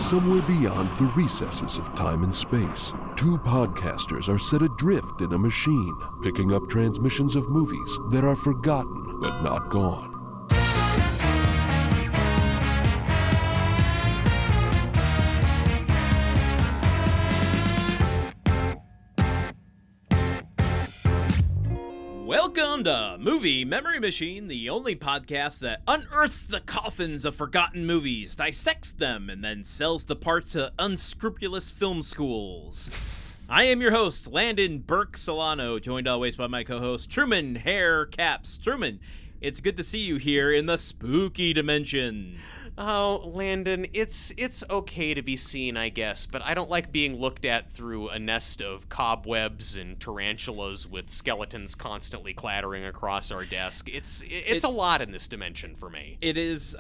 Somewhere beyond the recesses of time and space, two podcasters are set adrift in a machine, picking up transmissions of movies that are forgotten but not gone. Welcome to Movie Memory Machine, the only podcast that unearths the coffins of forgotten movies, dissects them, and then sells the parts to unscrupulous film schools. I am your host, Landon Burke Solano, joined always by my co-host, Truman Hair Caps. Truman, it's good to see you here in the spooky dimension. Oh, Landon, it's okay to be seen, I guess, but I don't like being looked at through a nest of cobwebs and tarantulas with skeletons constantly clattering across our desk. It's a lot in this dimension for me. It is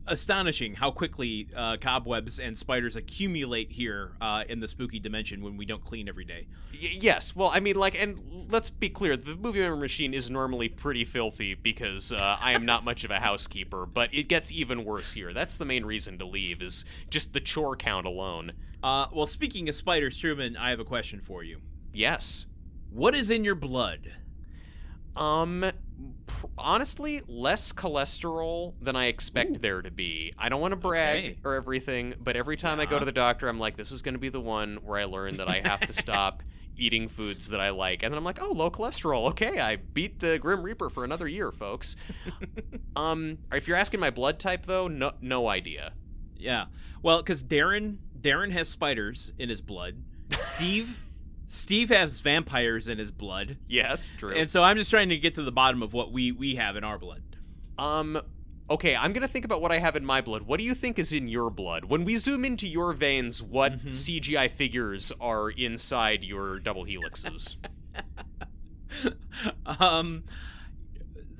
astonishing how quickly cobwebs and spiders accumulate here in the spooky dimension when we don't clean every day. Yes, well, I mean, and let's be clear, the movie memory machine is normally pretty filthy because I am not much of a housekeeper, but it gets even worse here. That's the main reason to leave, is just the chore count alone. Well, speaking of spiders, Truman, I have a question for you. Yes. What is in your blood? Honestly, less cholesterol than I expect there to be. I don't want to brag or everything, but every time I go to the doctor, I'm like, this is going to be the one where I learn that I have to stop eating foods that I like. And then I'm like, oh, low cholesterol. Okay, I beat the Grim Reaper for another year, folks. If you're asking my blood type, though, no idea. Yeah. Well, because Darren has spiders in his blood. Steve has vampires in his blood. Yes, true. And so I'm just trying to get to the bottom of what we have in our blood. Okay, I'm going to think about what I have in my blood. What do you think is in your blood? When we zoom into your veins, what CGI figures are inside your double helixes?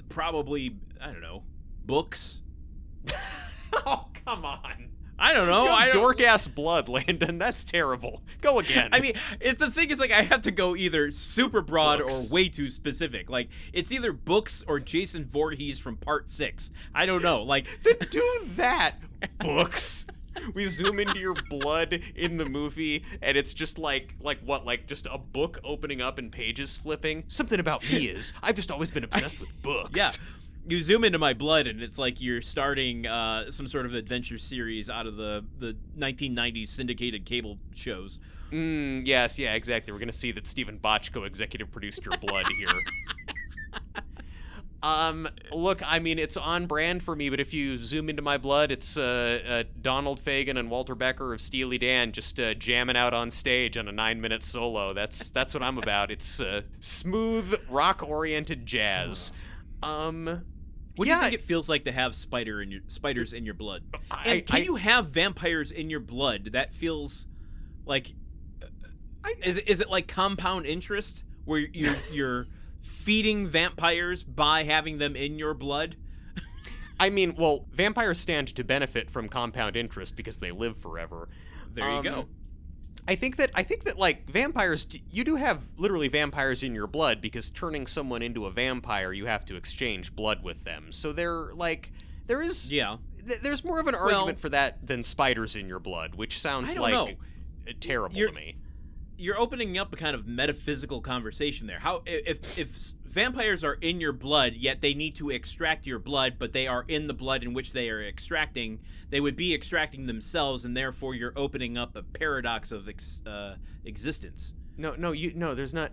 Probably, I don't know, books. Oh, come on. I don't know. Dork-ass blood, Landon. That's terrible. Go again. I mean, the thing is, like, I have to go either super broad Books. or way too specific. Like, it's either books or Jason Voorhees from Part 6. I don't know. Like, Then do that. Books. We zoom into your blood in the movie, and it's just like what? Like, just a book opening up and pages flipping? Something about me is, I've just always been obsessed with books. Yeah. You zoom into my blood, and it's like you're starting some sort of adventure series out of the 1990s syndicated cable shows. Yes, yeah, exactly. We're going to see that Stephen Bochco executive produced your blood here. Look, I mean, it's on brand for me, but if you zoom into my blood, it's Donald Fagen and Walter Becker of Steely Dan just jamming out on stage on a 9-minute solo. That's what I'm about. It's smooth, rock-oriented jazz. What do you think it feels like to have spiders in your blood? And can you have vampires in your blood? That feels like is it like compound interest where you're feeding vampires by having them in your blood? I mean, well, vampires stand to benefit from compound interest because they live forever. There you go. I think that like vampires, you do have literally vampires in your blood because turning someone into a vampire, you have to exchange blood with them. So there's more of an argument for that than spiders in your blood, which sounds like terrible to me. You're opening up a kind of metaphysical conversation there. How if vampires are in your blood, yet they need to extract your blood, but they are in the blood in which they are extracting, they would be extracting themselves, and therefore you're opening up a paradox of existence. There's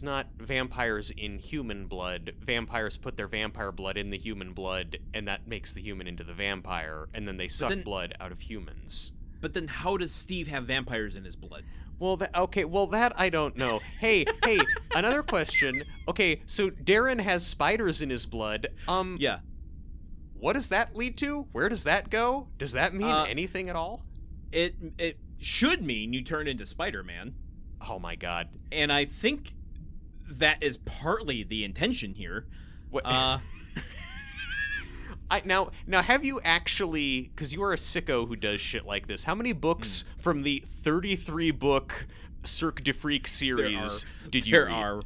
not vampires in human blood. Vampires put their vampire blood in the human blood, and that makes the human into the vampire, and then they suck blood out of humans. But then how does Steve have vampires in his blood? Well, that I don't know. Hey, another question. Okay, so Darren has spiders in his blood. Yeah. What does that lead to? Where does that go? Does that mean anything at all? It should mean you turn into Spider-Man. Oh my god. And I think that is partly the intention here. What? Now, have you actually, because you are a sicko who does shit like this, how many books from the 33-book Cirque du Freak series did you read? There are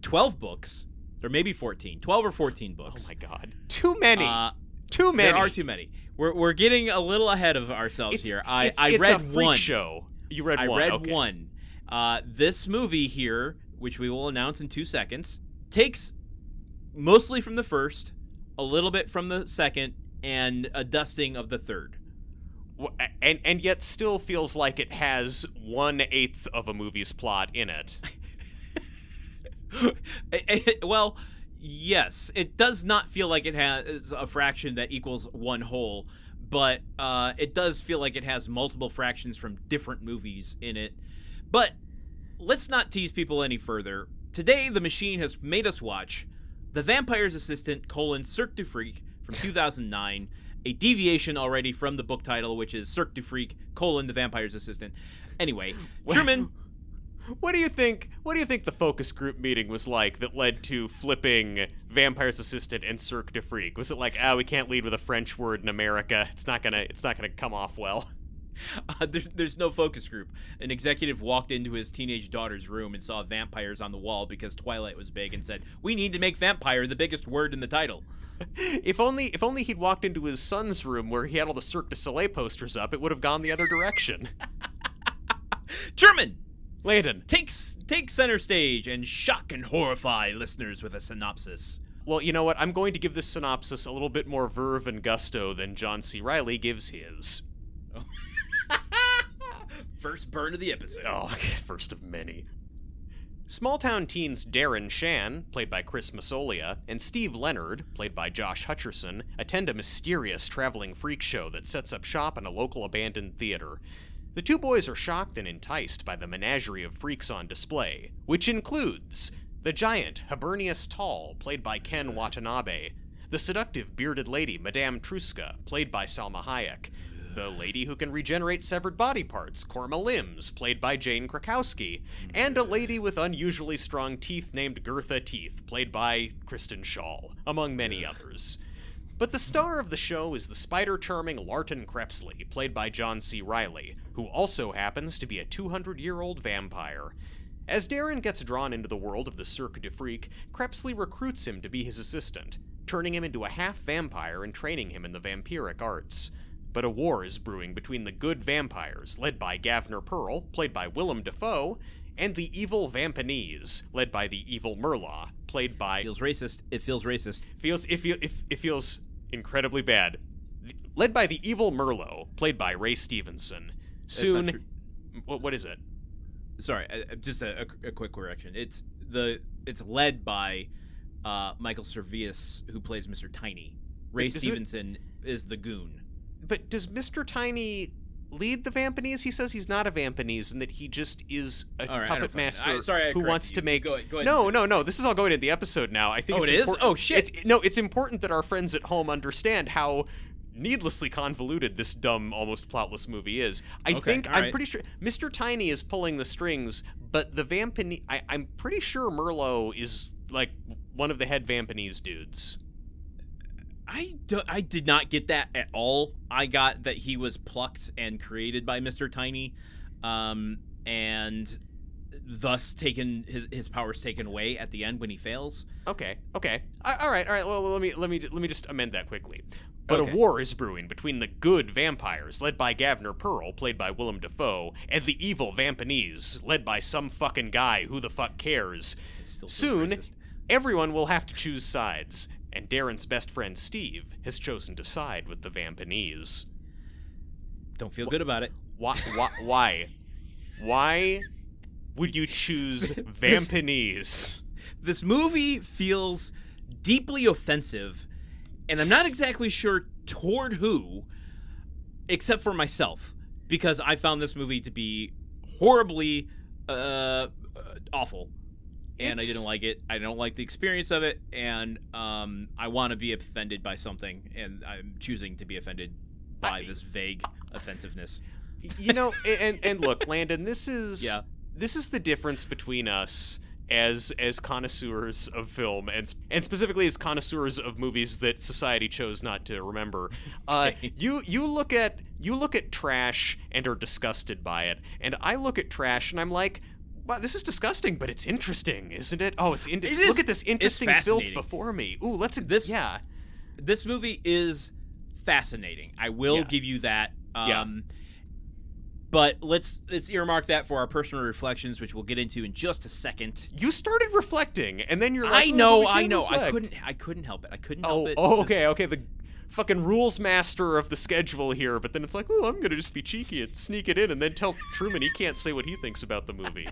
12 books, or maybe 14. 12 or 14 books. Oh my god. Too many. Too many. There are too many. We're getting a little ahead of ourselves here. I read a freak one show. You read one. I read okay. one. This movie here, which we will announce in 2 seconds, takes mostly from the first, a little bit from the second, and a dusting of the third. And yet still feels like it has 1/8 of a movie's plot in it. Well, yes, it does not feel like it has a fraction that equals one whole, but it does feel like it has multiple fractions from different movies in it. But let's not tease people any further. Today, the machine has made us watch The Vampire's Assistant: Cirque du Freak from 2009, a deviation already from the book title, which is Cirque du Freak: The Vampire's Assistant. Anyway, Truman... What do you think the focus group meeting was like that led to flipping Vampire's Assistant and Cirque du Freak? Was it like, we can't lead with a French word in America. It's not gonna come off well. There's no focus group. An executive walked into his teenage daughter's room and saw vampires on the wall because Twilight was big and said, "We need to make vampire the biggest word in the title." If only he'd walked into his son's room where he had all the Cirque du Soleil posters up, it would have gone the other direction. Truman! Landon, take center stage and shock and horrify listeners with a synopsis. Well, you know what? I'm going to give this synopsis a little bit more verve and gusto than John C. Reilly gives his. Oh. First burn of the episode. Oh, first of many. Small-town teens Darren Shan, played by Chris Massolia, and Steve Leonard, played by Josh Hutcherson, attend a mysterious traveling freak show that sets up shop in a local abandoned theater. The two boys are shocked and enticed by the menagerie of freaks on display, which includes the giant Hibernius Tall, played by Ken Watanabe, the seductive bearded lady Madame Truska, played by Salma Hayek, the lady who can regenerate severed body parts, Korma Limbs, played by Jane Krakowski, and a lady with unusually strong teeth named Gertha Teeth, played by Kristen Schaal, among many others. But the star of the show is the spider-charming Larton Crepsley, played by John C. Reilly, who also happens to be a 200-year-old vampire. As Darren gets drawn into the world of the Cirque du Freak, Crepsley recruits him to be his assistant, turning him into a half-vampire and training him in the vampiric arts. But a war is brewing between the good vampires, led by Gavner Pearl, played by Willem Dafoe, and the evil Vampaneze, led by the evil Murlaugh, played by... Feels racist. It feels racist. It feels incredibly bad. Led by the evil Merlot, played by Ray Stevenson. Soon... What is it? Sorry, just a quick correction. It's led by Michael Serveus, who plays Mr. Tiny. Ray Stevenson is the goon. But does Mr. Tiny lead the Vampaneze? He says he's not a Vampaneze and that he just is a puppet master who wants to make... Go ahead. No. This is all going into the episode now. I think it is? Oh, shit. It's important that our friends at home understand how needlessly convoluted this dumb, almost plotless movie is. I'm pretty sure Mr. Tiny is pulling the strings, but the Vampaneze... I'm pretty sure Merlot is, like, one of the head Vampaneze dudes. I did not get that at all. I got that he was plucked and created by Mr. Tiny, and thus taken his powers taken away at the end when he fails. Okay. All right. Well, let me just amend that quickly. But a war is brewing between the good vampires, led by Gavner Pearl, played by Willem Dafoe, and the evil Vampaneze, led by some fucking guy who the fuck cares. Soon, everyone will have to choose sides. And Darren's best friend Steve has chosen to side with the Vampaneze. Don't feel good about it. Why? Why would you choose Vampaneze? This movie feels deeply offensive, and I'm not exactly sure toward who, except for myself, because I found this movie to be horribly awful. And I didn't like it. I don't like the experience of it, and I want to be offended by something, and I'm choosing to be offended by this vague offensiveness. You know, and look, Landon, this is the difference between us as connoisseurs of film, and specifically as connoisseurs of movies that society chose not to remember. You look at trash and are disgusted by it, and I look at trash and I'm like, wow, this is disgusting, but it's interesting, isn't it? Oh, it is. Look at this interesting filth before me. Ooh, This movie is fascinating. I will give you that. Yeah. But let's earmark that for our personal reflections, which we'll get into in just a second. You started reflecting, and then you're like, I know. Reflect. I couldn't help it. I couldn't help it. Oh, okay. The fucking rules master of the schedule here, but then it's like, oh, I'm gonna just be cheeky and sneak it in, and then tell Truman he can't say what he thinks about the movie.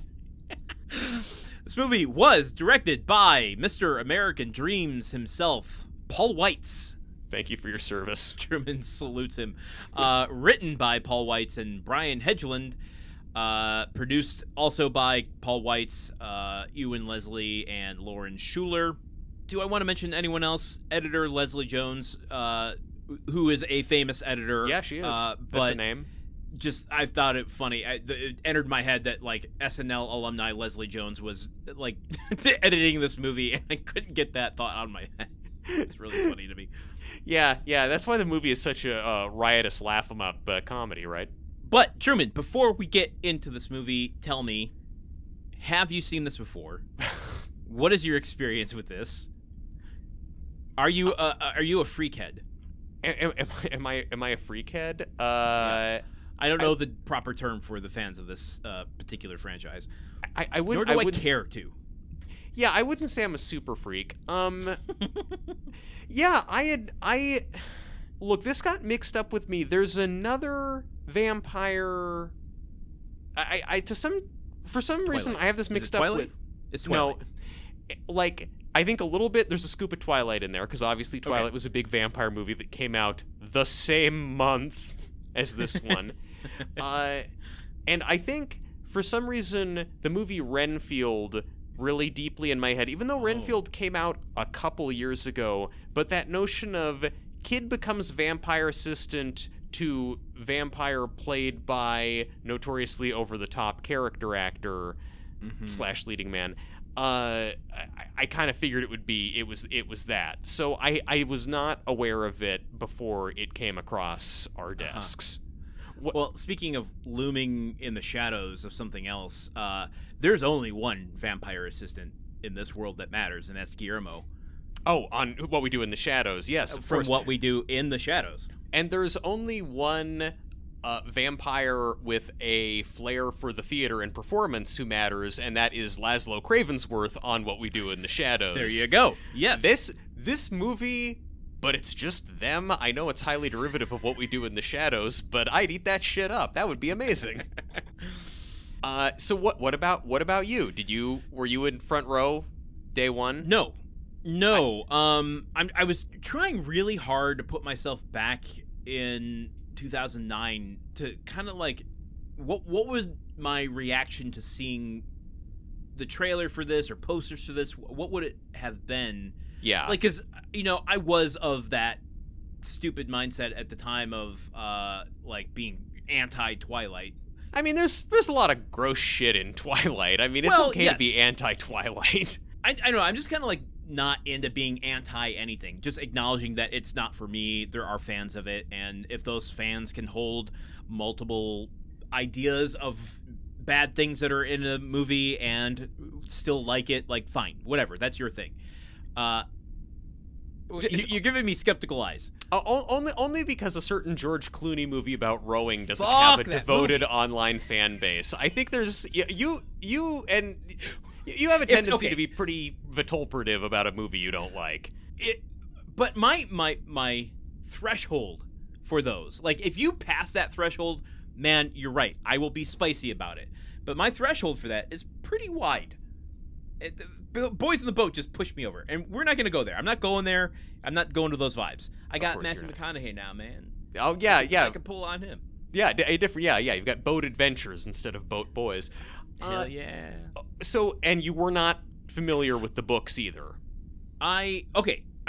This movie was directed by Mr. American Dreams himself, Paul Weitz. Thank you for your service. Truman salutes him. Written by Paul Weitz and Brian Hedgeland. Produced also by Paul Weitz, Ewan Leslie, and Lauren Schuler. Do I want to mention anyone else? Editor Leslie Jones, who is a famous editor. Yeah, she is. That's a name. Just, I thought it funny. It entered my head that, like, SNL alumni Leslie Jones was, like, editing this movie, and I couldn't get that thought out of my head. It's really funny to me. Yeah, that's why the movie is such a riotous laugh-em-up comedy, right? But, Truman, before we get into this movie, tell me, have you seen this before? What is your experience with this? Are you a freakhead? Am I a freakhead? Yeah. I don't know the proper term for the fans of this particular franchise. I wouldn't. Nor do I care to. Yeah, I wouldn't say I'm a super freak. Yeah, I look, this got mixed up with me. There's another vampire. For some reason I have this mixed up with. It's Twilight. No, like I think a little bit. There's a scoop of Twilight in there because obviously Twilight was a big vampire movie that came out the same month as this one. And I think for some reason the movie Renfield really deeply in my head, even though Renfield came out a couple years ago, but that notion of kid becomes vampire assistant to vampire played by notoriously over-the-top character actor / leading man, I kind of figured it was that. So I was not aware of it before it came across our desks. Well, speaking of looming in the shadows of something else, there's only one vampire assistant in this world that matters, and that's Guillermo. Oh, on What We Do in the Shadows, yes. Of course. What We Do in the Shadows. And there's only one vampire with a flair for the theater and performance who matters, and that is Laszlo Cravensworth on What We Do in the Shadows. There you go. Yes. This movie, but it's just them. I know it's highly derivative of What We Do in the Shadows, but I'd eat that shit up. That would be amazing. So what about you? Were you in front row day one? No. I was trying really hard to put myself back in 2009 to kind of like what was my reaction to seeing the trailer for this or posters for this? What would it have been? Yeah. Like, cuz I was of that stupid mindset at the time of like being anti-Twilight. I mean, there's a lot of gross shit in Twilight. I mean, it's okay to be anti-Twilight. I don't know. I'm just kind of like not into being anti-anything. Just acknowledging that it's not for me. There are fans of it, and if those fans can hold multiple ideas of bad things that are in a movie and still like it, like, fine, whatever. That's your thing. You're giving me skeptical eyes. Only because a certain George Clooney movie about rowing doesn't have a devoted online fan base. I think there's you have a tendency to be pretty vituperative about a movie you don't like. But my threshold for those, like, if you pass that threshold, man, you're right. I will be spicy about it. But my threshold for that is pretty wide. Boys in the Boat just pushed me over, and we're not going to go there. I'm not going there. I'm not going to those vibes. I got Matthew McConaughey now, man. Oh yeah. I can pull on him. Yeah, a different. Yeah. You've got Boat Adventures instead of Boat Boys. Hell yeah. So, and you were not familiar with the books either. I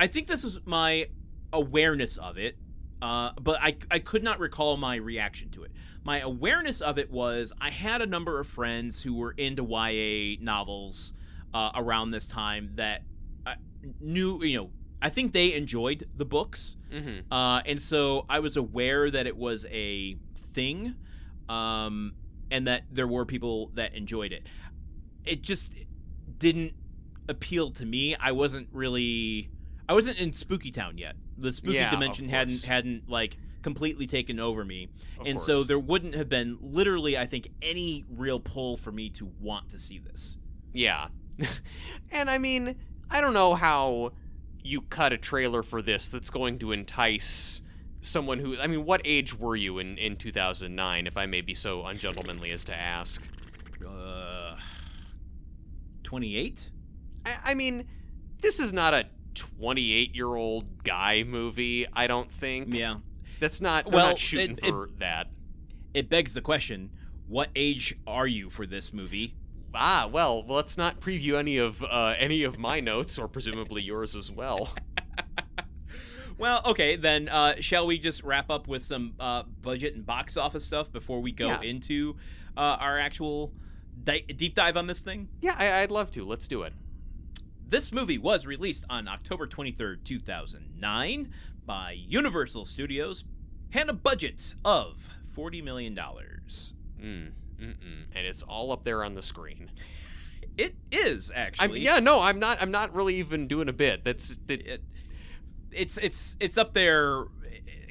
think this is my awareness of it, but I could not recall my reaction to it. My awareness of it was I had a number of friends who were into YA novels around this time that knew, I think they enjoyed the books. Mm-hmm. And so I was aware that it was a thing, and that there were people that enjoyed it. It just didn't appeal to me. I I wasn't in Spooky Town yet. The spooky Yeah, dimension of course. hadn't like completely taken over me, Of and course. so there wouldn't have been literally, I think, any real pull for me to want to see this. Yeah. And I mean, I don't know how you cut a trailer for this that's going to entice someone who, I mean, what age were you in 2009, if I may be so ungentlemanly as to ask? 28? I mean, this is not a 28-year-old guy movie, I don't think. Yeah. They're Well, not shooting for that. It begs the question, what age are you for this movie? Well, let's not preview any of my notes, or presumably yours as well. Well, okay, then shall we just wrap up with some budget and box office stuff before we go into our actual deep dive on this thing? Yeah, I'd love to. Let's do it. This movie was released on October 23rd, 2009 by Universal Studios, had a budget of $40 million. And it's all up there on the screen. It is, actually. I'm not really even doing a bit. It's up there,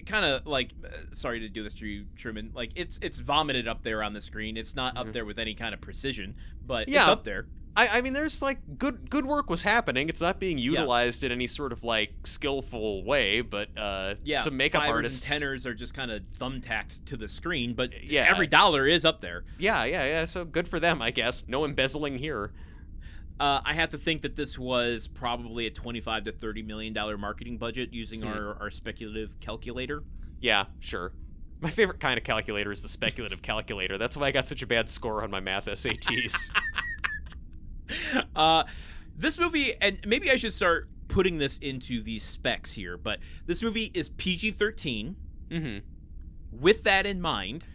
kind of like. Sorry to do this to you, Truman. Like it's vomited up there on the screen. It's not up there with any kind of precision, but it's up there. I mean, there's like good work was happening. It's not being utilized in any sort of like skillful way, but some makeup artists and tenors are just kind of thumbtacked to the screen. But Yeah. every dollar is up there. Yeah. So good for them, I guess. No embezzling here. I have to think that this was probably a $25 to $30 million marketing budget using our speculative calculator. Yeah, sure. My favorite kind of calculator is the speculative calculator. That's why I got such a bad score on my math SATs. This movie, and maybe I should start putting this into these specs here, but this movie is PG-13. Mm-hmm. With that in mind,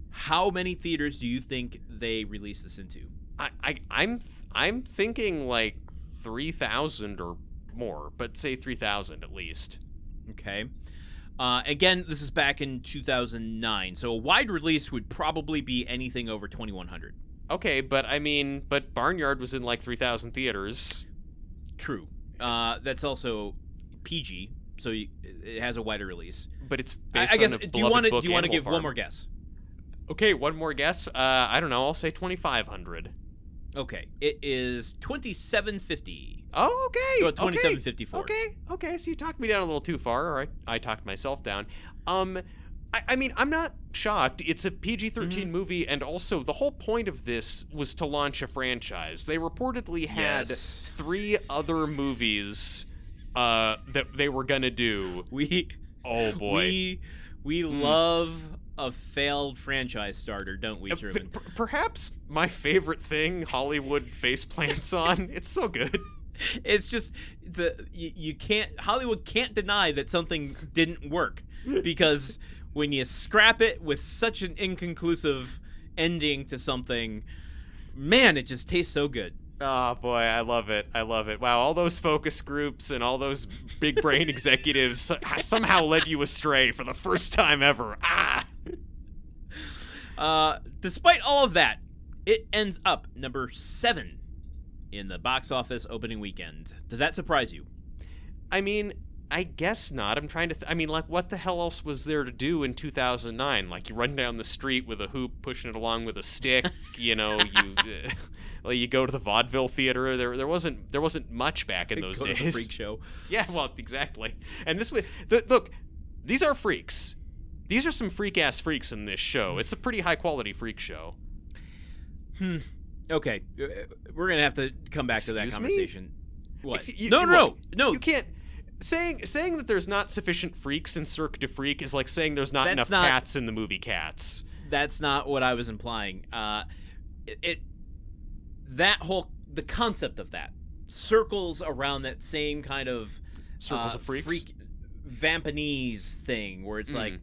how many theaters do you think they released this into? I'm thinking like 3,000 or more, but say 3,000 at least. Okay. Again, this is back in 2009, so a wide release would probably be anything over 2,100. Okay, but Barnyard was in like 3,000 theaters. True. That's also PG, so it has a wider release. But it's based I guess. on a Do you want to Animal give Farm. one more guess? Okay, one more guess. I don't know. I'll say 2,500. Okay, it is 2,750. Oh, okay. So 2,754. Okay. So you talked me down a little too far, or I talked myself down. I mean, I'm not shocked. It's a PG-13 movie, and also the whole point of this was to launch a franchise. They reportedly had 3 other movies that they were gonna do. Oh boy, we love a failed franchise starter, don't we, Truman? Perhaps my favorite thing Hollywood faceplants on. It's so good. It's just Hollywood can't deny that something didn't work, because when you scrap it with such an inconclusive ending to something, man, it just tastes so good. Oh boy, I love it. Wow, all those focus groups and all those big brain executives somehow led you astray for the first time ever. Despite all of that, it ends up number 7 in the box office opening weekend. Does that surprise you? I mean, I guess not. I'm trying to I mean, like, what the hell else was there to do in 2009? Like, you run down the street with a hoop, pushing it along with a stick. You know, you go to the vaudeville theater. There wasn't much back in those Go days. to the freak show. Yeah, well, exactly. And this look, these are freaks. These are some freak-ass freaks in this show. It's a pretty high-quality freak show. Okay, we're gonna have to come back to that Excuse conversation. me? What? No. No. You can't. Saying that there's not sufficient freaks in Cirque du Freak is like saying there's not enough not- cats in the movie Cats. That's not what I was implying. The concept of that circles around that same kind of Circles of freaks? freak Vampaneze thing, where it's like,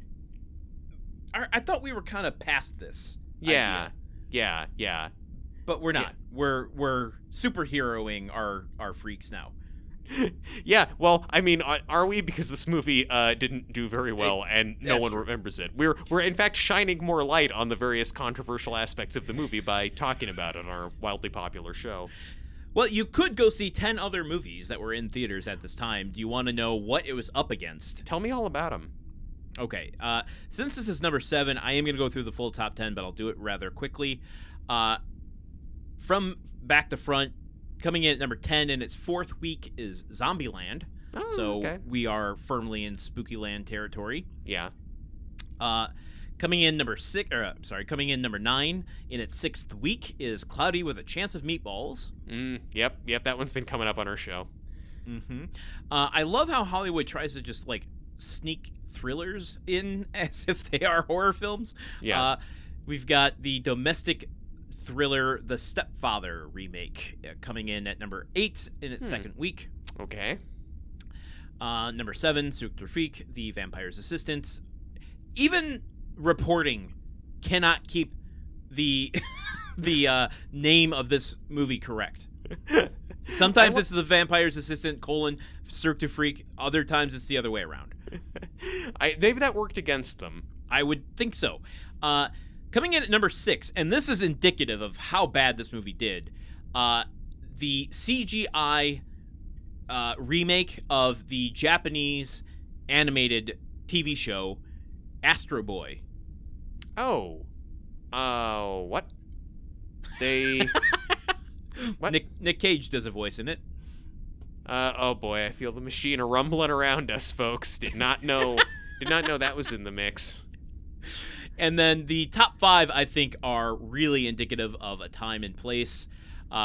I thought we were kind of past this. Yeah. idea, Yeah. but we're not. We're superheroing our freaks now. Yeah, well, I mean, are we? Because this movie didn't do very well, and no one remembers it. We're in fact shining more light on the various controversial aspects of the movie by talking about it on our wildly popular show. Well, you could go see 10 other movies that were in theaters at this time. Do you want to know what it was up against? Tell me all about them. Okay. Since this is number 7, I am going to go through the full top 10, but I'll do it rather quickly. From back to front, coming in at number 10 in its 4th week is Zombieland. Oh, so okay. we are firmly in Spooky Land territory. Yeah. Coming in number 9 in its 6th week is Cloudy with a Chance of Meatballs. Yep, that one's been coming up on our show. Mm-hmm. I love how Hollywood tries to just, like, sneak thrillers in as if they are horror films. Yeah. We've got the domestic thriller The Stepfather remake coming in at number 8 in its 2nd week. Okay. Number 7, Cirque du Freak, The Vampire's Assistant. Even reporting cannot keep the name of this movie correct. Sometimes it's The Vampire's Assistant, Cirque du Freak. Other times it's the other way around. Maybe that worked against them. I would think so. Coming in at number 6, and this is indicative of how bad this movie did, the CGI remake of the Japanese animated TV show Astro Boy. What? They... What? Nick Cage does a voice in it. Oh boy, I feel the machine a rumbling around us, folks. Did not know that was in the mix. And then the top 5, I think, are really indicative of a time and place.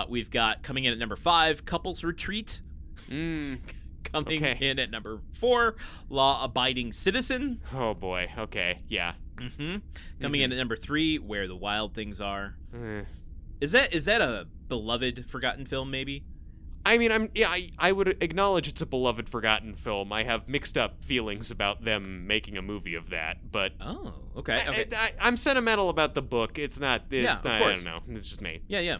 We've got, coming in at number 5, Couples Retreat. Coming in at number 4, Law Abiding Citizen. Oh boy, okay, yeah. Coming in at number 3, Where the Wild Things Are. Is that a beloved forgotten film, maybe? I mean, I would acknowledge it's a beloved forgotten film. I have mixed up feelings about them making a movie of that, but oh, okay. I'm sentimental about the book. It's not. Of course. I don't know. It's just me. Yeah.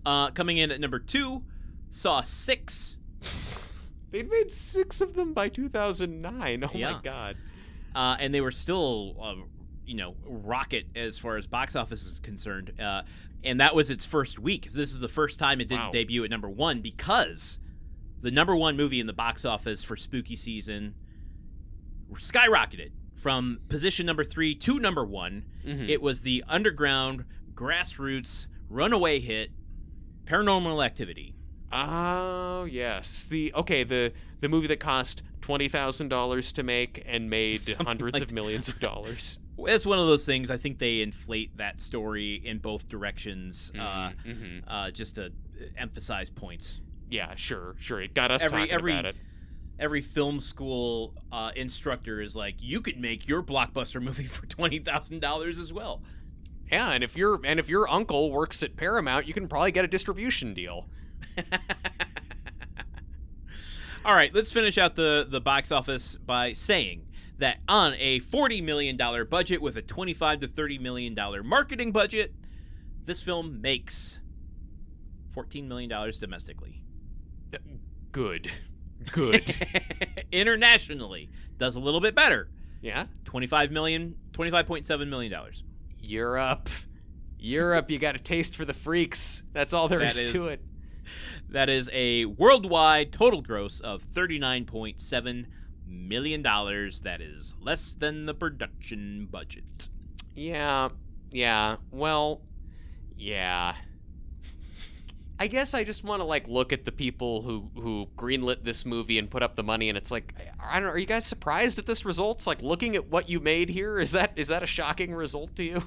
Coming in at number 2, Saw 6. They'd made 6 of them by 2009. Oh yeah. My god. And they were still, rocket as far as box office is concerned. And that was its first week. So this is the first time it didn't debut at number 1 because the number 1 movie in the box office for spooky season skyrocketed from position number 3 to number 1. It was the underground, grassroots, runaway hit, Paranormal Activity. Oh, yes. The movie that cost $20,000 to make and made hundreds of millions of dollars. It's one of those things. I think they inflate that story in both directions, just to emphasize points. Yeah, sure. It got us talking about it. Every film school instructor is like, you could make your blockbuster movie for $20,000 as well. Yeah, and if your uncle works at Paramount, you can probably get a distribution deal. All right, let's finish out the box office by saying that on a $40 million budget with a $25 to $30 million marketing budget, this film makes $14 million domestically. Good. Internationally, does a little bit better. Yeah? $25.7 million. Europe, you got a taste for the freaks. That's all there is to it. That is a worldwide total gross of $39.7 million. That is less than the production budget. Yeah. Well, yeah. I guess I just want to look at the people who greenlit this movie and put up the money, and it's like, I don't know, are you guys surprised at this result? It's like, looking at what you made here, is that a shocking result to you?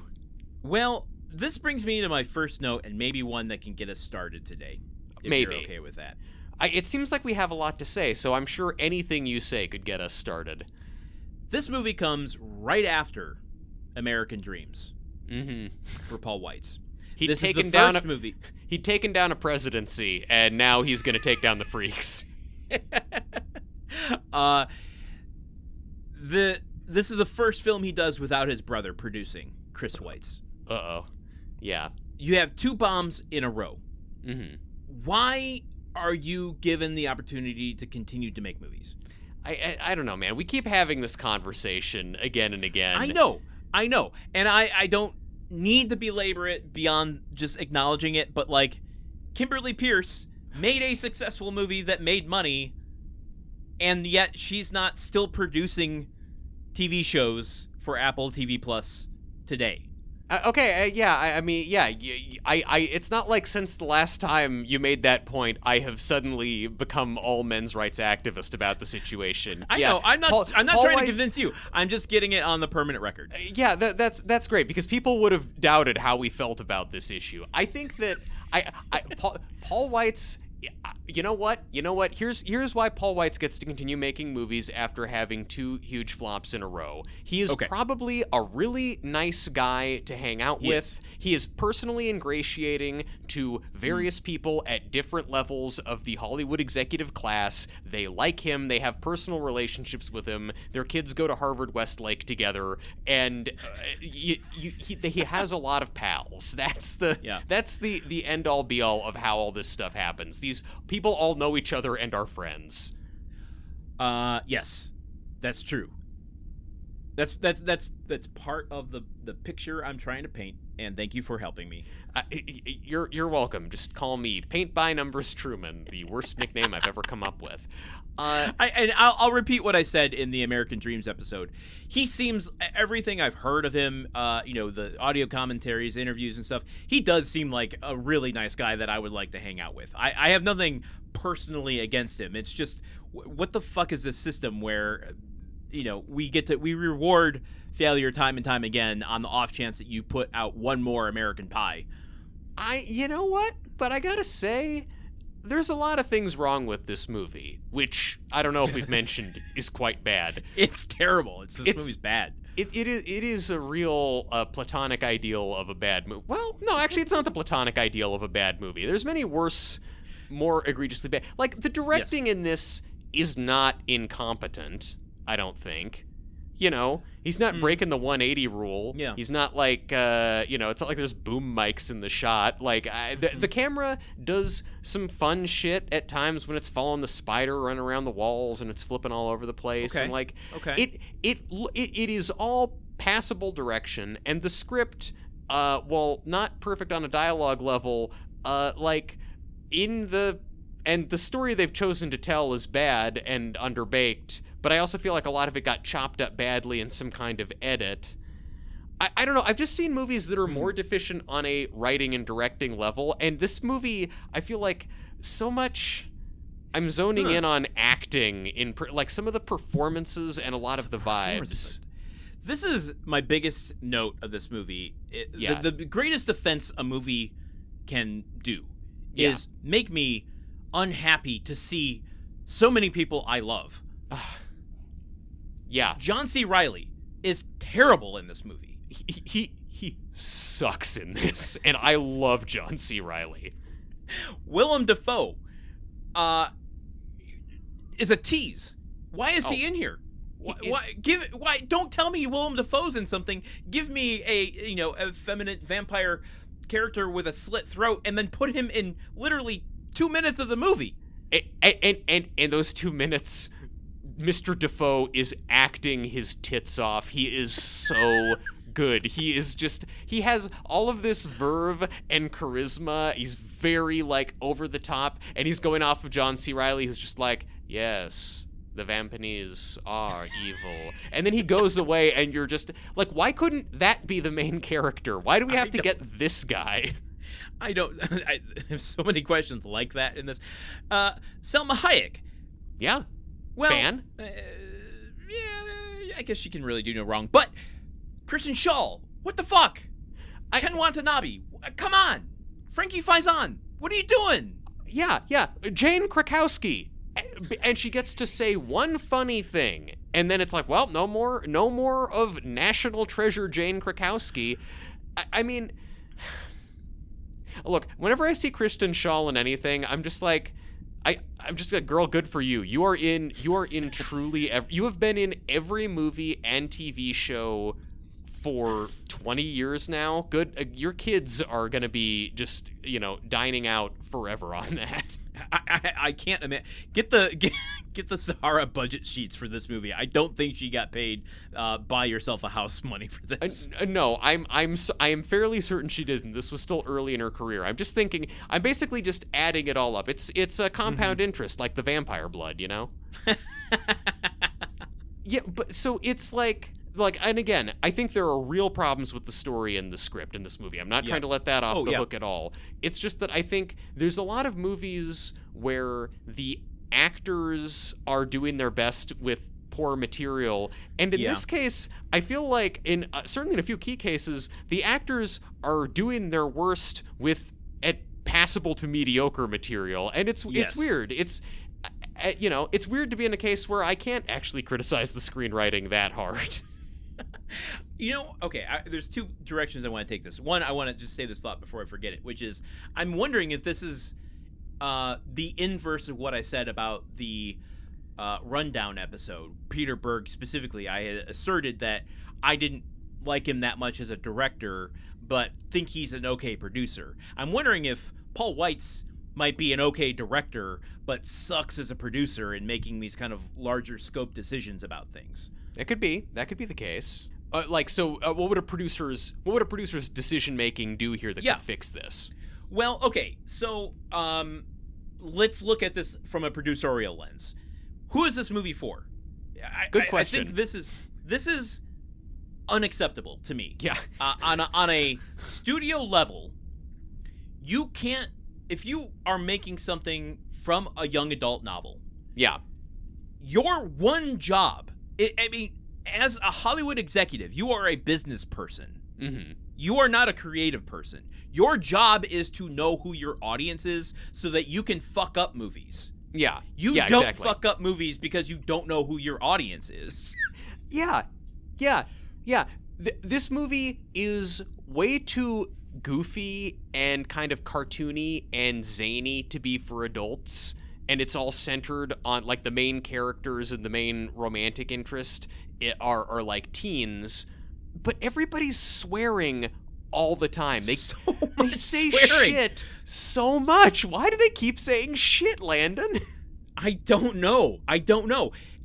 Well, this brings me to my first note, and maybe one that can get us started today. If you're okay with that. It seems like we have a lot to say, so I'm sure anything you say could get us started. This movie comes right after American Dreams for Paul Weitz. He'd taken down a presidency, and now he's going to take down the freaks. This is the first film he does without his brother producing, Chris Weitz. Uh-oh. Yeah. You have 2 bombs in a row. Why are you given the opportunity to continue to make movies? I don't know, man. We keep having this conversation again and again. I know. And I don't need to belabor it beyond just acknowledging it, but Kimberly Pierce made a successful movie that made money, and yet she's not still producing TV shows for Apple TV Plus today. It's not like since the last time you made that point, I have suddenly become all men's rights activist about the situation. I know. I'm not trying to convince you. I'm just getting it on the permanent record. That's great, because people would have doubted how we felt about this issue. I think that Paul Weitz. You know what? Here's why Paul Weitz gets to continue making movies after having 2 huge flops in a row. He is probably a really nice guy to hang out with. He is personally ingratiating to various people at different levels of the Hollywood executive class. They like him. They have personal relationships with him. Their kids go to Harvard Westlake together, and he has a lot of pals. That's the end all be all of how all this stuff happens. These people all know each other and are friends. Yes, that's true. That's part of the picture I'm trying to paint, and thank you for helping me. You're welcome. Just call me Paint by Numbers Truman, the worst nickname I've ever come up with. I'll repeat what I said in the American Dreams episode. He seems, everything I've heard of him, the audio commentaries, interviews and stuff, he does seem like a really nice guy that I would like to hang out with. I have nothing personally against him. It's just, what the fuck is this system where, we reward failure time and time again on the off chance that you put out one more American Pie. You know what? But I gotta say, there's a lot of things wrong with this movie, which I don't know if we've mentioned is quite bad. It's terrible. This movie's bad. It is a real platonic ideal of a bad movie. Well, no, actually, it's not the platonic ideal of a bad movie. There's many worse, more egregiously bad. Like, the directing in this is not incompetent, I don't think. He's not breaking the 180 rule. Yeah. He's not like, it's not like there's boom mics in the shot. Like, the camera does some fun shit at times when it's following the spider running around the walls and it's flipping all over the place. Okay. And, like, okay. It is all passable direction. And the script, while not perfect on a dialogue level, and the story they've chosen to tell is bad and underbaked, but I also feel like a lot of it got chopped up badly in some kind of edit. I don't know. I've just seen movies that are more deficient on a writing and directing level, and this movie, I feel like so much I'm zoning in on acting, like some of the performances and a lot of the vibes. This is my biggest note of this movie. The greatest offense a movie can do is make me unhappy to see so many people I love. John C. Reilly is terrible in this movie. He sucks in this, and I love John C. Reilly. Willem Dafoe is a tease. Why is he in here? Why don't tell me Willem Dafoe's in something. Give me a effeminate vampire character with a slit throat, and then put him in literally 2 minutes of the movie. And in those 2 minutes, Mr. Dafoe is acting his tits off. He is so good. He has all of this verve and charisma. He's very, over the top, and he's going off of John C. Reilly, who's just like, yes, the Vampaneze are evil. And then he goes away, and you're just like, why couldn't that be the main character? Why do we have to get this guy? I have so many questions like that in this. Salma Hayek. Yeah. Well, fan? I guess she can really do no wrong. But Christian Schaal, what the fuck? Ken Watanabe, come on. Frankie Faison, what are you doing? Yeah. Jane Krakowski. And she gets to say one funny thing. And then it's like, well, no more of national treasure Jane Krakowski. I mean, look, whenever I see Kristen Schaal in anything, I'm just like, I'm just like, girl, good for you. You are in truly, you have been in every movie and TV show for 20 years now. Good. Your kids are going to be just, dining out forever on that. I can't imagine. get the Sahara budget sheets for this movie. I don't think she got paid buy yourself a house money for this. No, I am fairly certain she didn't. This was still early in her career. I'm just thinking. I'm basically just adding it all up. It's a compound interest, like the vampire blood, you know. Yeah, but so it's like, and again, I think there are real problems with the story and the script in this movie. I'm not trying to let that off the hook at all. It's just that I think there's a lot of movies where the actors are doing their best with poor material, and in this case, I feel like in certainly in a few key cases, the actors are doing their worst with passable to mediocre material, and it's weird. It's it's weird to be in a case where I can't actually criticize the screenwriting that hard. Okay, there's two directions I want to take this. One, I want to just say this thought before I forget it, which is I'm wondering if this is the inverse of what I said about the Rundown episode. Peter Berg specifically, I had asserted that I didn't like him that much as a director, but think he's an okay producer. I'm wondering if Paul Weitz might be an okay director, but sucks as a producer in making these kind of larger scope decisions about things. It could be. That could be the case. What would a producer's decision making do here that could fix this? Well, okay, so let's look at this from a producerial lens. Who is this movie for? Good question. I think this is unacceptable to me. Yeah. On a studio level, you can't, if you are making something from a young adult novel. Yeah. Your one job, as a Hollywood executive, you are a business person. Mm-hmm. You are not a creative person. Your job is to know who your audience is so that you can fuck up movies. Yeah. You don't fuck up movies because you don't know who your audience is. Yeah. This movie is way too goofy and kind of cartoony and zany to be for adults, and it's all centered on like the main characters and the main romantic interest are like teens, but everybody's swearing all the time. They say swearing. Shit so much. Why do they keep saying shit, Landon? I don't know.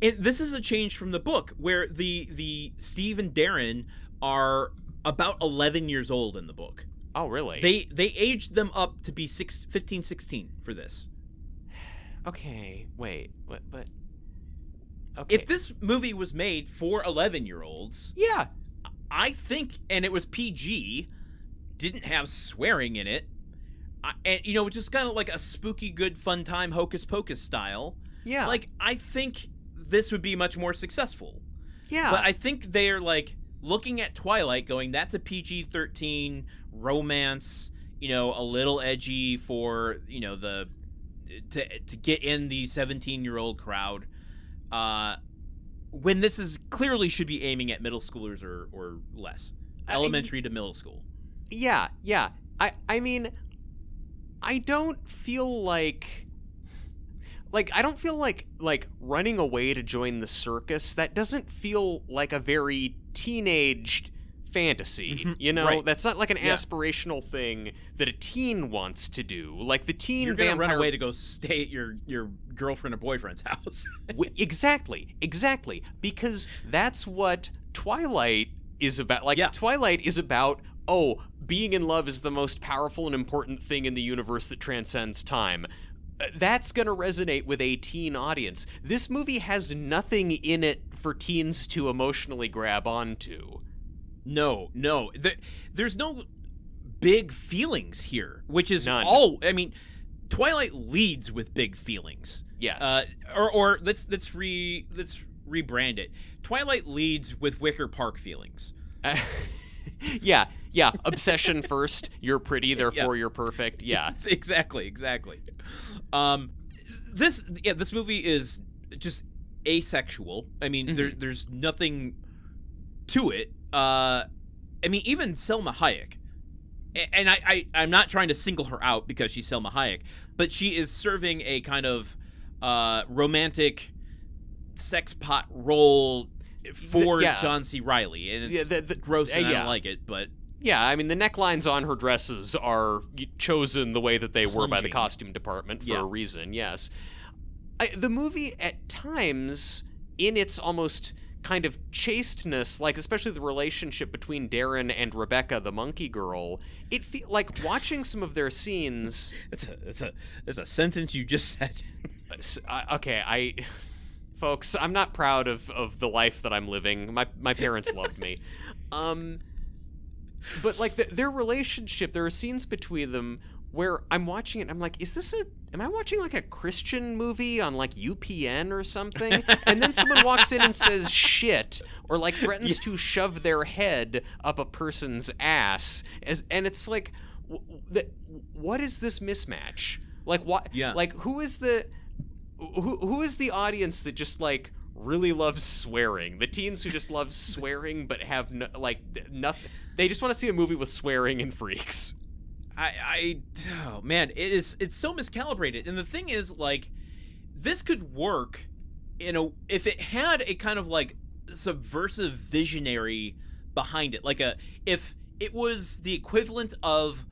This is a change from the book where the Steve and Darren are about 11 years old in the book. Oh, really? They aged them up to be 15, 16 for this. Okay, wait, what? But okay. If this movie was made for 11-year-olds, yeah, I think, and it was PG, didn't have swearing in it, and just kind of like a spooky, good, fun time, Hocus Pocus style. Yeah, like I think this would be much more successful. Yeah, but I think they're like looking at Twilight, going, that's a PG-13 romance, a little edgy for to get in the 17-year-old crowd, when this is clearly should be aiming at middle schoolers or less, elementary to middle school. Yeah. I mean, I don't feel like running away to join the circus. That doesn't feel like a very teenaged fantasy, Right. That's not like an aspirational thing that a teen wants to do. Like the teen You're gonna vampire... run away to go stay at your girlfriend or boyfriend's house. Exactly, because that's what Twilight is about. Twilight is about, being in love is the most powerful and important thing in the universe that transcends time. That's going to resonate with a teen audience. This movie has nothing in it for teens to emotionally grab onto. No. There's no big feelings here, which is None. Twilight leads with big feelings. Yes. Or let's rebrand it. Twilight leads with Wicker Park feelings. Yeah. Obsession first. You're pretty, therefore you're perfect. Yeah. Exactly. This movie is just asexual. There's nothing to it. Even Salma Hayek, and I'm not trying to single her out because she's Salma Hayek, but she is serving a kind of romantic sex pot role for John C. Reilly, and it's gross and I don't like it, but... Yeah, the necklines on her dresses are chosen the way that they were by the costume department for a reason, yes. the movie at times, in its almost kind of chasteness, like especially the relationship between Darren and Rebecca, the monkey girl, it feel like watching some of their scenes. It's a sentence you just said. Okay, folks, I'm not proud of the life that I'm living. My parents loved me. But like their relationship, there are scenes between them where I'm watching it and I'm like, am I watching like a Christian movie on like UPN or something? And then someone walks in and says shit, or like threatens to shove their head up a person's ass, and it's like, what is this mismatch? Like what? Yeah. Like who is the audience that just like really loves swearing? The teens who just love swearing but have nothing. They just want to see a movie with swearing and freaks. Oh man, it's so miscalibrated. And the thing is, like, this could work if it had a kind of like subversive visionary behind it. Like if it was the equivalent of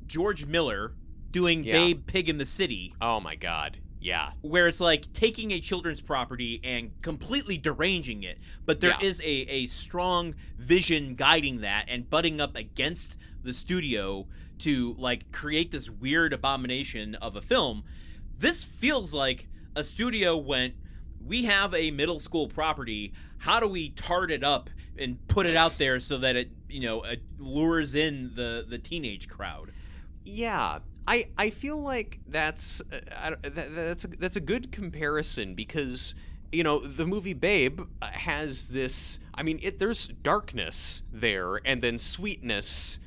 George Miller doing Babe, Pig in the City. Oh my God. Yeah. Where it's like taking a children's property and completely deranging it, but there is a strong vision guiding that and butting up against the studio to like create this weird abomination of a film. This feels like a studio went, we have a middle school property, how do we tart it up and put it out there so that it lures in the teenage crowd? Yeah. I feel like that's a good comparison, because the movie Babe has this. I mean, there's darkness there and then sweetness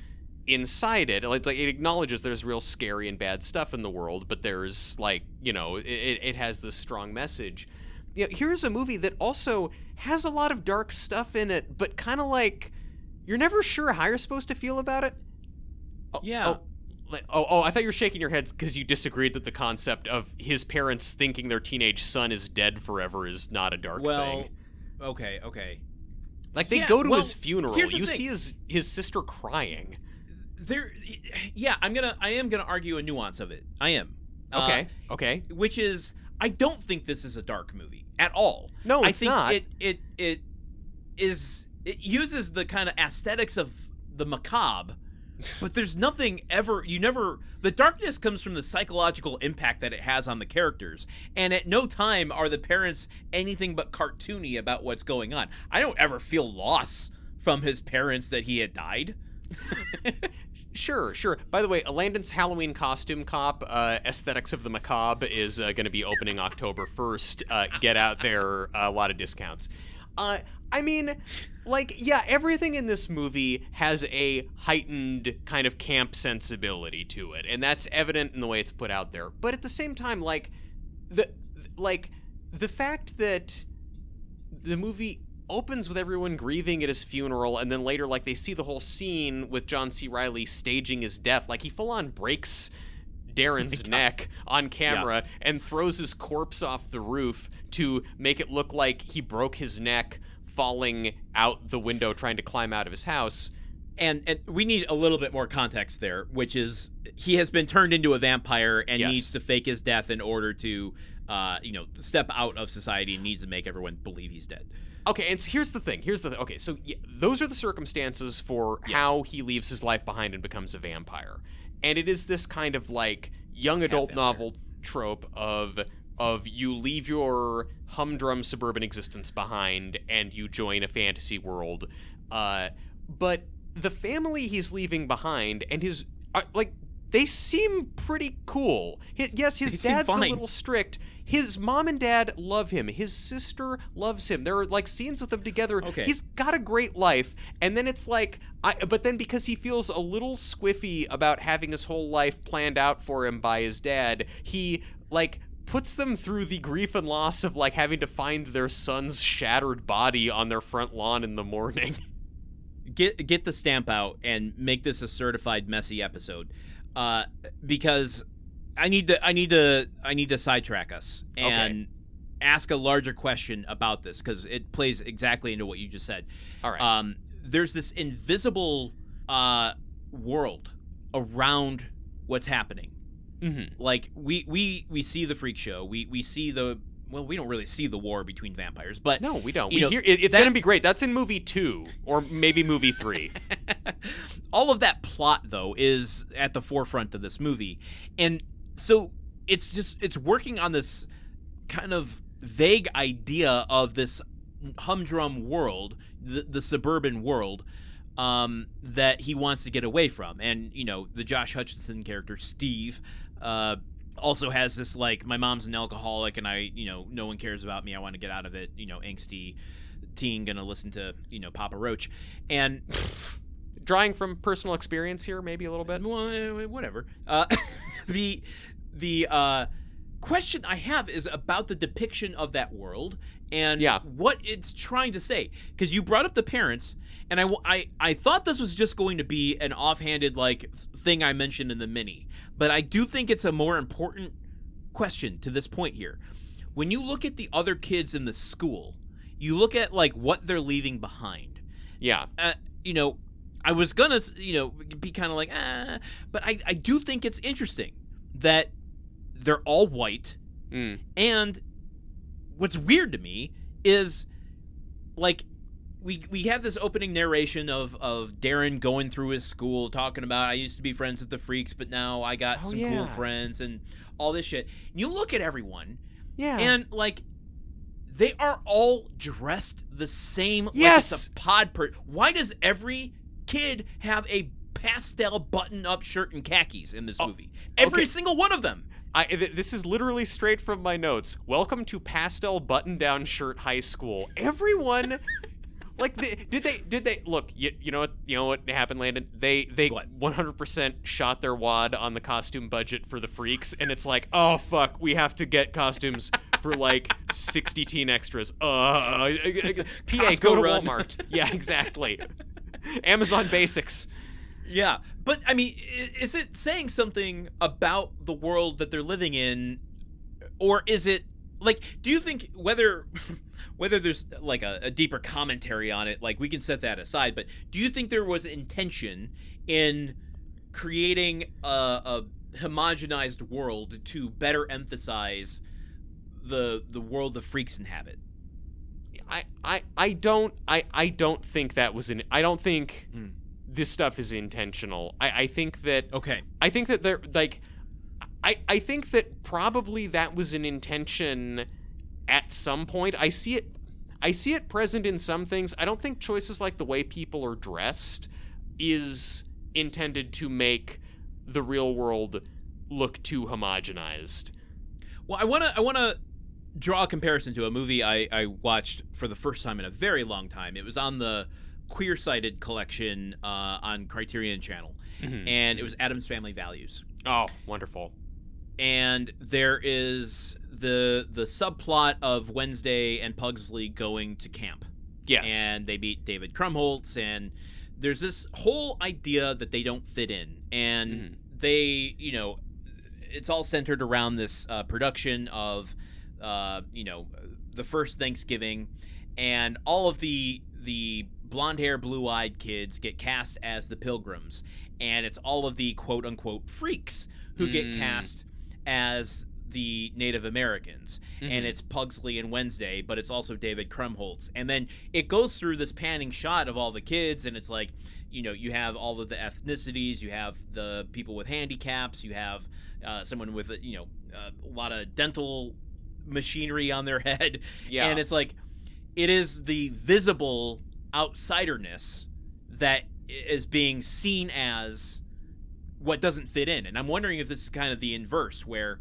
inside it. Like it acknowledges there's real scary and bad stuff in the world, but there's like it has this strong message. Here's a movie that also has a lot of dark stuff in it, but kind of like you're never sure how you're supposed to feel about it. I thought you were shaking your head because you disagreed that the concept of his parents thinking their teenage son is dead forever is not a dark thing. Okay. Like they go to his funeral. You see his sister crying. I am gonna argue a nuance of it. I am. Okay. Which is, I don't think this is a dark movie at all. No, it's not. It uses the kind of aesthetics of the macabre. But there's nothing the darkness comes from the psychological impact that it has on the characters. And at no time are the parents anything but cartoony about what's going on. I don't ever feel loss from his parents that he had died. Sure. By the way, Landon's Halloween Costume Cop, Aesthetics of the Macabre, is going to be opening October 1st. Get out there, a lot of discounts. I mean, everything in this movie has a heightened kind of camp sensibility to it, and that's evident in the way it's put out there. But at the same time, the fact that the movie opens with everyone grieving at his funeral, and then later, they see the whole scene with John C. Reilly staging his death, he full-on breaks Darren's neck on camera and throws his corpse off the roof to make it look like he broke his neck falling out the window trying to climb out of his house. And we need a little bit more context there, which is he has been turned into a vampire and needs to fake his death in order to step out of society, and needs to make everyone believe he's dead. Okay, and so here's the thing. Okay, so those are the circumstances for how he leaves his life behind and becomes a vampire. And it is this kind of young adult novel trope of you leave your humdrum suburban existence behind and you join a fantasy world. But the family he's leaving behind and his they seem pretty cool. His dad's a little strict. His mom and dad love him. His sister loves him. There are scenes with them together. Okay. He's got a great life. And then it's but then because he feels a little squiffy about having his whole life planned out for him by his dad, he puts them through the grief and loss of having to find their son's shattered body on their front lawn in the morning. Get the stamp out and make this a certified messy episode, because I need to sidetrack us and ask a larger question about this, because it plays exactly into what you just said. All right. There's this invisible world around what's happening. Like we see the freak show. We see we don't really see the war between vampires, but no, we don't. We hear it's going to be great. That's in movie 2 or maybe movie 3. All of that plot though is at the forefront of this movie, and so it's working on this kind of vague idea of this humdrum world, the suburban world, that he wants to get away from. And the Josh Hutcherson character Steve also has this, like, my mom's an alcoholic and I no one cares about me, I want to get out of it, angsty teen gonna listen to Papa Roach. And drawing from personal experience here maybe a little bit. Well, whatever. The question I have is about the depiction of that world and what it's trying to say. Because you brought up the parents, and I thought this was just going to be an offhanded, like, thing I mentioned in the mini. But I do think it's a more important question to this point here. When you look at the other kids in the school, you look at, like, what they're leaving behind. Yeah. I was gonna, be kind of like, but I do think it's interesting that they're all white. And what's weird to me is, like, we have this opening narration of Darren going through his school, talking about, I used to be friends with the freaks, but now I got some cool friends and all this shit. And you look at everyone, and, like, they are all dressed the same. Yes! Like it's a pod why does every kid have a pastel button-up shirt and khakis in this movie? Every single one of them. This is literally straight from my notes. Welcome to pastel button-down shirt high school. Everyone, like, did they look? You know what happened, Landon? They 100% shot their wad on the costume budget for the freaks, and it's like, oh fuck, we have to get costumes for like 60 teen extras. PA, go to Walmart. Yeah, exactly. Amazon Basics. Yeah, but I mean, is it saying something about the world that they're living in, or is it, like, do you think whether there's, like, a deeper commentary on it, like, we can set that aside, but do you think there was intention in creating a homogenized world to better emphasize the world the freaks inhabit? I don't think that was I don't think this stuff is intentional. I think that I think that they're, like, I think that probably that was an intention at some point. I see it present in some things. I don't think choices like the way people are dressed is intended to make the real world look too homogenized. Well, I want to draw a comparison to a movie I watched for the first time in a very long time. It was on the Queer Sighted collection on Criterion Channel, and it was Addams Family Values. Oh, wonderful. And there is the subplot of Wednesday and Pugsley going to camp. Yes. And they meet David Krumholtz, and there's this whole idea that they don't fit in. And they, it's all centered around this production of, the first Thanksgiving, and all of the blonde hair, blue-eyed kids get cast as the Pilgrims, and it's all of the quote-unquote freaks who get cast as the Native Americans, and it's Pugsley and Wednesday, but it's also David Krumholtz. And then it goes through this panning shot of all the kids, and it's like, you have all of the ethnicities, you have the people with handicaps, you have someone with a lot of dental machinery on their head, and it's like, it is the visible outsiderness that is being seen as what doesn't fit in. And I'm wondering if this is kind of the inverse, where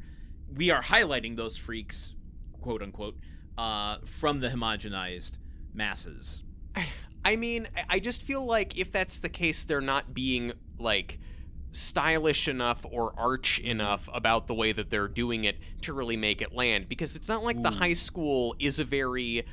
we are highlighting those freaks, quote unquote, from the homogenized masses. I mean, I just feel like if that's the case, they're not being, like, stylish enough or arch enough about the way that they're doing it to really make it land, because it's not like the high school is a very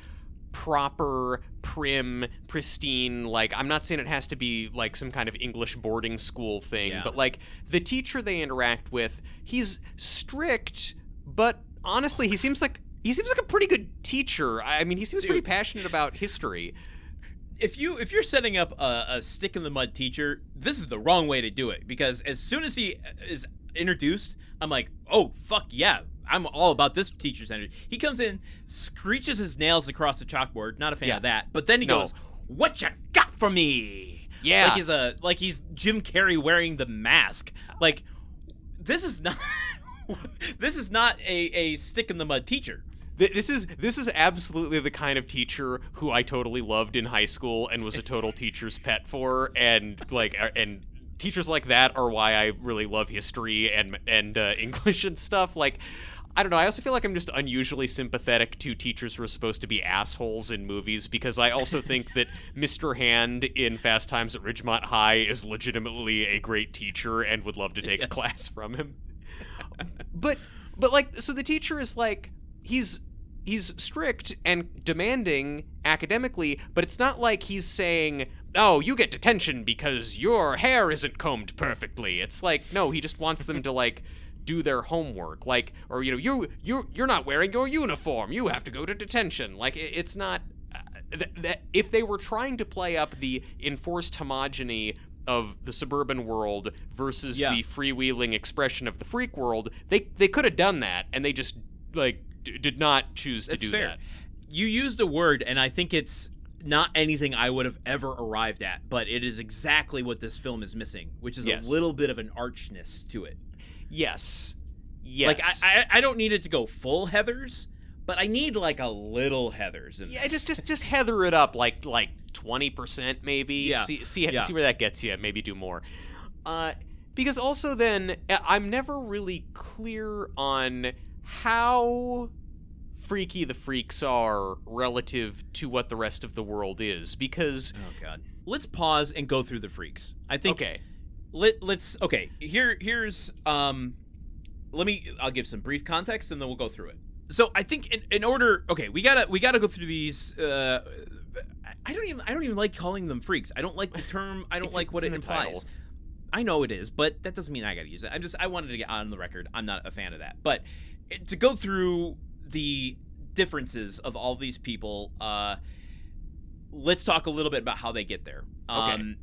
proper, prim, pristine, like, I'm not saying it has to be like some kind of English boarding school thing, but, like, the teacher they interact with, he's strict, but honestly he seems like a pretty good teacher. I mean, he seems pretty passionate about history. If you're setting up a stick in the mud teacher, this is the wrong way to do it, because as soon as he is introduced, I'm like, oh, fuck yeah. I'm all about this teacher's energy. He comes in, screeches his nails across the chalkboard. Not a fan of that. But then he goes, what you got for me? Yeah. Like he's Jim Carrey wearing the mask. Like, this is not a stick in the mud teacher. This is absolutely the kind of teacher who I totally loved in high school and was a total teacher's pet for, and teachers like that are why I really love history and English and stuff. Like, I don't know. I also feel like I'm just unusually sympathetic to teachers who are supposed to be assholes in movies, because I also think that Mr. Hand in Fast Times at Ridgemont High is legitimately a great teacher and would love to take a class from him. But like, so the teacher is like, he's strict and demanding academically, but it's not like he's saying, oh, you get detention because your hair isn't combed perfectly. It's like, no, he just wants them to, like, do their homework, like, or, you know, you're not wearing your uniform, you have to go to detention. Like, it's not that if they were trying to play up the enforced homogeny of the suburban world versus the freewheeling expression of the freak world, they could have done that, and they just, like, did not choose to do that. You used a word, and I think it's not anything I would have ever arrived at, but it is exactly what this film is missing, which is a little bit of an archness to it. Yes. Like, I don't need it to go full Heathers, but I need, like, a little Heathers in this. Just Heather it up, like 20% maybe. Yeah. See where that gets you. Maybe do more. Because also then, I'm never really clear on how freaky the freaks are relative to what the rest of the world is, because... Oh, God. Let's pause and go through the freaks. I think... Okay. Here's I'll give some brief context and then we'll go through it. So I think in order, we gotta go through these. I don't even like calling them freaks. I don't like the term. I don't like what it implies. Title. I know it is, but that doesn't mean I gotta use it. I wanted to get on the record. I'm not a fan of that. But to go through the differences of all these people, let's talk a little bit about how they get there. Okay.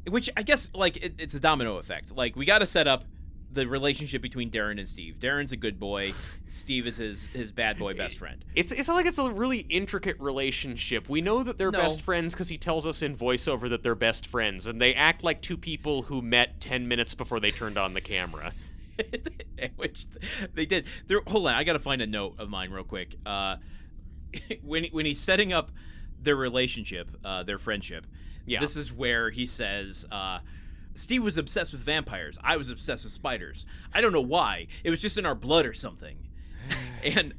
Which I guess, like, it's a domino effect. Like, we got to set up the relationship between Darren and Steve. Darren's a good boy. Steve is his bad boy best friend. It's not like it's a really intricate relationship. We know that they're best friends because he tells us in voiceover that they're best friends, and they act like two people who met 10 minutes before they turned on the camera. Which they did. Hold on, I got to find a note of mine real quick. When he's setting up their relationship, their friendship, this is where he says, Steve was obsessed with vampires. I was obsessed with spiders. I don't know why. It was just in our blood or something. And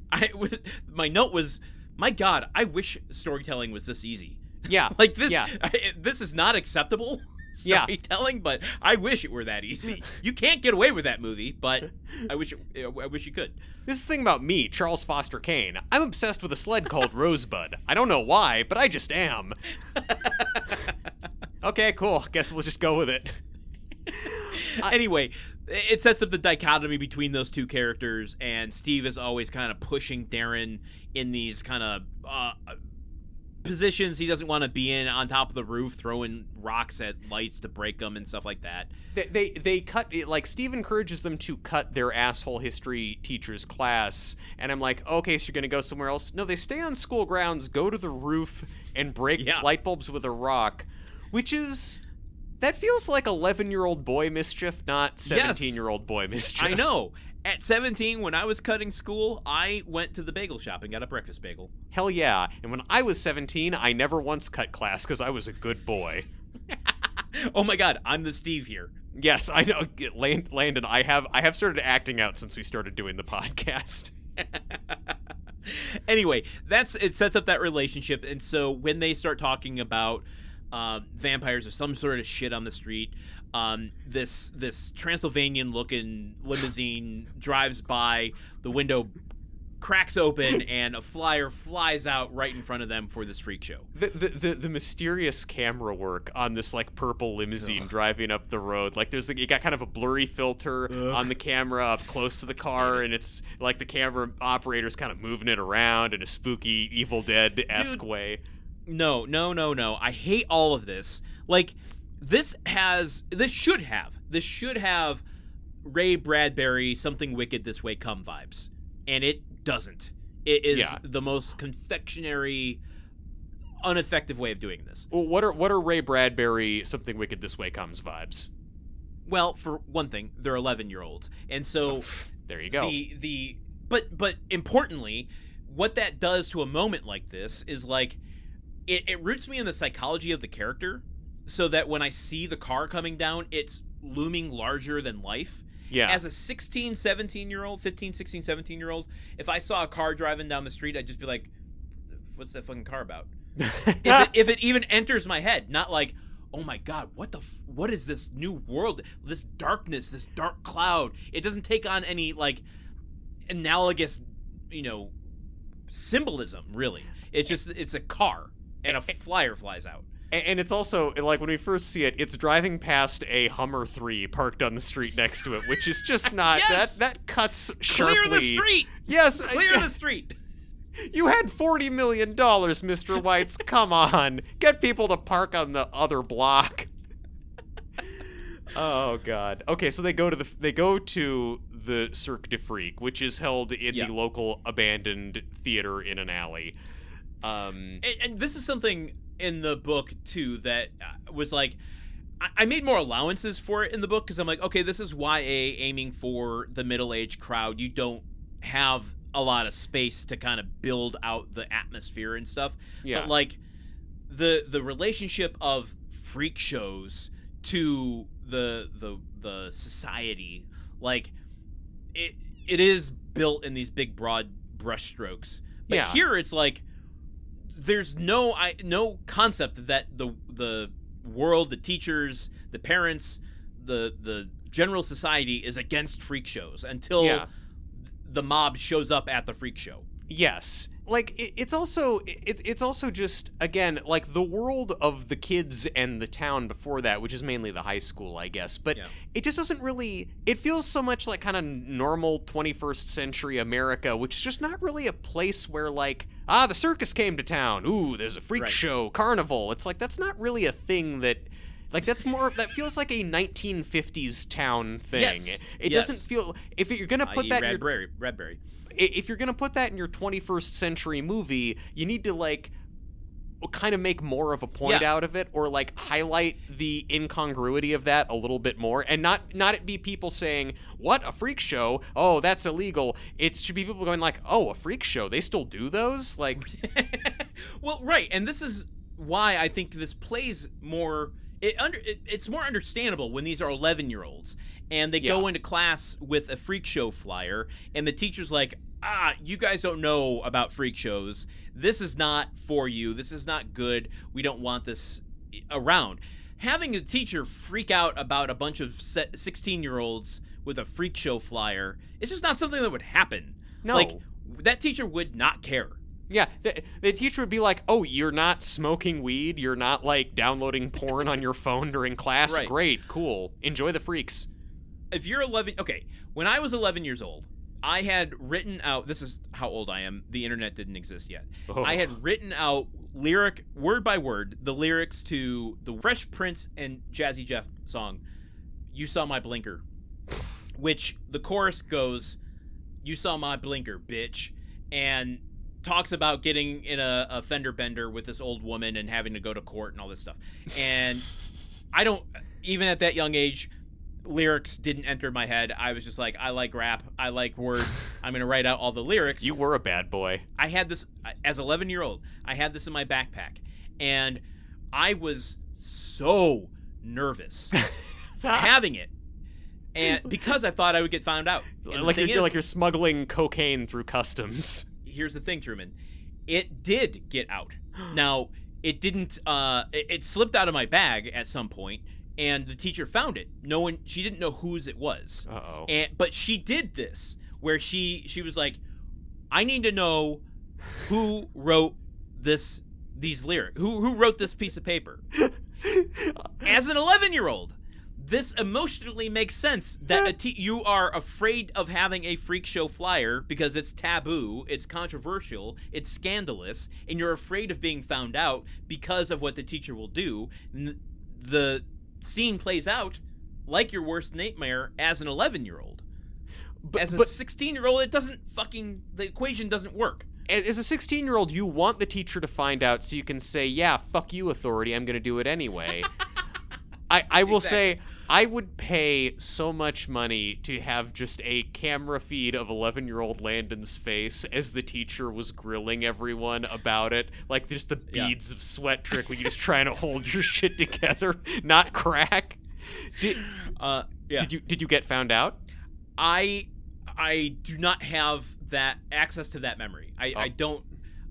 my note was, my God, I wish storytelling was this easy. Yeah. Like this. Yeah. This is not acceptable storytelling, but I wish it were that easy. You can't get away with that movie, but I wish you could. This is the thing about me, Charles Foster Kane. I'm obsessed with a sled called Rosebud. I don't know why, but I just am. Okay, cool. Guess we'll just go with it. Anyway, it sets up the dichotomy between those two characters, and Steve is always kind of pushing Darren in these kind of positions he doesn't want to be in, on top of the roof, throwing rocks at lights to break them and stuff like that. They cut, like, Steve encourages them to cut their asshole history teacher's class, and I'm like, okay, so you're gonna go somewhere else? No, they stay on school grounds, go to the roof, and break light bulbs with a rock, which is... That feels like 11-year-old boy mischief, not 17-year-old boy mischief. I know. At 17, when I was cutting school, I went to the bagel shop and got a breakfast bagel. Hell yeah. And when I was 17, I never once cut class because I was a good boy. Oh my God, I'm the Steve here. Yes, I know. Landon, I have started acting out since we started doing the podcast. Anyway, it sets up that relationship, and so when they start talking about vampires or some sort of shit on the street, this Transylvanian-looking limousine drives by, the window cracks open, and a flyer flies out right in front of them for this freak show. The mysterious camera work on this, like, purple limousine driving up the road, like, you got kind of a blurry filter on the camera up close to the car, and it's like the camera operator's kind of moving it around in a spooky Evil Dead-esque way. No. I hate all of this. Like, this should have Ray Bradbury, Something Wicked This Way Come vibes. And it doesn't. It is the most confectionery, ineffective way of doing this. Well, what are Ray Bradbury, Something Wicked This Way Comes vibes? Well, for one thing, they're 11-year-olds. And so there you go. But importantly, what that does to a moment like this is like it roots me in the psychology of the character, so that when I see the car coming down, it's looming larger than life. Yeah. As a 16, 17-year-old, 15, 16, 17-year-old, if I saw a car driving down the street, I'd just be like, what's that fucking car about? if it even enters my head, not like, oh my God, what is this new world? This darkness, this dark cloud. It doesn't take on any like analogous, symbolism, really. It's a car and a flyer flies out. And it's also, like, when we first see it, it's driving past a Hummer 3 parked on the street next to it, which is just not... Yes! That cuts sharply. Clear the street! Yes! Clear the street! You had $40 million, Mr. Weitz. Come on. Get people to park on the other block. Oh, God. Okay, so they go to the Cirque du Freak, which is held in the local abandoned theater in an alley. And this is something in the book too that was like, I made more allowances for it in the book because I'm like, okay, this is YA aiming for the middle-aged crowd. You don't have a lot of space to kind of build out the atmosphere and stuff. Yeah. But like the relationship of freak shows to the society, like it is built in these big broad brushstrokes. But here it's like there's no concept that the world, the teachers, the parents, the general society is against freak shows until the mob shows up at the freak show. Yes. Like, it's also just, again, like, the world of the kids and the town before that, which is mainly the high school, I guess. But it just doesn't really... It feels so much like kind of normal 21st century America, which is just not really a place where, like, the circus came to town. Ooh, there's a freak show, carnival. It's like, that's not really a thing that... Like, that's more... That feels like a 1950s town thing. Yes. It doesn't feel... If you're going to put that... Bradbury. If you're going to put that in your 21st century movie, you need to, like, kind of make more of a point out of it, or, like, highlight the incongruity of that a little bit more, and not it be people saying, what, a freak show? Oh, that's illegal. It should be people going like, oh, a freak show? They still do those? Like... Well, right, and this is why I think this plays more... It's more understandable when these are 11-year-olds and they go into class with a freak show flyer and the teacher's like, you guys don't know about freak shows. This is not for you. This is not good. We don't want this around. Having a teacher freak out about a bunch of 16-year-olds with a freak show flyer, it's just not something that would happen. No. Like, that teacher would not care. Yeah, the teacher would be like, oh, you're not smoking weed? You're not, like, downloading porn on your phone during class? Right. Great, cool. Enjoy the freaks. If you're 11... Okay, when I was 11 years old, I had written out... This is how old I am. The internet didn't exist yet. Oh. I had written out word by word, the lyrics to the Fresh Prince and Jazzy Jeff song, You Saw My Blinker, which the chorus goes, you saw my blinker, bitch, and... talks about getting in a fender bender with this old woman and having to go to court and all this stuff. And I don't, even at that young age, lyrics didn't enter my head. I was just like, I like rap. I like words. I'm going to write out all the lyrics. You were a bad boy. I had this, as 11-year-old, I had this in my backpack. And I was so nervous having it. And because I thought I would get found out. Like you're smuggling cocaine through customs. Here's the thing, Truman. It did get out. Now, it didn't, it slipped out of my bag at some point, and the teacher found it. She didn't know whose it was. Uh-oh. But she did this, where she was like, I need to know who wrote these lyrics. Who wrote this piece of paper? As an 11-year-old. This emotionally makes sense that you are afraid of having a freak show flyer because it's taboo, it's controversial, it's scandalous, and you're afraid of being found out because of what the teacher will do. The scene plays out like your worst nightmare as an 11-year-old. As a but 16-year-old, the equation doesn't work. As a 16-year-old, you want the teacher to find out so you can say, yeah, fuck you, authority, I'm going to do it anyway. I will say, I would pay so much money to have just a camera feed of 11-year-old Landon's face as the teacher was grilling everyone about it. Like, just the beads of sweat trick where you're just trying to hold your shit together, not crack. Did you get found out? I do not have that access to that memory. I don't.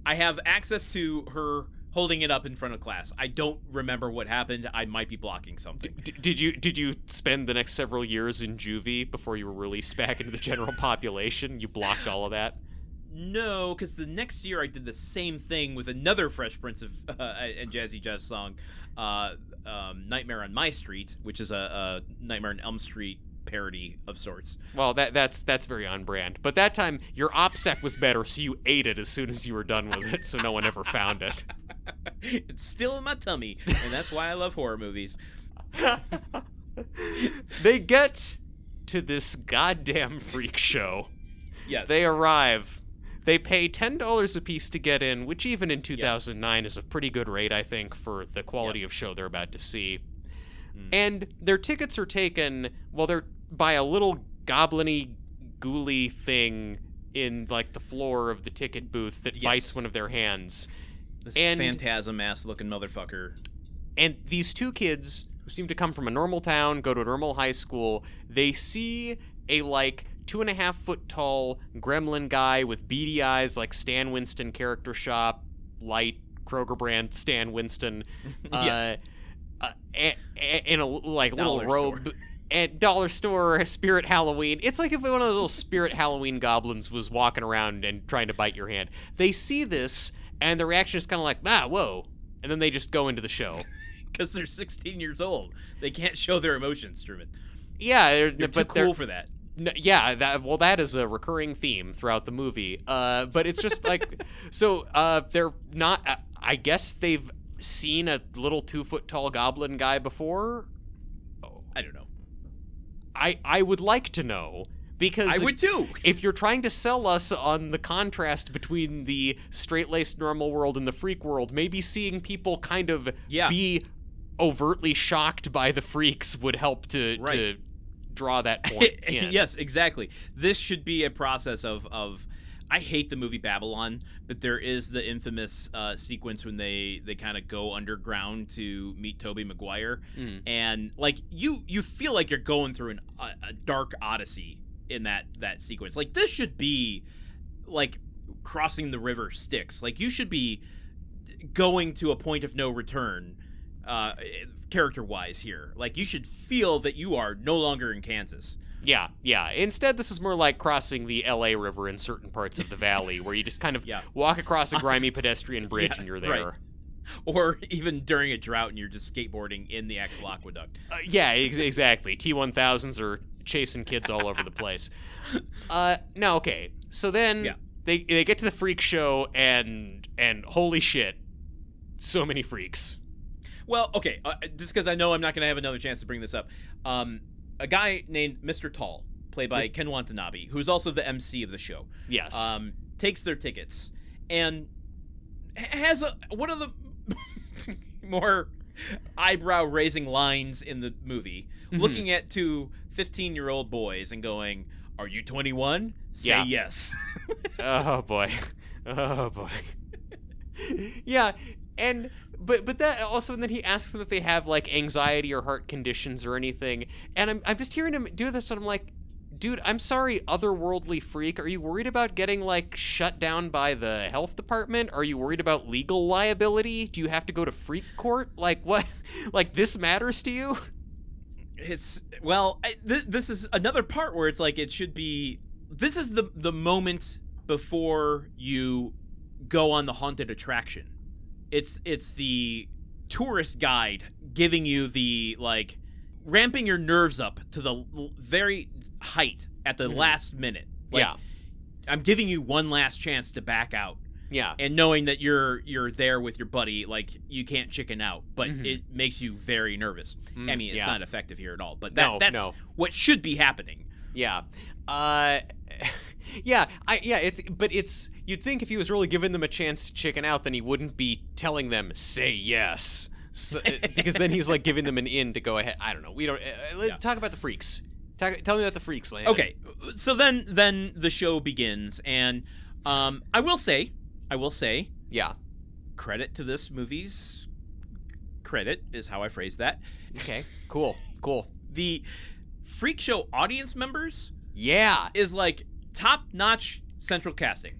I have access to her holding it up in front of class. I don't remember what happened. I might be blocking something. Did you spend the next several years in juvie before you were released back into the general population? You blocked all of that? No, because the next year I did the same thing with another Fresh Prince of and Jazzy Jeff song, "Nightmare on My Street," which is a Nightmare on Elm Street parody of sorts. Well, that's very on brand. But that time your OPSEC was better, so you ate it as soon as you were done with it, so no one ever found it. It's still in my tummy, and that's why I love horror movies. They get to this goddamn freak show. Yes. They arrive. They pay $10 a piece to get in, which even in 2009 is a pretty good rate, I think, for the quality of show they're about to see. And their tickets are taken, well, they're by a little goblin-y, ghouly thing in, like, the floor of the ticket booth that bites one of their hands. This phantasm-ass-looking motherfucker. And these two kids, who seem to come from a normal town, go to a normal high school, they see a, like, 2.5-foot-tall gremlin guy with beady eyes, like Stan Winston character shop, light, Kroger brand, Stan Winston. Yes. In a like Dollar little robe store. At dollar store, Spirit Halloween. It's like if one of those little Spirit Halloween goblins was walking around and trying to bite your hand. They see this and their reaction is kind of like, whoa, and then they just go into the show because they're 16 years old. They can't show their emotions, Truman. Yeah, they're too cool for that. Yeah, that is a recurring theme throughout the movie. But it's just like, so they're not. I guess they've seen a little 2-foot-tall goblin guy before? I don't know. I would like to know, because I would too. If you're trying to sell us on the contrast between the straight-laced normal world and the freak world, maybe seeing people kind of be overtly shocked by the freaks would help to draw that point in. Yes, exactly. This should be a process of I hate the movie Babylon, but there is the infamous sequence when they kind of go underground to meet Tobey Maguire, and like you feel like you're going through a dark odyssey in that sequence. Like this should be like crossing the river Styx. Like you should be going to a point of no return, character-wise here. Like you should feel that you are no longer in Kansas. Yeah. Instead, this is more like crossing the L.A. River in certain parts of the valley, where you just kind of walk across a grimy pedestrian bridge and you're there. Right. Or even during a drought and you're just skateboarding in the actual aqueduct. Exactly. T-1000s are chasing kids all over the place. No, okay. So then they get to the freak show and holy shit, so many freaks. Well, okay, just because I know I'm not going to have another chance to bring this up. A guy named Mr. Tall, played by Ken Watanabe, who's also the MC of the show. Yes. Takes their tickets and has one of the more eyebrow-raising lines in the movie, looking at two 15-year-old boys and going, "Are you 21? Say yes." Oh boy. Yeah, and but that also, and then he asks them if they have like anxiety or heart conditions or anything, and I'm just hearing him do this and I'm like, dude, I'm sorry, otherworldly freak, are you worried about getting like shut down by the health department? Are you worried about legal liability? Do you have to go to freak court? Like what? Like this matters to you? It's this is another part where it's like it should be. This is the moment before you go on the haunted attraction. It's the tourist guide giving you the, like, ramping your nerves up to the very height at the last minute. Like, I'm giving you one last chance to back out. Yeah. And knowing that you're there with your buddy, like, you can't chicken out, but it makes you very nervous. I mean, it's not effective here at all, but that's what should be happening. Yeah. You'd think if he was really giving them a chance to chicken out, then he wouldn't be telling them, say yes. So, because then he's like giving them an in to go ahead. I don't know. We don't let's talk about the freaks. Tell me about the freaks, Landon. Okay. So then the show begins, and I will say, yeah, credit to this movie's credit is how I phrase that. Okay. Cool. The freak show audience members, is like top-notch central casting.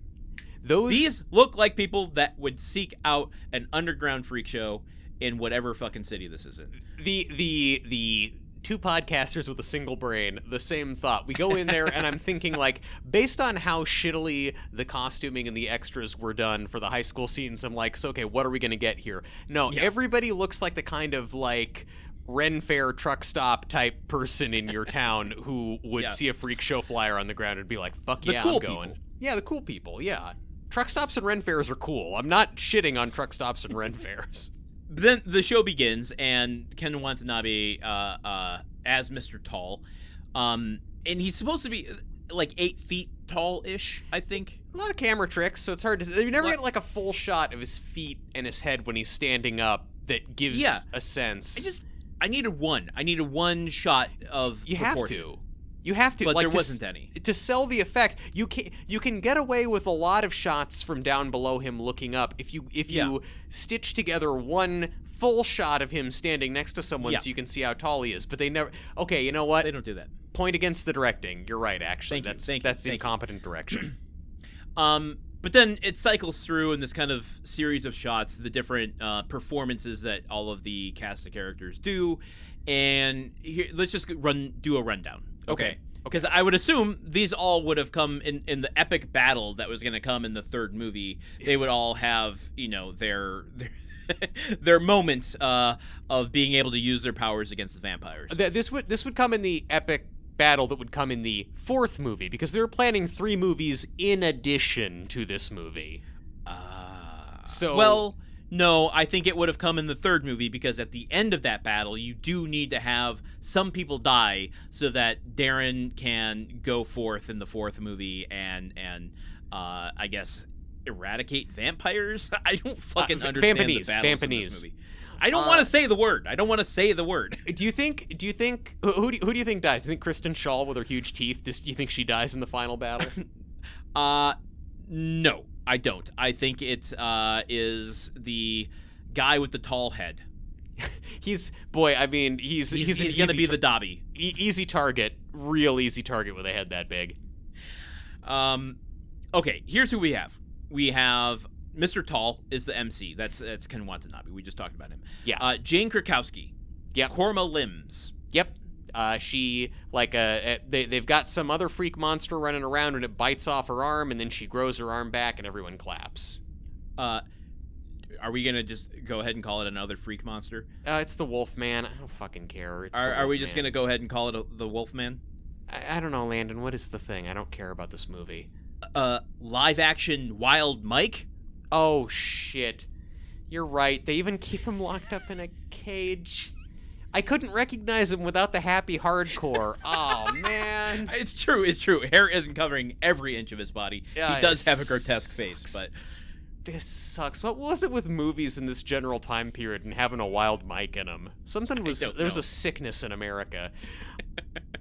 These look like people that would seek out an underground freak show in whatever fucking city this is in. The two podcasters with a single brain, the same thought. We go in there and I'm thinking, like, based on how shittily the costuming and the extras were done for the high school scenes, I'm like, so okay, what are we gonna get here? No, everybody looks like the kind of like Ren Fair truck stop type person in your town who would see a freak show flyer on the ground and be like, fuck yeah, I'm going. People. Yeah, the cool people, yeah. Truck stops and Ren Fairs are cool. I'm not shitting on truck stops and Ren Fairs. Then the show begins, and Ken Watanabe as Mr. Tall, and he's supposed to be like 8 feet tall-ish, I think. A lot of camera tricks, so it's hard to. You never get like a full shot of his feet and his head when he's standing up that gives a sense. I needed one shot of proportion. You have to, but like, there wasn't any. To sell the effect. You can get away with a lot of shots from down below him looking up if you stitch together one full shot of him standing next to someone so you can see how tall he is. But they never. Okay, you know what? They don't do that. Point against the directing. You're right. Actually, that's incompetent direction. But then it cycles through in this kind of series of shots, the different performances that all of the cast of characters do, and here, let's just do a rundown. Okay. Because I would assume these all would have come in the epic battle that was going to come in the third movie. They would all have, their their moment of being able to use their powers against the vampires. This would come in the epic battle that would come in the fourth movie, because they're planning 3 movies in addition to this movie. No, I think it would have come in the third movie, because at the end of that battle, you do need to have some people die so that Darren can go forth in the fourth movie and I guess eradicate vampires. I don't fucking understand the battles in this movie. I don't want to say the word. Do you think who do you think dies? Do you think Kristen Schaal with her huge teeth? Do you think she dies in the final battle? No, I don't. I think it is the guy with the tall head. He's going to be the Dobby. Easy target, real easy target with a head that big. Okay, here's who we have. We have Mr. Tall is the MC. That's Ken Watanabe. We just talked about him. Yeah. Jane Krakowski. Yep. Korma Limbs. Yep. She they've got some other freak monster running around and it bites off her arm and then she grows her arm back and everyone claps. Are we gonna just go ahead and call it another freak monster? It's the Wolfman. I don't fucking care. Are we just gonna go ahead and call it the Wolfman? I don't know, Landon. What is the thing? I don't care about this movie. Live action Wild Mike? Oh shit. You're right. They even keep him locked up in a cage. I couldn't recognize him without the happy hardcore. Oh, man. It's true. Hair isn't covering every inch of his body. Yeah, he does have a grotesque face, but... This sucks. What was it with movies in this general time period and having a wild Mike in them? There was a sickness in America.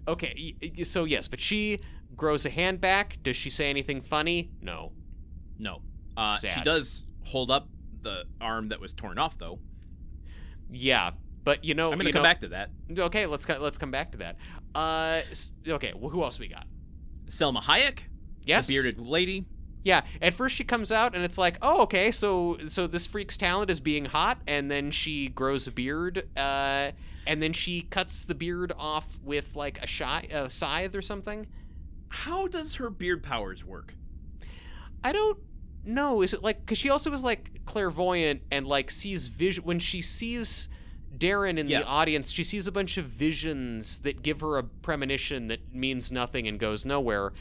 Okay, so yes, but she grows a hand back. Does she say anything funny? No. She does hold up the arm that was torn off, though. Yeah. But I'm going to come back to that. Okay, let's come back to that. Okay, well, who else we got? Selma Hayek. Yes. The bearded lady. Yeah. At first she comes out and it's like, oh, okay, so this freak's talent is being hot, and then she grows a beard, and then she cuts the beard off with like a scythe or something. How does her beard powers work? I don't know. Is it like, because she also was like clairvoyant and like sees vision when she sees Darren in the audience, she sees a bunch of visions that give her a premonition that means nothing and goes nowhere,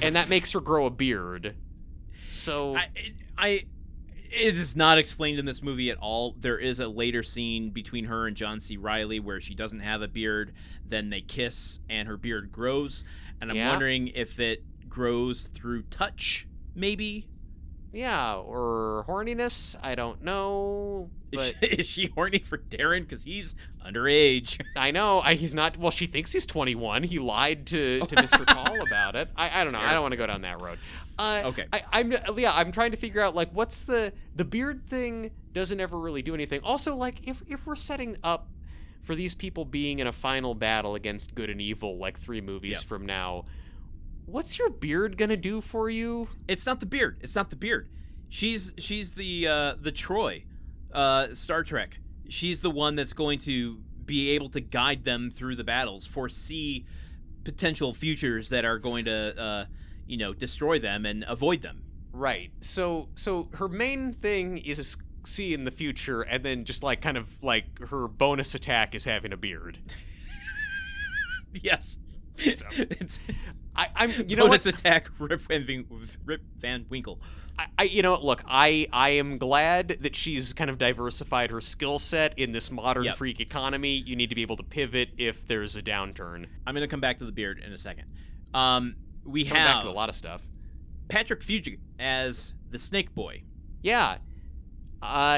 and that makes her grow a beard. So it is not explained in this movie at all. There is a later scene between her and John C. Reilly where she doesn't have a beard, then they kiss and her beard grows, and I'm wondering if it grows through touch, maybe? Yeah, or horniness, I don't know. But Is she horny for Darren? Because he's underage. I know. He's not. Well, she thinks he's 21. He lied to Mr. Tall about it. I don't know. Fair. I don't want to go down that road. Okay. I'm trying to figure out, like, what's the beard thing doesn't ever really do anything. Also, like, if we're setting up for these people being in a final battle against good and evil, like 3 movies from now, what's your beard gonna do for you? It's not the beard. She's the Troy, Star Trek. She's the one that's going to be able to guide them through the battles, foresee potential futures that are going to, destroy them and avoid them. Right. So her main thing is see in the future, and then just like kind of like her bonus attack is having a beard. Yes. So, I'm bonus attack Rip Van Winkle. Look, I am glad that she's kind of diversified her skill set in this modern freak economy. You need to be able to pivot if there's a downturn. I'm going to come back to the beard in a second. We Coming have back to a lot of stuff. Patrick Fugit as the Snake Boy. Yeah.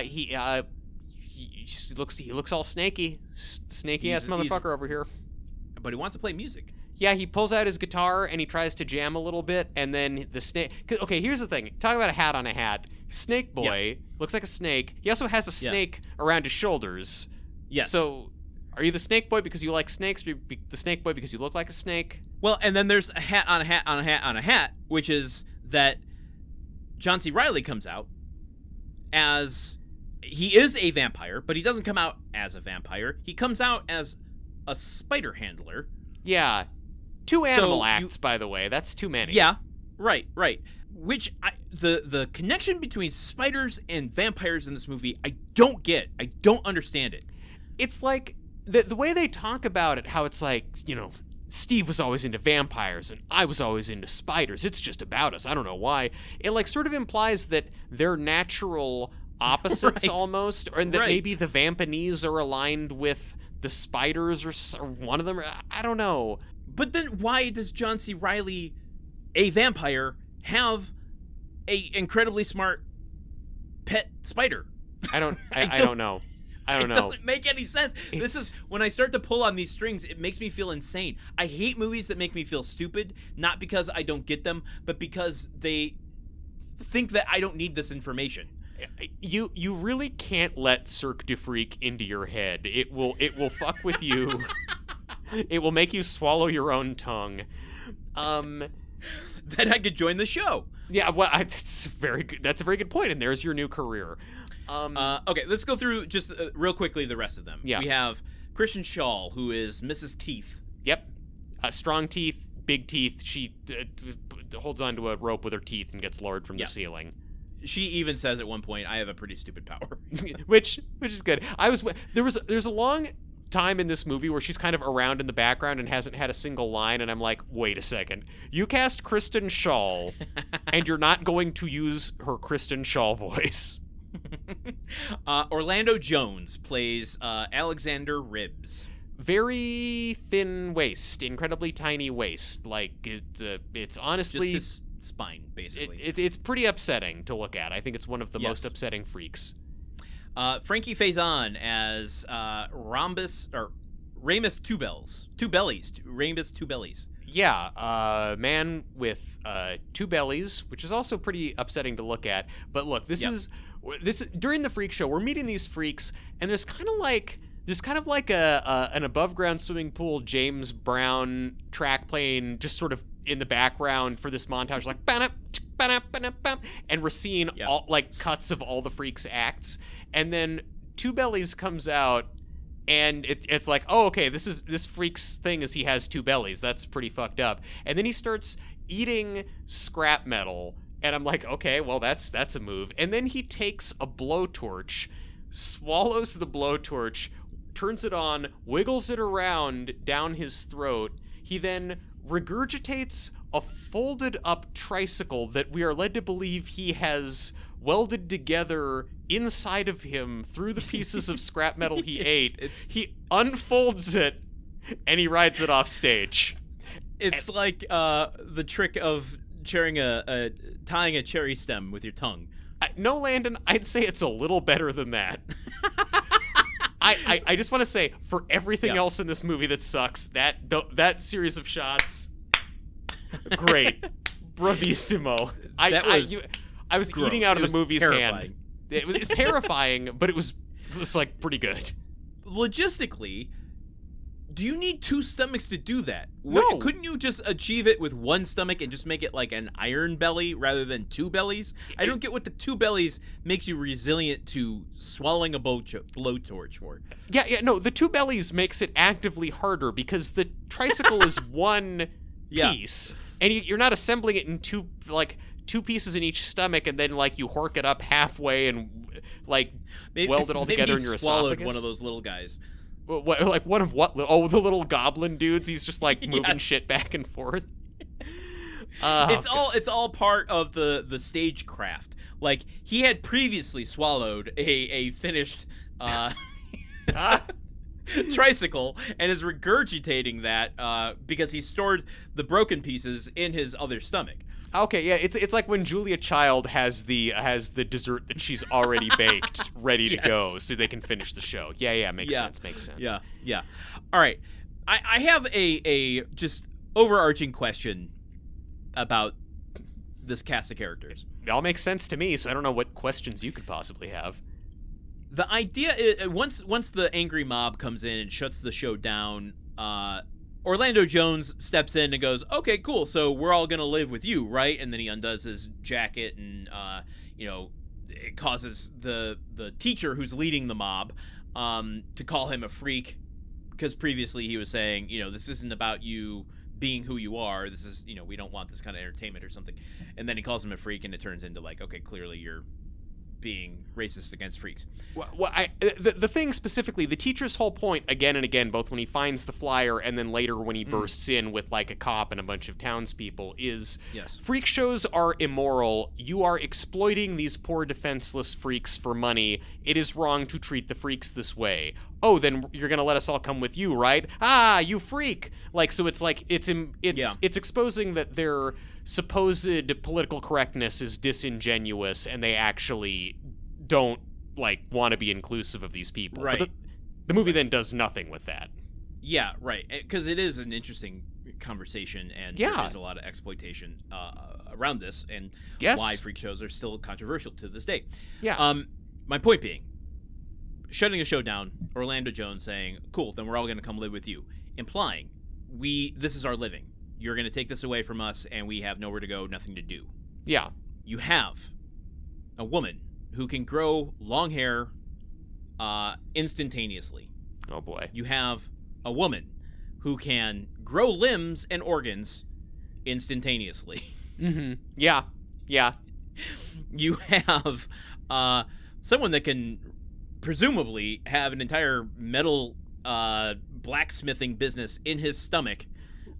He looks all snaky. Snaky ass motherfucker over here. But he wants to play music. Yeah, he pulls out his guitar and he tries to jam a little bit, and then the snake... Okay, here's the thing. Talking about a hat on a hat. Snake Boy looks like a snake. He also has a snake around his shoulders. Yes. So, are you the Snake Boy because you like snakes, or are you the Snake Boy because you look like a snake? Well, and then there's a hat on a hat on a hat on a hat, which is that John C. Reilly comes out as... He is a vampire, but he doesn't come out as a vampire. He comes out as a spider handler. Yeah. 2 animal acts, by the way. That's too many. Yeah, right. Which, the connection between spiders and vampires in this movie, I don't get. I don't understand it. It's like, the way they talk about it, how it's like, Steve was always into vampires, and I was always into spiders. It's just about us. I don't know why. It, like, sort of implies that they're natural opposites, almost, or that maybe the Vampaneze are aligned with the spiders, or one of them. I don't know. But then why does John C. Reilly, a vampire, have a incredibly smart pet spider? I don't know. It doesn't make any sense. This is when I start to pull on these strings, it makes me feel insane. I hate movies that make me feel stupid, not because I don't get them, but because they think that I don't need this information. You really can't let Cirque du Freak into your head. It will fuck with you. It will make you swallow your own tongue. Then I could join the show. Yeah, well, that's very good. That's a very good point, and there's your new career. Okay, let's go through just real quickly the rest of them. Yeah. We have Kristen Schaal, who is Mrs. Teeth. Yep. Strong teeth, big teeth. She holds onto a rope with her teeth and gets lowered from the ceiling. She even says at one point, "I have a pretty stupid power," which is good. There's a long time in this movie where she's kind of around in the background and hasn't had a single line, and I'm like, wait a second, you cast Kristen Schaal and you're not going to use her Kristen Schaal voice. Orlando Jones plays Alexander Ribbs. Very thin waist, incredibly tiny waist. Like it's honestly just his spine, basically. It's pretty upsetting to look at. I think it's one of the most upsetting freaks. Frankie Faison as Ramus Two Bellies. Ramus Two Bellies. Yeah, man with 2 bellies, which is also pretty upsetting to look at. But look, this is during the freak show. We're meeting these freaks, and there's kind of like an above ground swimming pool James Brown track playing just sort of in the background for this montage, like and we're seeing all like cuts of all the freaks' acts. And then 2 Bellies comes out, and it's like, oh, okay, this freak's thing is he has 2 bellies. That's pretty fucked up. And then he starts eating scrap metal, and I'm like, okay, well, that's a move. And then he takes a blowtorch, swallows the blowtorch, turns it on, wiggles it around down his throat. He then regurgitates a folded up tricycle that we are led to believe he has welded together inside of him through the pieces of scrap metal he ate. He unfolds it and he rides it off stage. It's like the trick of tying a cherry stem with your tongue. No, Landon, I'd say it's a little better than that. I just want to say, for everything else in this movie that sucks, that series of shots, great, bravissimo. I was gross. Eating out of the movie's terrifying. hand. It's terrifying, but it was like pretty good. Logistically, do you need two stomachs to do that? No. Couldn't you just achieve it with one stomach and just make it like an iron belly rather than two bellies? I don't get what the two bellies makes you resilient to swallowing a blowtorch for. Yeah, no, the two bellies makes it actively harder because the tricycle is one piece, and you're not assembling it in two pieces in each stomach, and then like you hork it up halfway and like weld it all together in your esophagus. One of those little guys. What, like one of what? Oh, the little goblin dudes. He's just like moving shit back and forth. It's all part of the stagecraft. Like he had previously swallowed a finished tricycle and is regurgitating that because he stored the broken pieces in his other stomach. Okay, yeah, it's like when Julia Child has the dessert that she's already baked, ready to go, so they can finish the show. Yeah, makes sense. Yeah. All right, I have a just overarching question about this cast of characters. It all makes sense to me, so I don't know what questions you could possibly have. The idea is, once the angry mob comes in and shuts the show down, Orlando Jones steps in and goes, okay, cool, so we're all going to live with you, right? And then he undoes his jacket and, it causes the teacher who's leading the mob to call him a freak because previously he was saying, this isn't about you being who you are. This is, we don't want this kind of entertainment or something. And then he calls him a freak and it turns into like, okay, clearly you're being racist against freaks. The thing specifically, the teacher's whole point again and again, both when he finds the flyer and then later when he bursts in with like a cop and a bunch of townspeople, is freak shows are immoral. You are exploiting these poor defenseless freaks for money. It is wrong to treat the freaks this way. Oh, then you're gonna let us all come with you, right? Ah, you freak! Like, so it's like it's exposing that their supposed political correctness is disingenuous, and they actually don't like want to be inclusive of these people. Right. But the movie then does nothing with that. Yeah, right. Because it is an interesting conversation, and there's a lot of exploitation around this, and why freak shows are still controversial to this day. Yeah. My point being, shutting a show down, Orlando Jones saying, cool, then we're all going to come live with you, implying this is our living. You're going to take this away from us, and we have nowhere to go, nothing to do. Yeah. You have a woman who can grow long hair instantaneously. Oh, boy. You have a woman who can grow limbs and organs instantaneously. Mm-hmm. Yeah. You have someone that can presumably have an entire metal blacksmithing business in his stomach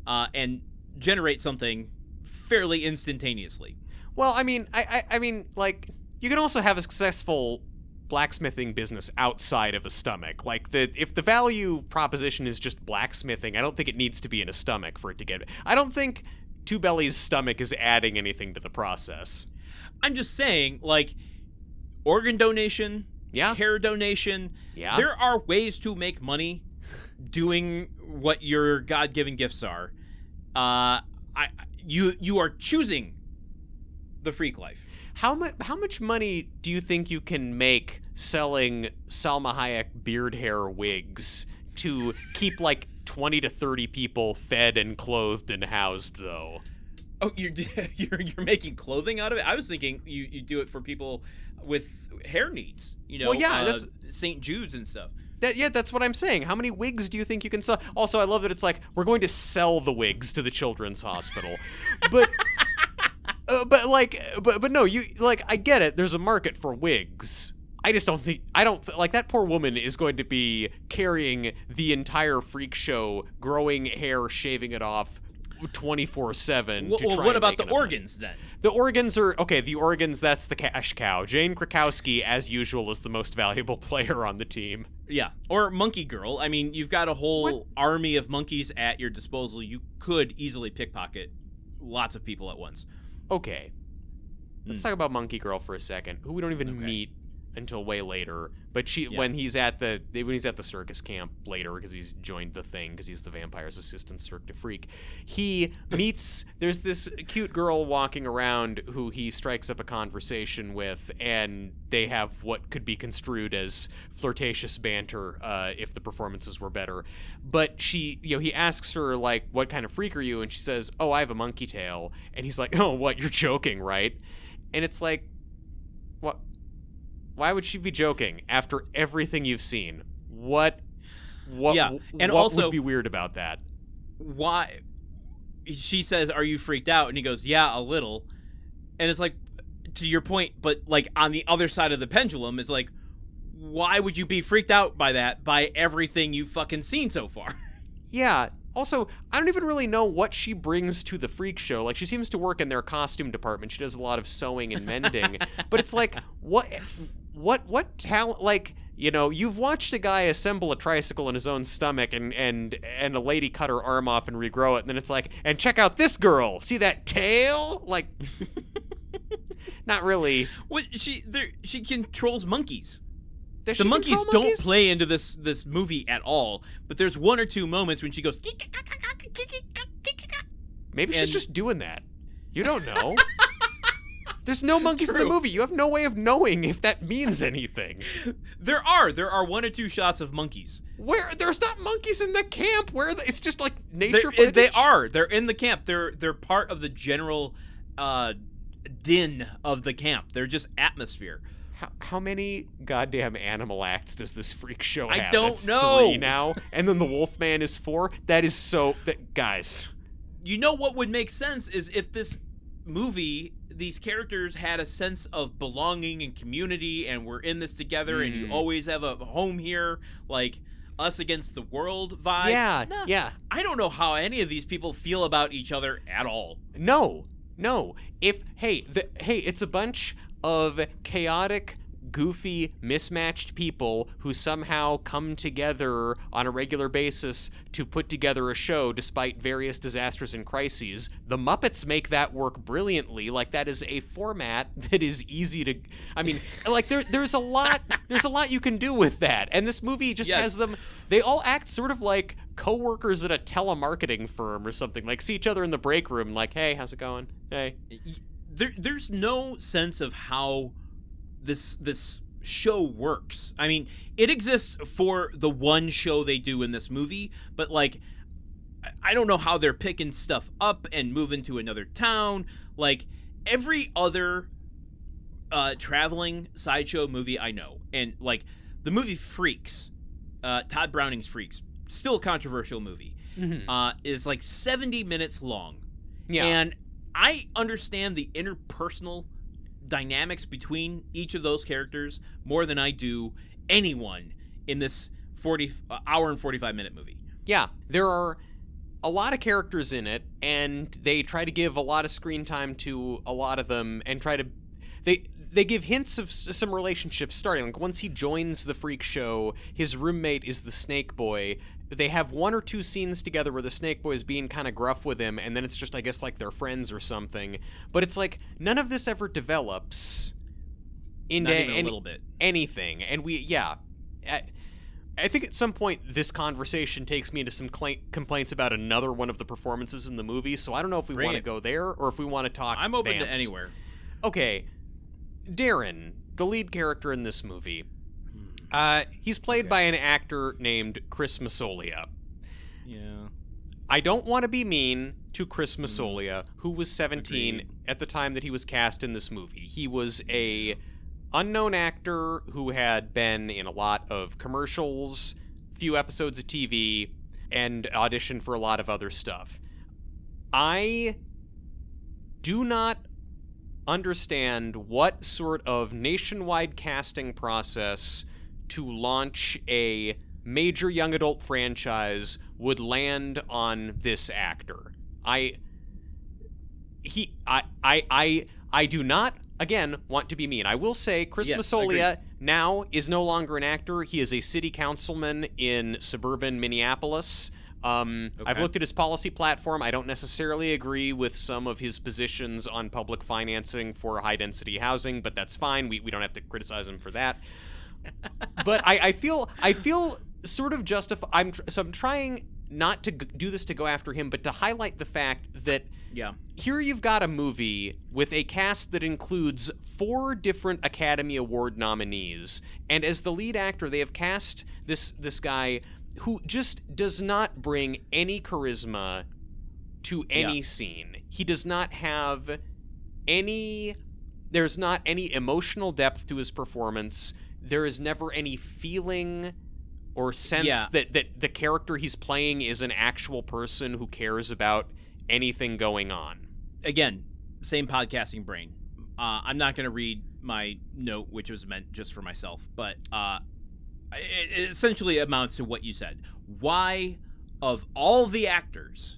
and generate something fairly instantaneously. Well, I mean, I mean, like, you can also have a successful blacksmithing business outside of a stomach. Like, if the value proposition is just blacksmithing, I don't think it needs to be in a stomach for it to get... I don't think Two Bellies' stomach is adding anything to the process. I'm just saying, like, organ donation, hair donation, there are ways to make money doing what your God-given gifts are. You are choosing the freak life. How much money do you think you can make selling Salma Hayek beard hair wigs to keep like 20 to 30 people fed and clothed and housed, though? Oh, you're making clothing out of it? I was thinking you do it for people with hair needs. Well, yeah, that's St. Jude's and stuff. That's what I'm saying. How many wigs do you think you can sell? Also, I love that it's like, we're going to sell the wigs to the children's hospital. But but no, I get it. There's a market for wigs. I don't like that poor woman is going to be carrying the entire freak show, growing hair, shaving it off, 24/7 Well, to try what and about make the enough organs then? The organs are okay. The organs, that's the cash cow. Jane Krakowski, as usual, is the most valuable player on the team. Yeah, or Monkey Girl. I mean, you've got a whole army of monkeys at your disposal. You could easily pickpocket lots of people at once. Okay, let's talk about Monkey Girl for a second, who we don't even meet until way later. But when he's at the circus camp later, because he's joined the thing, because he's the vampire's assistant, Cirque du Freak, he meets, there's this cute girl walking around who he strikes up a conversation with, and they have what could be construed as flirtatious banter if the performances were better. But he asks her, like, what kind of freak are you? And she says, oh, I have a monkey tail. And he's like, oh, what, you're joking, right? And it's like, what? Why would she be joking after everything you've seen? What would be weird about that? Why? She says, are you freaked out? And he goes, yeah, a little. And it's like, to your point, but like on the other side of the pendulum, it's like, why would you be freaked out by that, by everything you've fucking seen so far? Yeah. Also, I don't even really know what she brings to the freak show. Like, she seems to work in their costume department. She does a lot of sewing and mending. But it's like, what talent? Like, you know, you've watched a guy assemble a tricycle in his own stomach and a lady cut her arm off and regrow it. And then it's like, and check out this girl. See that tail? Like, not really. What she controls monkeys. The monkeys don't play into this movie at all, but there's one or two moments when she goes. Maybe she's just doing that. You don't know. There's no monkeys in the movie. You have no way of knowing if that means anything. There are one or two shots of monkeys. Where there's not monkeys in the camp. It's just like nature footage. They are. They're in the camp. They're part of the general din of the camp. They're just atmosphere. How many goddamn animal acts does this freak show have? I don't That's know. 3 now, and then the Wolfman is 4. That is so. Guys, you know what would make sense is if this movie, these characters had a sense of belonging and community, and we're in this together, and you always have a home here, like us against the world vibe. Yeah, yeah. I don't know how any of these people feel about each other at all. No. It's a bunch of chaotic, goofy, mismatched people who somehow come together on a regular basis to put together a show despite various disasters and crises. The Muppets make that work brilliantly. Like, that is a format that is easy to, I mean, like, there's a lot you can do with that. And this movie just has them, they all act sort of like co-workers at a telemarketing firm or something. Like, see each other in the break room, like, hey, how's it going? Hey. There's no sense of how this show works. I mean, it exists for the one show they do in this movie, but like, I don't know how they're picking stuff up and moving to another town. Like, every other traveling sideshow movie I know, and like the movie Freaks, Todd Browning's Freaks, still a controversial movie, is like 70 minutes long. Yeah. And I understand the interpersonal dynamics between each of those characters more than I do anyone in this hour and 45-minute movie. Yeah, there are a lot of characters in it, and they try to give a lot of screen time to a lot of them, and they give hints of some relationships starting. Like, once he joins the freak show, his roommate is the Snake Boy. They have 1 or 2 scenes together where the Snake Boy is being kind of gruff with him, and then it's just, I guess, like they're friends or something. But it's like, none of this ever develops into a little bit. Anything. And I think at some point this conversation takes me into some complaints about another one of the performances in the movie, so I don't know if we want to go there or if we want to talk I'm open vamps. To anywhere. Okay. Darren, the lead character in this movie, he's played by an actor named Chris Massolia. Yeah. I don't want to be mean to Chris Massolia, who was 17 at the time that he was cast in this movie. He was a unknown actor who had been in a lot of commercials, few episodes of TV, and auditioned for a lot of other stuff. I do not understand what sort of nationwide casting process to launch a major young adult franchise would land on this actor. I do not, again, want to be mean. I will say Chris Massolia now is no longer an actor. He is a city councilman in suburban Minneapolis. I've looked at his policy platform. I don't necessarily agree with some of his positions on public financing for high-density housing, but that's fine. We don't have to criticize him for that. But I feel sort of justified. So I'm trying not to do this to go after him, but to highlight the fact that here you've got a movie with a cast that includes 4 different Academy Award nominees, and as the lead actor, they have cast this guy who just does not bring any charisma to any scene. He does not have there's not any emotional depth to his performance. There is never any feeling or sense that the character he's playing is an actual person who cares about anything going on. Again, same podcasting brain. I'm not going to read my note, which was meant just for myself, but it essentially amounts to what you said. Why, of all the actors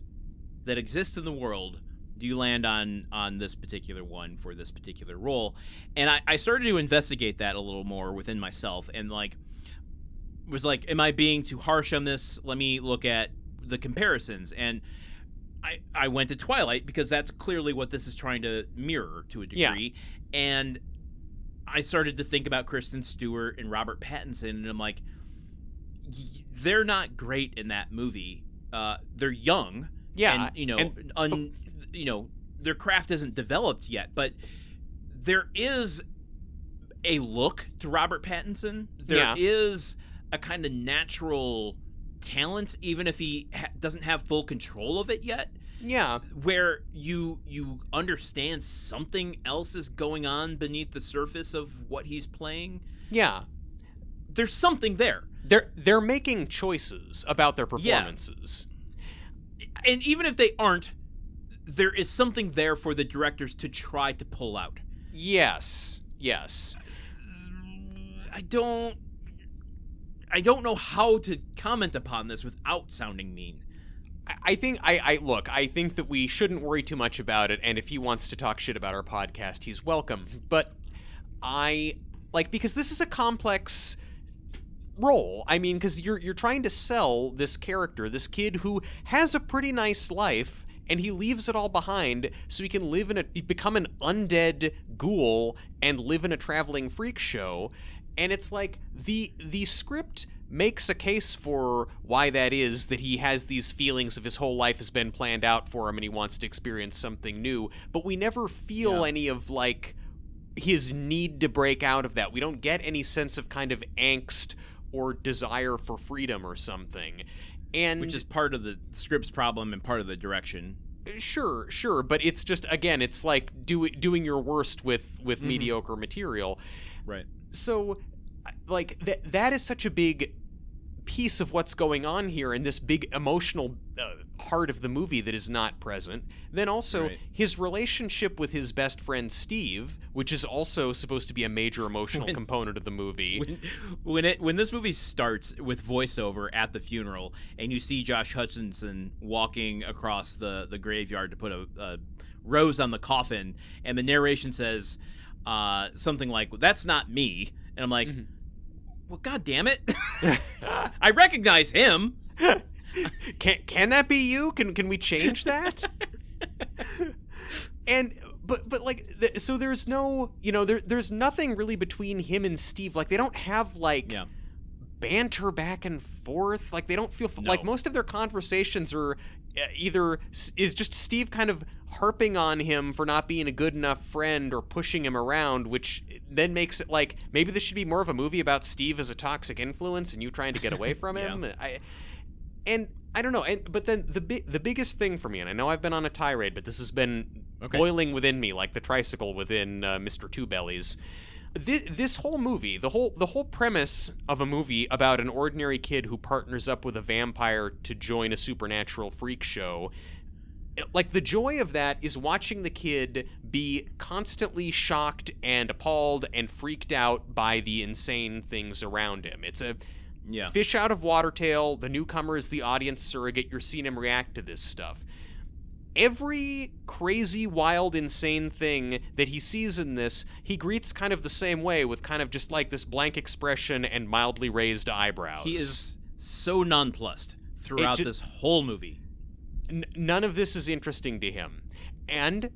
that exist in the world, do you land on this particular one for this particular role? And I started to investigate that a little more within myself, and was like, am I being too harsh on this? Let me look at the comparisons. And I went to Twilight because that's clearly what this is trying to mirror to a degree. Yeah. And I started to think about Kristen Stewart and Robert Pattinson, and I'm like, they're not great in that movie. They're young, and their craft isn't developed yet. But there is a look to Robert Pattinson. There is a kind of natural talent, even if he doesn't have full control of it yet. Yeah, where you understand something else is going on beneath the surface of what he's playing. Yeah, there's something there. They're making choices about their performances. Yeah. And even if they aren't, there is something there for the directors to try to pull out. Yes. I don't know how to comment upon this without sounding mean. I think I think that we shouldn't worry too much about it, and if he wants to talk shit about our podcast, he's welcome. But because this is a complex role. I mean, because you're trying to sell this character, this kid who has a pretty nice life, and he leaves it all behind so he can become an undead ghoul and live in a traveling freak show. And it's like the script makes a case for why that is, that he has these feelings of his whole life has been planned out for him and he wants to experience something new, but we never feel any of his need to break out of that. We don't get any sense of kind of angst or desire for freedom or something. And which is part of the script's problem and part of the direction. Sure, but it's just, again, it's like doing your worst with mediocre material. Right. So, that is such a big piece of what's going on here in this big emotional heart of the movie that is not present. Then also his relationship with his best friend Steve, which is also supposed to be a major emotional component of the movie. When this movie starts with voiceover at the funeral, and you see Josh Hutcherson walking across the graveyard to put a rose on the coffin, and the narration says something like, "That's not me," and I'm like, well, God damn it. I recognize him. Can that be you? Can we change that? So there's no, there's nothing really between him and Steve. Like, they don't have banter back and forth. Like, they don't feel like most of their conversations are either is just Steve kind of harping on him for not being a good enough friend or pushing him around, which then makes it like maybe this should be more of a movie about Steve as a toxic influence and you trying to get away from him. I don't know. But then the biggest thing for me, and I know I've been on a tirade, but this has been boiling within me like the tricycle within Mr. Two Bellies. This whole movie, the whole premise of a movie about an ordinary kid who partners up with a vampire to join a supernatural freak show, like, the joy of that is watching the kid be constantly shocked and appalled and freaked out by the insane things around him. It's a fish out of water tale. The newcomer is the audience surrogate. You're seeing him react to this stuff. every crazy, wild, insane thing that he sees in this, he greets kind of the same way, with kind of just like this blank expression and mildly raised eyebrows. He is so nonplussed throughout this whole movie. None of this is interesting to him. And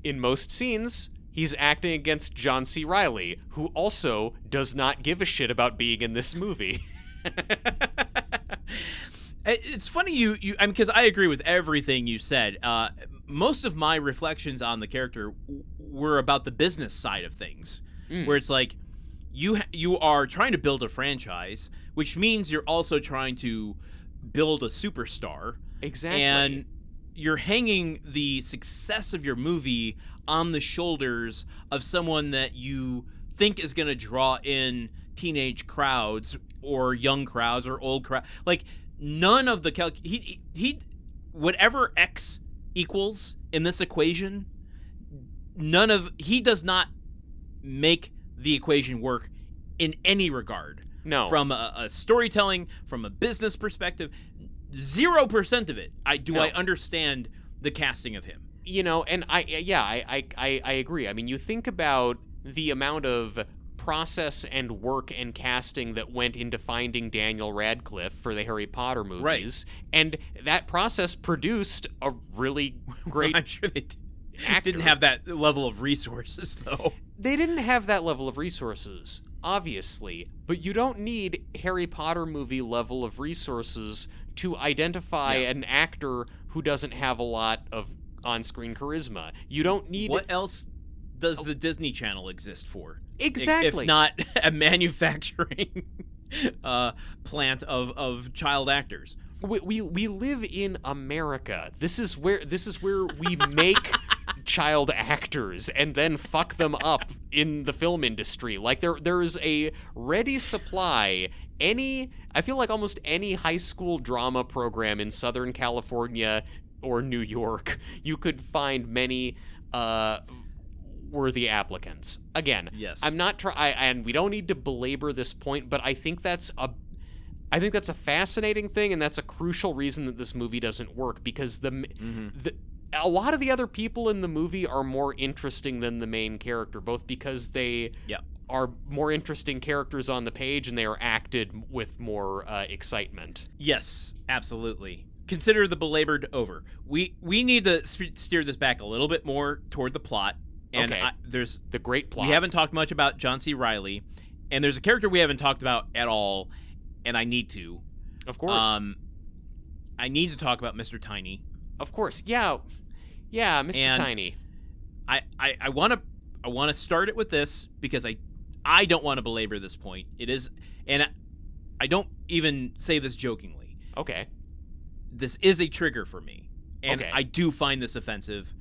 in most scenes, he's acting against John C. Reilly, who also does not give a shit about being in this movie. It's funny I mean, because I agree with everything you said. Most of my reflections on the character were about the business side of things, where it's like you are trying to build a franchise, which means you're also trying to build a superstar. Exactly. And you're hanging the success of your movie on the shoulders of someone that you think is going to draw in teenage crowds or young crowds or old crowds. Like, none of the he whatever X equals in this equation, he does not make the equation work in any regard. No. From a storytelling, from a business perspective, 0% of it. I understand the casting of him. You know, and I agree. I mean, you think about the amount of process and work and casting that went into finding Daniel Radcliffe for the Harry Potter movies, right. And that process produced a really great I'm sure they actor. Didn't have that level of resources, though. They didn't have that level of resources, obviously, but you don't need Harry Potter movie level of resources to identify an actor who doesn't have a lot of on-screen charisma. You don't need... What else does the Disney Channel exist for? Exactly. If not a manufacturing plant of child actors. We live in America. This is where we make child actors and then fuck them up in the film industry. Like there is a ready supply. I feel like almost any high school drama program in Southern California or New York, you could find many worthy applicants. Again, yes. I'm not and we don't need to belabor this point, but I think that's a fascinating thing, and that's a crucial reason that this movie doesn't work, because a lot of the other people in the movie are more interesting than the main character, both because they are more interesting characters on the page and they are acted with more excitement. Yes, absolutely. Consider the belabored over. We need to steer this back a little bit more toward the plot. And okay. There's the great plot. We haven't talked much about John C. Reilly, and there's a character we haven't talked about at all, and I need to. Of course. I need to talk about Mr. Tiny. Of course. Yeah, Mr. And Tiny. I want to start it with this because I don't want to belabor this point. It is, and I don't even say this jokingly. Okay. This is a trigger for me, and okay. I do find this offensive.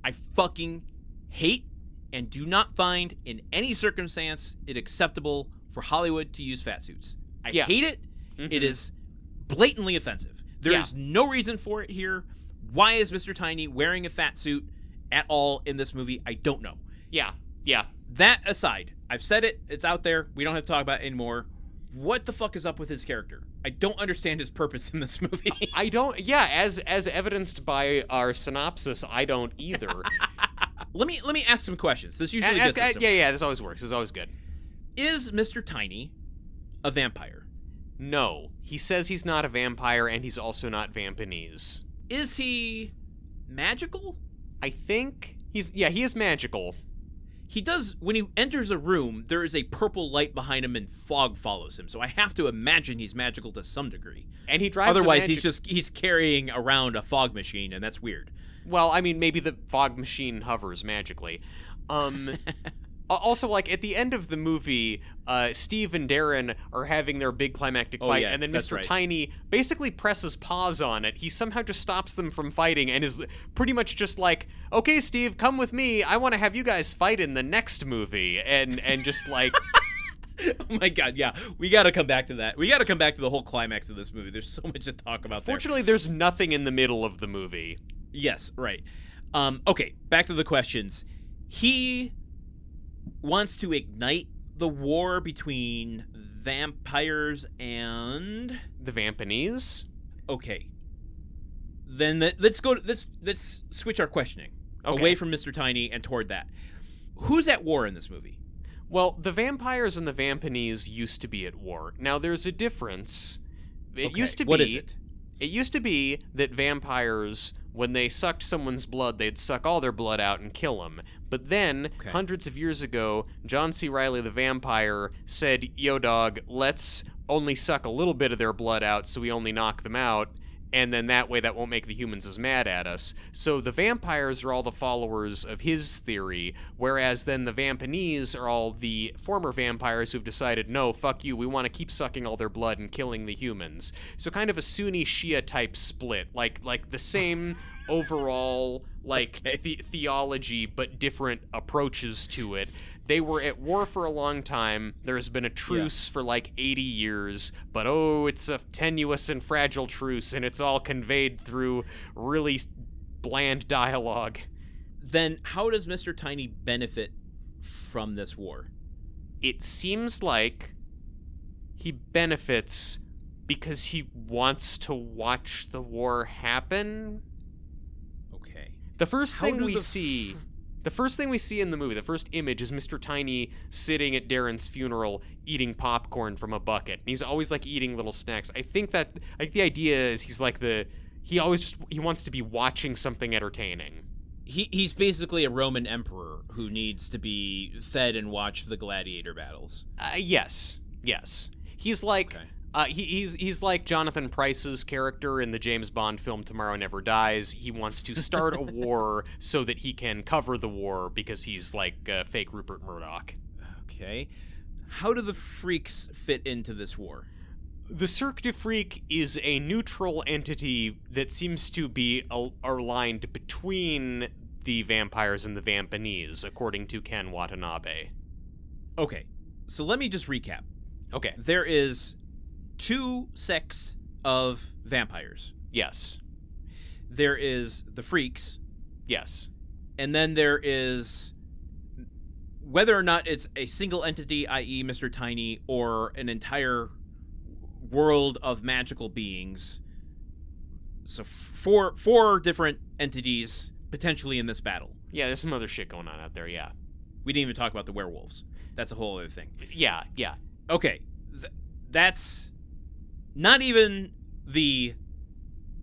I fucking hate and do not find in any circumstance it acceptable for Hollywood to use fat suits. I hate it. Mm-hmm. It is blatantly offensive. There is no reason for it here. Why is Mr. Tiny wearing a fat suit at all in this movie? I don't know. Yeah. That aside, I've said it. It's out there. We don't have to talk about it anymore. What the fuck is up with his character? I don't understand his purpose in this movie. I don't. Yeah, as evidenced by our synopsis, I don't either. Let me ask some questions. This usually gets us somewhere. Yeah. This always works. This is always good. Is Mr. Tiny a vampire? No. He says he's not a vampire, and he's also not Vampaneze. Is he magical? I think he is magical. He does, when he enters a room, there is a purple light behind him and fog follows him. So I have to imagine he's magical to some degree. And he drives Otherwise, he's carrying around a fog machine, and that's weird. Well, I mean, maybe the fog machine hovers magically. Also, like, at the end of the movie, Steve and Darren are having their big climactic fight, and then Mr. Tiny basically presses pause on it. He somehow just stops them from fighting and is pretty much just like, okay, Steve, come with me. I want to have you guys fight in the next movie. And just like... Oh my god, yeah. We got to come back to that. We got to come back to the whole climax of this movie. There's so much to talk about there. Fortunately, there's nothing in the middle of the movie. Yes, right. Okay, back to the questions. He wants to ignite the war between vampires and... the Vampaneze? Okay. then let's switch our questioning away from Mr. Tiny and toward that. Who's at war in this movie? Well, the vampires and the Vampaneze used to be at war. Now, there's a difference. It used to be... What is it? It used to be that vampires, when they sucked someone's blood, they'd suck all their blood out and kill them. But then, hundreds of years ago, John C. Reilly the vampire said, yo, dog, let's only suck a little bit of their blood out so we only knock them out. And then that way that won't make the humans as mad at us. So the vampires are all the followers of his theory, whereas then the Vampaneze are all the former vampires who've decided, no, fuck you, we want to keep sucking all their blood and killing the humans. So kind of a Sunni Shia type split, like the same overall theology, but different approaches to it. They were at war for a long time. There's been a truce for 80 years, but it's a tenuous and fragile truce, and it's all conveyed through really bland dialogue. Then how does Mr. Tiny benefit from this war? It seems like he benefits because he wants to watch the war happen. Okay. The first thing we see in the movie, the first image, is Mr. Tiny sitting at Darren's funeral eating popcorn from a bucket. And he's always eating little snacks. I think that the idea is he wants to be watching something entertaining. He's basically a Roman emperor who needs to be fed and watch the gladiator battles. Yes. He's like he's like Jonathan Pryce's character in the James Bond film Tomorrow Never Dies. He wants to start a war so that he can cover the war because he's like fake Rupert Murdoch. Okay. How do the freaks fit into this war? The Cirque du Freak is a neutral entity that seems to be aligned between the vampires and the Vampaneze, according to Ken Watanabe. Okay, so let me just recap. Okay. There is 2 sects of vampires. Yes. There is the freaks. Yes. And then there is, whether or not it's a single entity, i.e. Mr. Tiny, or an entire world of magical beings. So four different entities potentially in this battle. Yeah, there's some other shit going on out there, yeah. We didn't even talk about the werewolves. That's a whole other thing. Yeah. Okay, that's not even the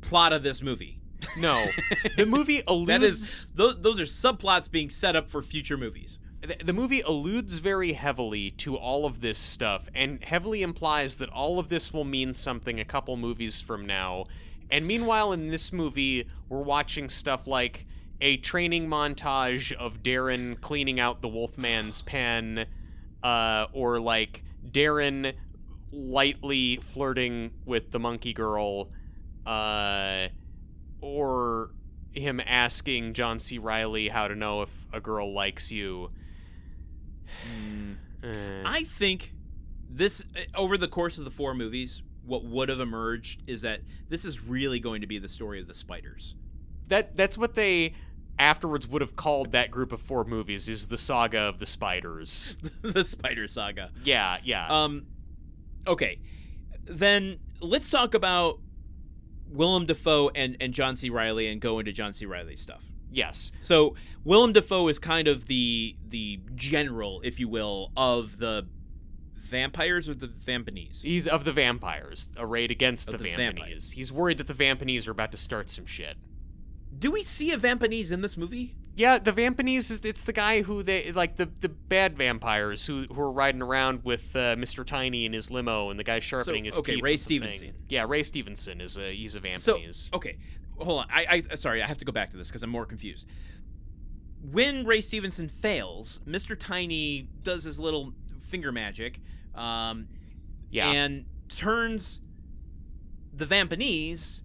plot of this movie. No. The movie alludes... Those are subplots being set up for future movies. The movie alludes very heavily to all of this stuff and heavily implies that all of this will mean something a couple movies from now. And meanwhile, in this movie, we're watching stuff like a training montage of Darren cleaning out the Wolfman's pen, or like Darren lightly flirting with the monkey girl, or him asking John C. Reilly how to know if a girl likes you. I think this, over the course of the 4 movies, what would have emerged is that this is really going to be the story of the spiders. That's what they afterwards would have called that group of 4 movies, is the saga of the spiders. The spider saga. Yeah. Okay. Then let's talk about Willem Dafoe and John C. Reilly and go into John C. Reilly's stuff. Yes. So Willem Dafoe is kind of the general, if you will, of the vampires or the Vampaneze. He's of the vampires, arrayed against the Vampaneze. Vampires. He's worried that the Vampaneze are about to start some shit. Do we see a Vampaneze in this movie? Yeah, the Vampaneze, it's the guy who they, like, the bad vampires who are riding around with Mr. Tiny in his limo and the guy sharpening his teeth. Okay, Ray with the Stevenson. thing. Yeah, Ray Stevenson he's a Vampaneze. So, okay, hold on. Sorry, I have to go back to this because I'm more confused. When Ray Stevenson fails, Mr. Tiny does his little finger magic, and turns the Vampaneze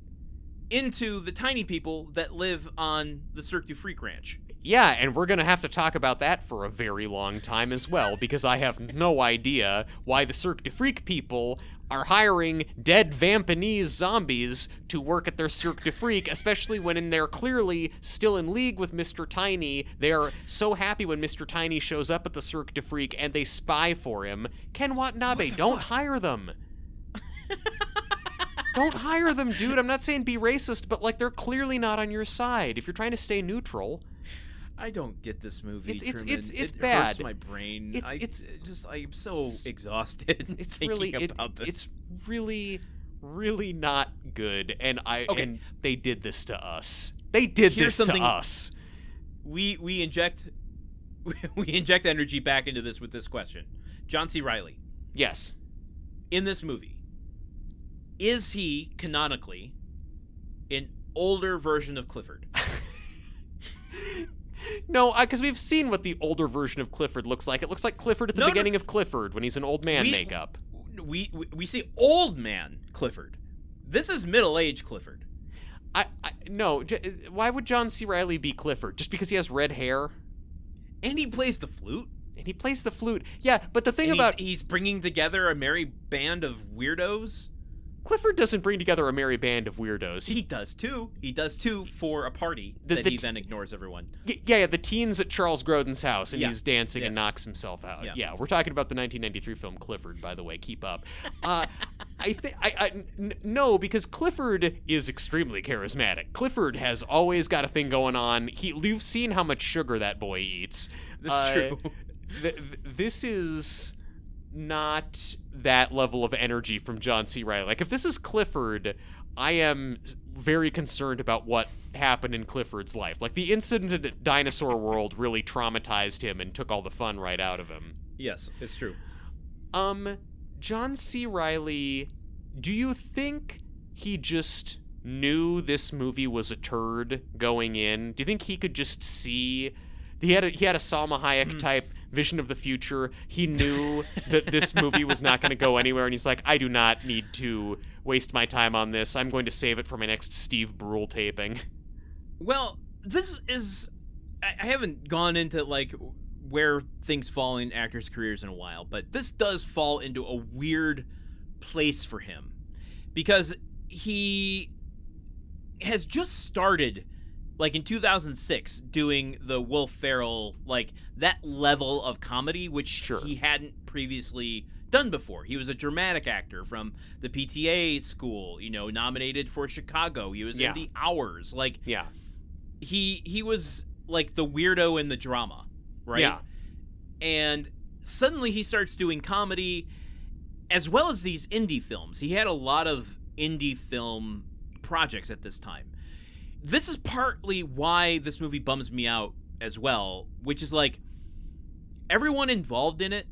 into the tiny people that live on the Cirque du Freak ranch. Yeah, and we're going to have to talk about that for a very long time as well, because I have no idea why the Cirque du Freak people are hiring dead Vampaneze zombies to work at their Cirque du Freak, especially when they're clearly still in league with Mr. Tiny. They are so happy when Mr. Tiny shows up at the Cirque du Freak and they spy for him. Ken Watanabe, don't hire them. Don't hire them, dude. I'm not saying be racist, but like they're clearly not on your side. If you're trying to stay neutral. I don't get this movie. It's it bad. Hurts my brain. I'm so exhausted. It's thinking about this. It's really, really not good. And and they did this to us. They did this to us. We inject energy back into this with this question. John C. Reilly. Yes. In this movie, is he canonically an older version of Clifford? No, because we've seen what the older version of Clifford looks like. It looks like Clifford at the beginning of Clifford when he's an old man makeup. We see old man Clifford. This is middle-aged Clifford. No. Why would John C. Reilly be Clifford? Just because he has red hair? And he plays the flute. Yeah, but the thing about... He's bringing together a merry band of weirdos. Clifford doesn't bring together a merry band of weirdos. He does too. He does too for a party that he then ignores everyone. Yeah, the teens at Charles Grodin's house, and he's dancing and knocks himself out. Yeah, we're talking about the 1993 film Clifford, by the way. Keep up. No, because Clifford is extremely charismatic. Clifford has always got a thing going on. You've seen how much sugar that boy eats. That's true. This is not that level of energy from John C. Reilly. Like, if this is Clifford, I am very concerned about what happened in Clifford's life. Like, the incident at Dinosaur World really traumatized him and took all the fun right out of him. Yes, it's true. John C. Reilly, do you think he just knew this movie was a turd going in? Do you think he could just see... He had a Salma Hayek type vision of the future. He knew that this movie was not going to go anywhere, and he's like, I do not need to waste my time on this. I'm going to save it for my next Steve Brule taping. Well, this is... I haven't gone into, like, where things fall in actors' careers in a while, but this does fall into a weird place for him. Because he has just started... like in 2006, doing the Will Ferrell, like that level of comedy, which he hadn't previously done before. He was a dramatic actor from the PTA school, nominated for Chicago. He was in The Hours. Like, he was like the weirdo in the drama, right? Yeah. And suddenly he starts doing comedy as well as these indie films. He had a lot of indie film projects at this time. This is partly why this movie bums me out as well, which is like everyone involved in it,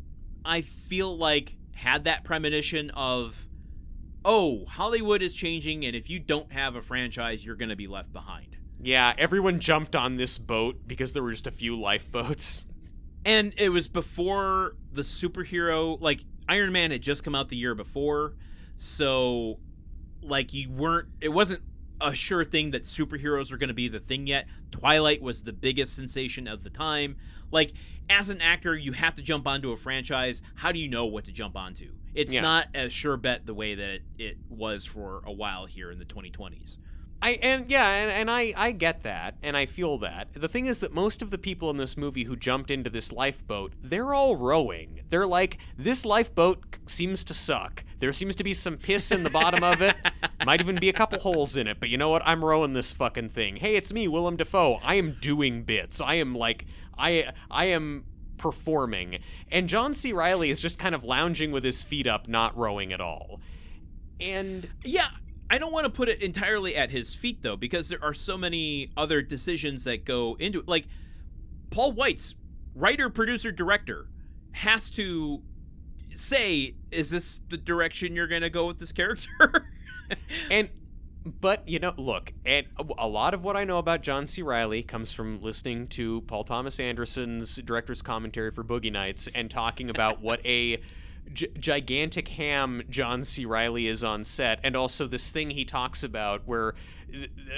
I feel like had that premonition of, oh, Hollywood is changing, and if you don't have a franchise, you're going to be left behind. Yeah, everyone jumped on this boat because there were just a few lifeboats. And it was before the superhero, like Iron Man had just come out the year before, so like it wasn't a sure thing that superheroes were going to be the thing yet. Twilight was the biggest sensation of the time. Like, as an actor, you have to jump onto a franchise. How do you know what to jump onto? It's not a sure bet the way that it was for a while here in the 2020s. I get that, and I feel that. The thing is that most of the people in this movie who jumped into this lifeboat, they're all rowing. They're like, this lifeboat seems to suck. There seems to be some piss in the bottom of it. Might even be a couple holes in it, but you know what? I'm rowing this fucking thing. Hey, it's me, Willem Dafoe. I am doing bits. I am performing. And John C. Reilly is just kind of lounging with his feet up, not rowing at all. And... yeah, I don't want to put it entirely at his feet, though, because there are so many other decisions that go into it. Like, Paul Weitz, writer, producer, director, has to say, is this the direction you're going to go with this character? But, look, and a lot of what I know about John C. Reilly comes from listening to Paul Thomas Anderson's director's commentary for Boogie Nights and talking about what a gigantic ham John C. Reilly is on set, and also this thing he talks about where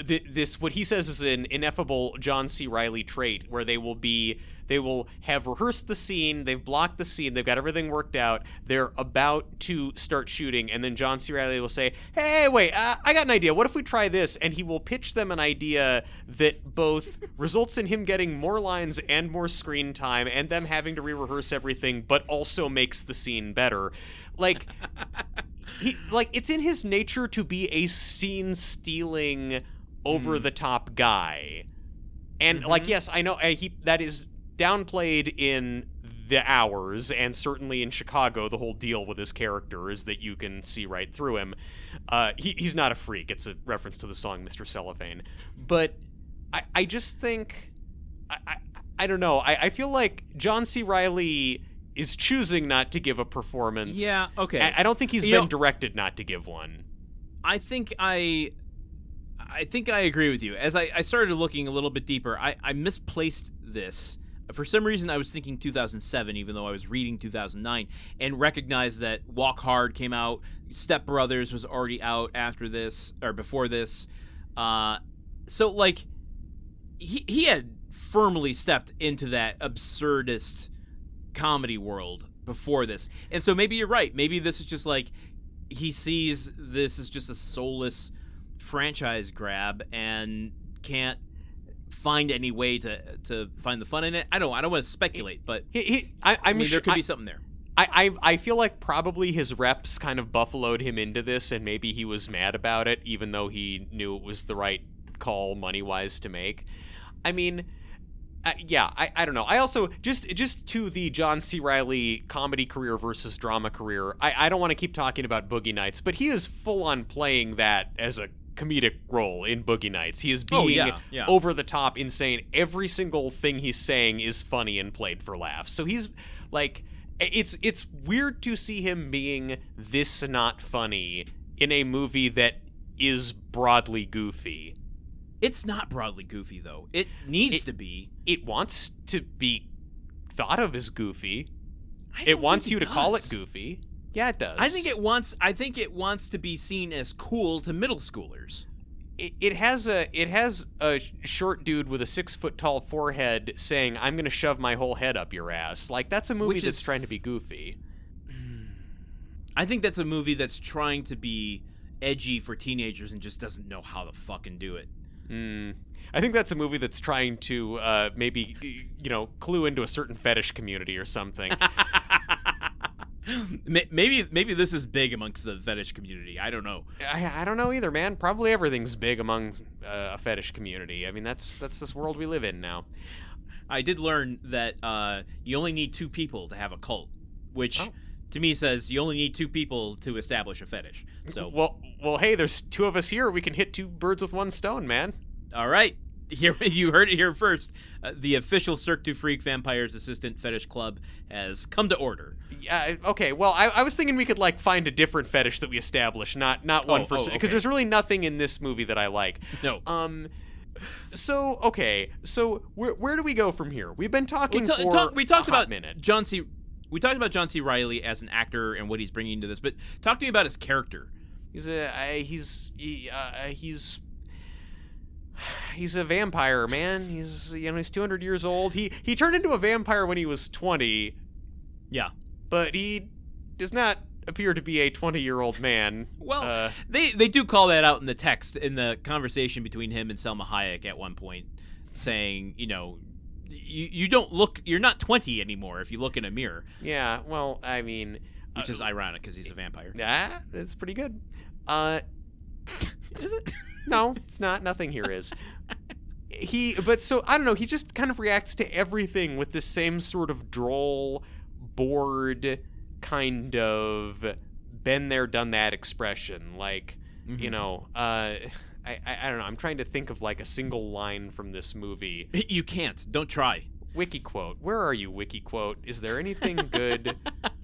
this what he says is an ineffable John C. Reilly trait where they will have rehearsed the scene, they've blocked the scene, they've got everything worked out, they're about to start shooting, and then John C. Reilly will say, hey, wait, I got an idea, what if we try this? And he will pitch them an idea that both results in him getting more lines and more screen time and them having to re-rehearse everything, but also makes the scene better. Like, it's in his nature to be a scene-stealing, over-the-top guy. And, yes, I know that is downplayed in The Hours, and certainly in Chicago, the whole deal with his character is that you can see right through him. He's not a freak. It's a reference to the song Mr. Cellophane. But I just think... I don't know. I feel like John C. Reilly is choosing not to give a performance. Yeah, okay. I don't think he's been directed not to give one. I think I agree with you. As I started looking a little bit deeper, I misplaced this. For some reason, I was thinking 2007, even though I was reading 2009, and recognized that Walk Hard came out. Step Brothers was already out after this, or before this. So, like, he had firmly stepped into that absurdist comedy world before this. And so maybe you're right. Maybe this is just like he sees this as just a soulless franchise grab and can't find any way to find the fun in it. I don't want to speculate, but I mean there could be something there. I feel like probably his reps kind of buffaloed him into this, and maybe he was mad about it, even though he knew it was the right call money-wise to make. I mean... I don't know. I also, just to the John C. Reilly comedy career versus drama career, I don't want to keep talking about Boogie Nights, but he is full-on playing that as a comedic role in Boogie Nights. He is being over-the-top insane. Every single thing he's saying is funny and played for laughs. So he's, like, it's weird to see him being this not funny in a movie that is broadly goofy. It's not broadly goofy, though. It needs to be. It wants to be thought of as goofy. It wants you to call it goofy. Yeah, it does. I think it wants to be seen as cool to middle schoolers. It has a short dude with a 6-foot-tall forehead saying, "I'm gonna shove my whole head up your ass." Like, that's a movie that's trying to be goofy. I think that's a movie that's trying to be edgy for teenagers and just doesn't know how to fucking do it. I think that's a movie that's trying to maybe, clue into a certain fetish community or something. Maybe this is big amongst the fetish community. I don't know. I don't know either, man. Probably everything's big among a fetish community. I mean, that's this world we live in now. I did learn that you only need 2 people to have a cult, which to me says you only need 2 people to establish a fetish. So well, hey, there's 2 of us here. We can hit 2 birds with 1 stone, man. All right. Here, you heard it here first. The official Cirque du Freak Vampire's Assistant Fetish Club has come to order. Yeah. Okay. Well, I was thinking we could find a different fetish that we establish, not one for because there's really nothing in this movie that I like. No. So okay. So where do we go from here? We've been talking we talked about minute. We talked about John C. Reilly as an actor and what he's bringing to this, but talk to me about his character. He's a vampire, man. He's 200 years old. He turned into a vampire when he was 20. Yeah. But he does not appear to be a 20-year-old man. Well, they do call that out in the text, in the conversation between him and Salma Hayek at one point, saying, you don't look, you're not 20 anymore if you look in a mirror. Yeah, well, I mean... Which is ironic because he's a vampire. Yeah, that's pretty good. Is it? No, it's not. Nothing here is. But so, I don't know, he just kind of reacts to everything with this same sort of droll, bored, kind of been there, done that expression. Like, I don't know, I'm trying to think of a single line from this movie. You can't. Don't try. Wiki quote. Where are you, Wiki quote? Is there anything good?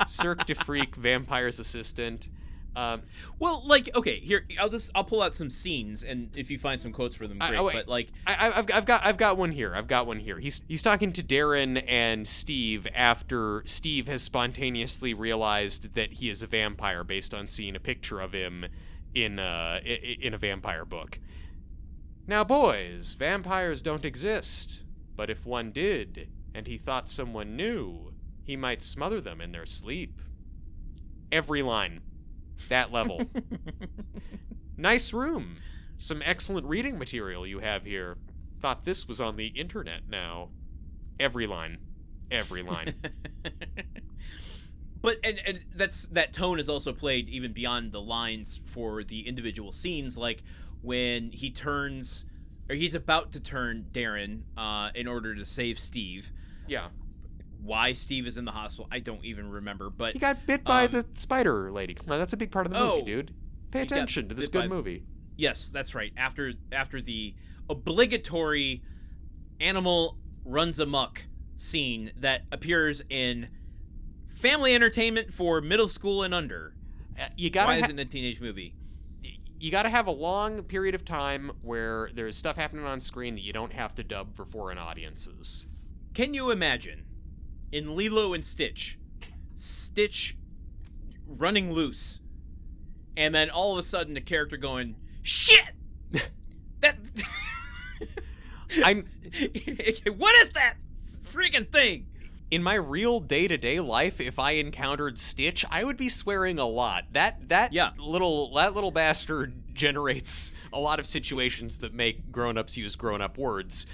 Cirque du Freak, Vampire's Assistant. Well, okay, here I'll pull out some scenes, and if you find some quotes for them, great. I've got one here. He's talking to Darren and Steve after Steve has spontaneously realized that he is a vampire based on seeing a picture of him in a vampire book. Now, boys, vampires don't exist, but if one did, and he thought someone knew, he might smother them in their sleep. Every line. That level. Nice room. Some excellent reading material you have here. Thought this was on the internet now. Every line. But and that tone is also played even beyond the lines for the individual scenes, like when he turns, or he's about to turn Darren in order to save Steve. Yeah. Why Steve is in the hospital, I don't even remember. But he got bit by the spider lady. Come on, that's a big part of the movie, dude. Pay attention to this good movie. Yes, that's right. After the obligatory animal runs amok scene that appears in family entertainment for middle school and under. Why isn't it a teenage movie? You got to have a long period of time where there's stuff happening on screen that you don't have to dub for foreign audiences. Can you imagine in Lilo and Stitch running loose, and then all of a sudden a character going, "Shit! That what is that freaking thing?" In my real day-to-day life, if I encountered Stitch, I would be swearing a lot. That little bastard generates a lot of situations that make grown-ups use grown-up words.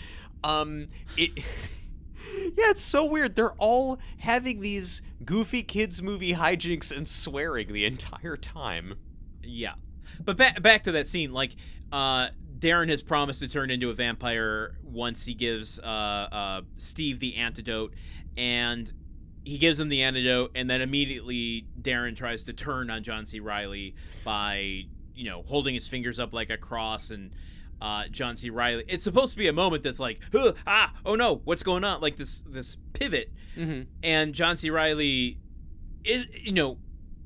It's so weird. They're all having these goofy kids movie hijinks and swearing the entire time. Yeah. But back to that scene, like, Darren has promised to turn into a vampire once he gives Steve the antidote, and he gives him the antidote, and then immediately Darren tries to turn on John C. Reilly by, holding his fingers up like a cross, and John C. Reilly. It's supposed to be a moment that's like, oh no, what's going on? Like this pivot, and John C. Reilly is,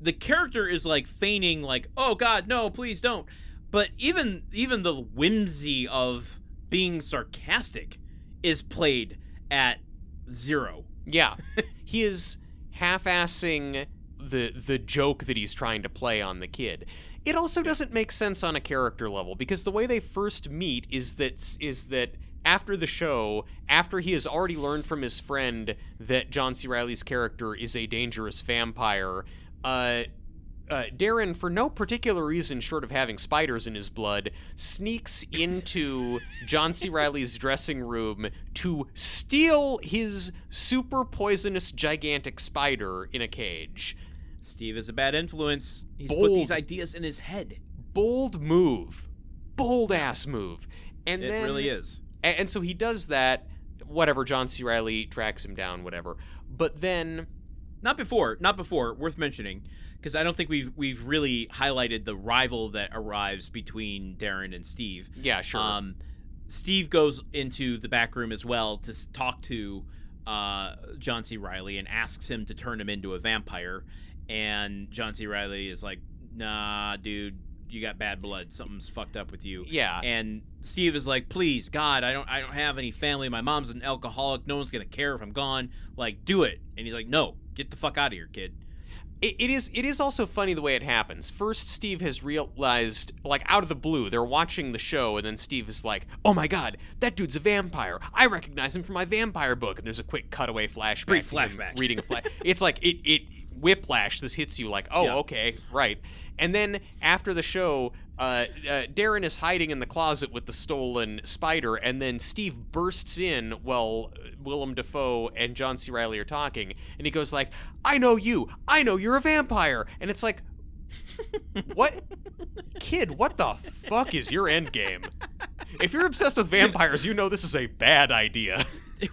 the character is like feigning, like, oh God, no, please don't. But even the whimsy of being sarcastic is played at 0. Yeah, he is half-assing the joke that he's trying to play on the kid. It also doesn't make sense on a character level, because the way they first meet is that after the show, after he has already learned from his friend that John C. Reilly's character is a dangerous vampire, Darren, for no particular reason short of having spiders in his blood, sneaks into John C. Reilly's dressing room to steal his super poisonous gigantic spider in a cage. Steve is a bad influence. He's put these ideas in his head. Bold move. Bold-ass move. And it really is. And so he does that, whatever, John C. Reilly tracks him down, whatever. But then... Not before, worth mentioning, because I don't think we've really highlighted the rival that arrives between Darren and Steve. Yeah, sure. Steve goes into the back room as well to talk to John C. Reilly and asks him to turn him into a vampire. And John C. Reilly is like, nah, dude, you got bad blood. Something's fucked up with you. Yeah. And Steve is like, please, God, I don't have any family. My mom's an alcoholic. No one's going to care if I'm gone. Like, do it. And he's like, no, get the fuck out of here, kid. It is also funny the way it happens. First, Steve has realized, like, out of the blue, they're watching the show, and then Steve is like, oh my God, that dude's a vampire. I recognize him from my vampire book. And there's a quick cutaway flashback. Brief flashback. Reading a flash. It's like, it whiplash. This hits you like, oh, yeah. Okay, right. And then after the show, Darren is hiding in the closet with the stolen spider, and then Steve bursts in while Willem Dafoe and John C. Reilly are talking, and he goes like, I know you. I know you're a vampire. And it's like, what? Kid, what the fuck is your end game? If you're obsessed with vampires, you know this is a bad idea.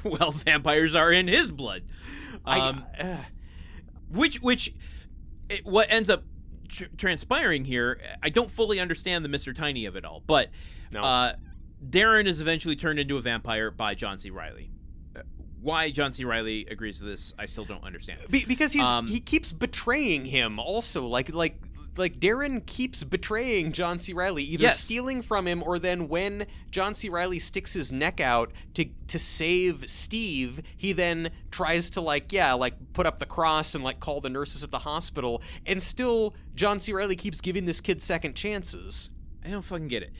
Well, vampires are in his blood. What ends up transpiring here, I don't fully understand the Mr. Tiny of it all, but no. Darren is eventually turned into a vampire by John C. Reilly. Why John C. Reilly agrees to this, I still don't understand. Because he keeps betraying him also, like Darren keeps betraying John C. Reilly, either stealing from him, or then when John C. Reilly sticks his neck out to save Steve, he then tries to put up the cross and call the nurses at the hospital, and still John C. Reilly keeps giving this kid second chances. I don't fucking get it.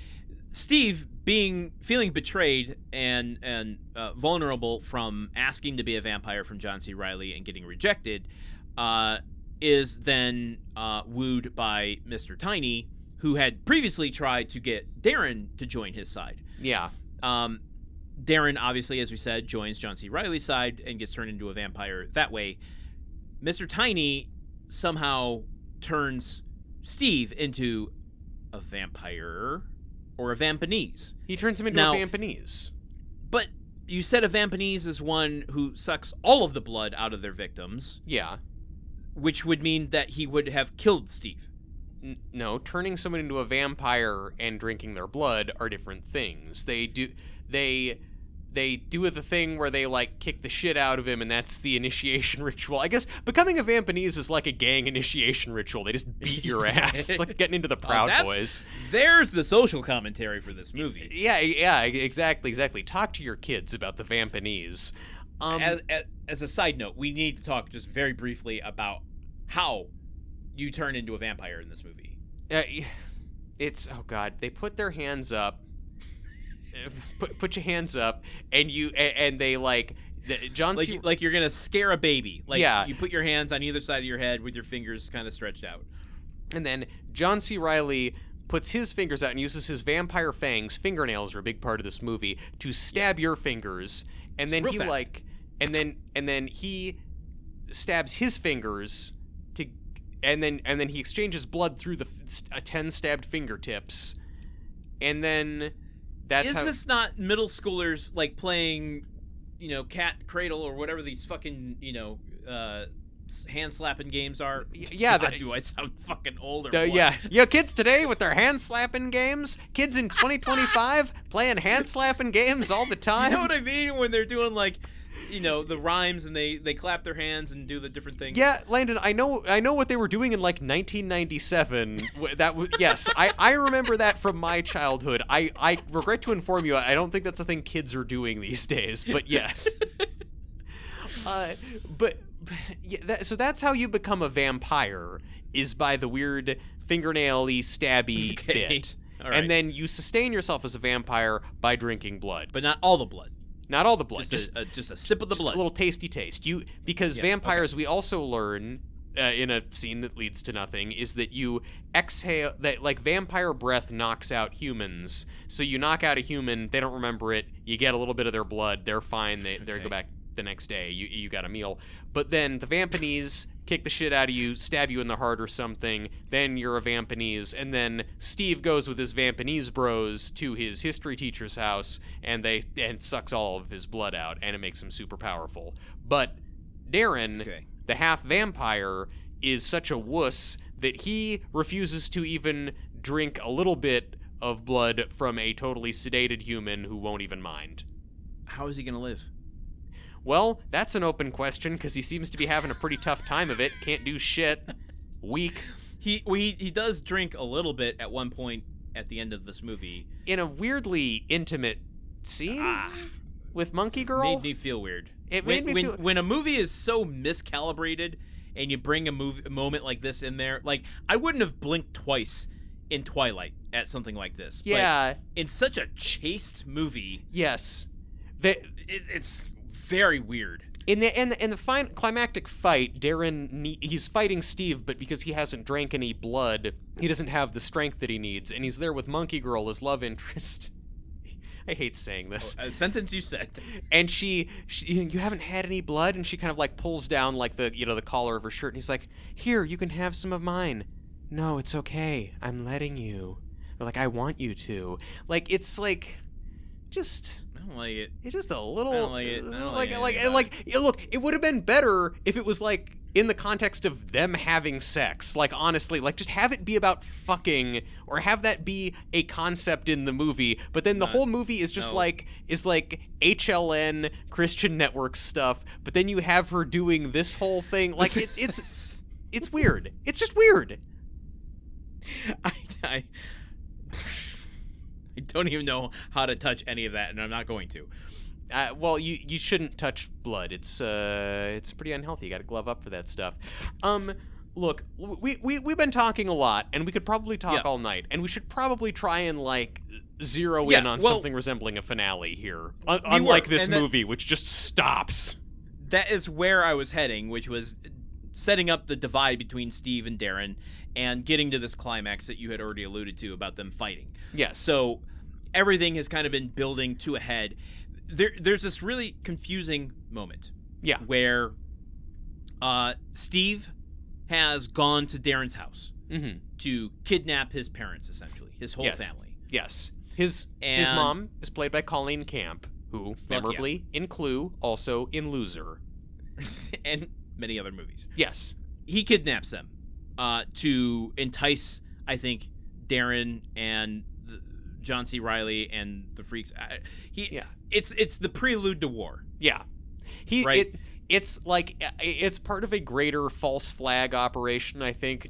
Steve feeling betrayed and vulnerable from asking to be a vampire from John C. Reilly and getting rejected, is then wooed by Mr. Tiny, who had previously tried to get Darren to join his side. Yeah. Darren, obviously, as we said, joins John C. Reilly's side and gets turned into a vampire that way. Mr. Tiny somehow turns Steve into a vampire or a Vampaneze. He turns him into a Vampaneze. But you said a Vampaneze is one who sucks all of the blood out of their victims. Yeah. Which would mean that he would have killed Steve. No, turning someone into a vampire and drinking their blood are different things. They do the thing where they, like, kick the shit out of him, and that's the initiation ritual. I guess becoming a Vampaneze is like a gang initiation ritual. They just beat your ass. It's like getting into the Proud Boys. There's the social commentary for this movie. Yeah, exactly. Talk to your kids about the Vampaneze. As a side note, we need to talk just very briefly about how you turn into a vampire in this movie. It's, oh God, they put their hands up. Put your hands up, and they like John like, C. Like you're gonna scare a baby. Like, yeah. You put your hands on either side of your head with your fingers kind of stretched out. And then John C. Reilly puts his fingers out and uses his vampire fangs. Fingernails are a big part of this movie to stab your fingers, and then and then he stabs his fingers to, and then he exchanges blood through the 10 stabbed fingertips, and then. Is this not middle schoolers, like, playing, cat cradle or whatever these fucking, hand slapping games are? Yeah. God, do I sound fucking old or what? Yeah, kids today with their hand slapping games. Kids in 2025 playing hand slapping games all the time. You know what I mean? When they're doing, like, the rhymes and they clap their hands and do the different things. Yeah, Landon, I know what they were doing in, like, 1997. Yes, I remember that from my childhood. I regret to inform you, I don't think that's a thing kids are doing these days, but yes. So that's how you become a vampire, is by the weird fingernail-y, stabby bit. All right. And then you sustain yourself as a vampire by drinking blood. But not all the blood. Not all the blood. Just a sip of the blood. A little tasty taste. Because vampires, we also learn in a scene that leads to nothing, is that you exhale, that, like, vampire breath knocks out humans. So you knock out a human, they don't remember it, you get a little bit of their blood, they're fine, they go back the next day, you got a meal. But then the Vampaneze kick the shit out of you, stab you in the heart or something, then you're a Vampaneze, and then Steve goes with his Vampaneze bros to his history teacher's house, and sucks all of his blood out, and it makes him super powerful. But Darren, the half vampire, is such a wuss that he refuses to even drink a little bit of blood from a totally sedated human who won't even mind. How is he gonna live? Well, that's an open question, because he seems to be having a pretty tough time of it. Can't do shit. Weak. He does drink a little bit at one point at the end of this movie. In a weirdly intimate scene with Monkey Girl. Made me feel weird. It made me feel... When a movie is so miscalibrated and you bring a moment like this in there, like, I wouldn't have blinked twice in Twilight at something like this. Yeah. But in such a chaste movie... Yes. It's... very weird. In the climactic fight, Darren, he's fighting Steve, but because he hasn't drank any blood, he doesn't have the strength that he needs, and he's there with Monkey Girl, his love interest. I hate saying this. A sentence you said. And she, you haven't had any blood, and she kind of, like, pulls down, like, the collar of her shirt, and he's like, here, you can have some of mine. No, it's okay. I'm letting you. Or, like, I want you to. Like, it's like, just... I don't like it. It's just a little. I don't like it. Look, it would have been better if it was, like, in the context of them having sex. Like, honestly, like, just have it be about fucking, or have that be a concept in the movie. But then the whole movie is just like HLN Christian Network stuff. But then you have her doing this whole thing. Like, it's weird. It's just weird. I don't even know how to touch any of that, and I'm not going to. Well, you shouldn't touch blood. It's pretty unhealthy. You got to glove up for that stuff. Look, we've been talking a lot, and we could probably talk all night, and we should probably try and, like, zero in on something resembling a finale here, unlike this movie, which just stops. That is where I was heading, which was setting up the divide between Steve and Darren, and getting to this climax that you had already alluded to about them fighting. Yes. So everything has kind of been building to a head. There's this really confusing moment. Yeah. Where Steve has gone to Darren's house to kidnap his parents, essentially, his whole family. Yes. His mom is played by Colleen Camp, who, memorably, in Clue, also in Loser. And many other movies. Yes. He kidnaps them to entice, I think, Darren and John C. Reilly and the freaks. It's the prelude to war. Yeah. It's like it's part of a greater false flag operation, I think.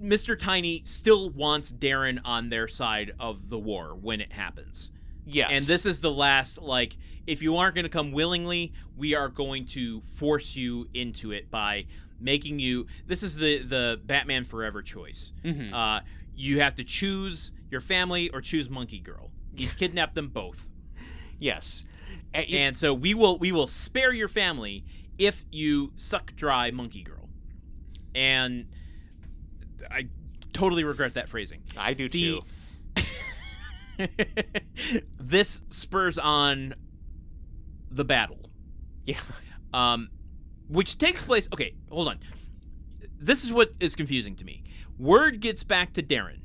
Mr. Tiny still wants Darren on their side of the war when it happens. Yes. And this is the last, like, if you aren't going to come willingly, we are going to force you into it by making you... This is the Batman Forever choice. You have to choose your family or choose Monkey Girl. He's kidnapped them both. Yes. And so we will spare your family if you suck dry Monkey Girl. And I totally regret that phrasing. I do too. This spurs on the battle. Yeah. Which takes place... Okay, hold on. This is what is confusing to me. Word gets back to Darren.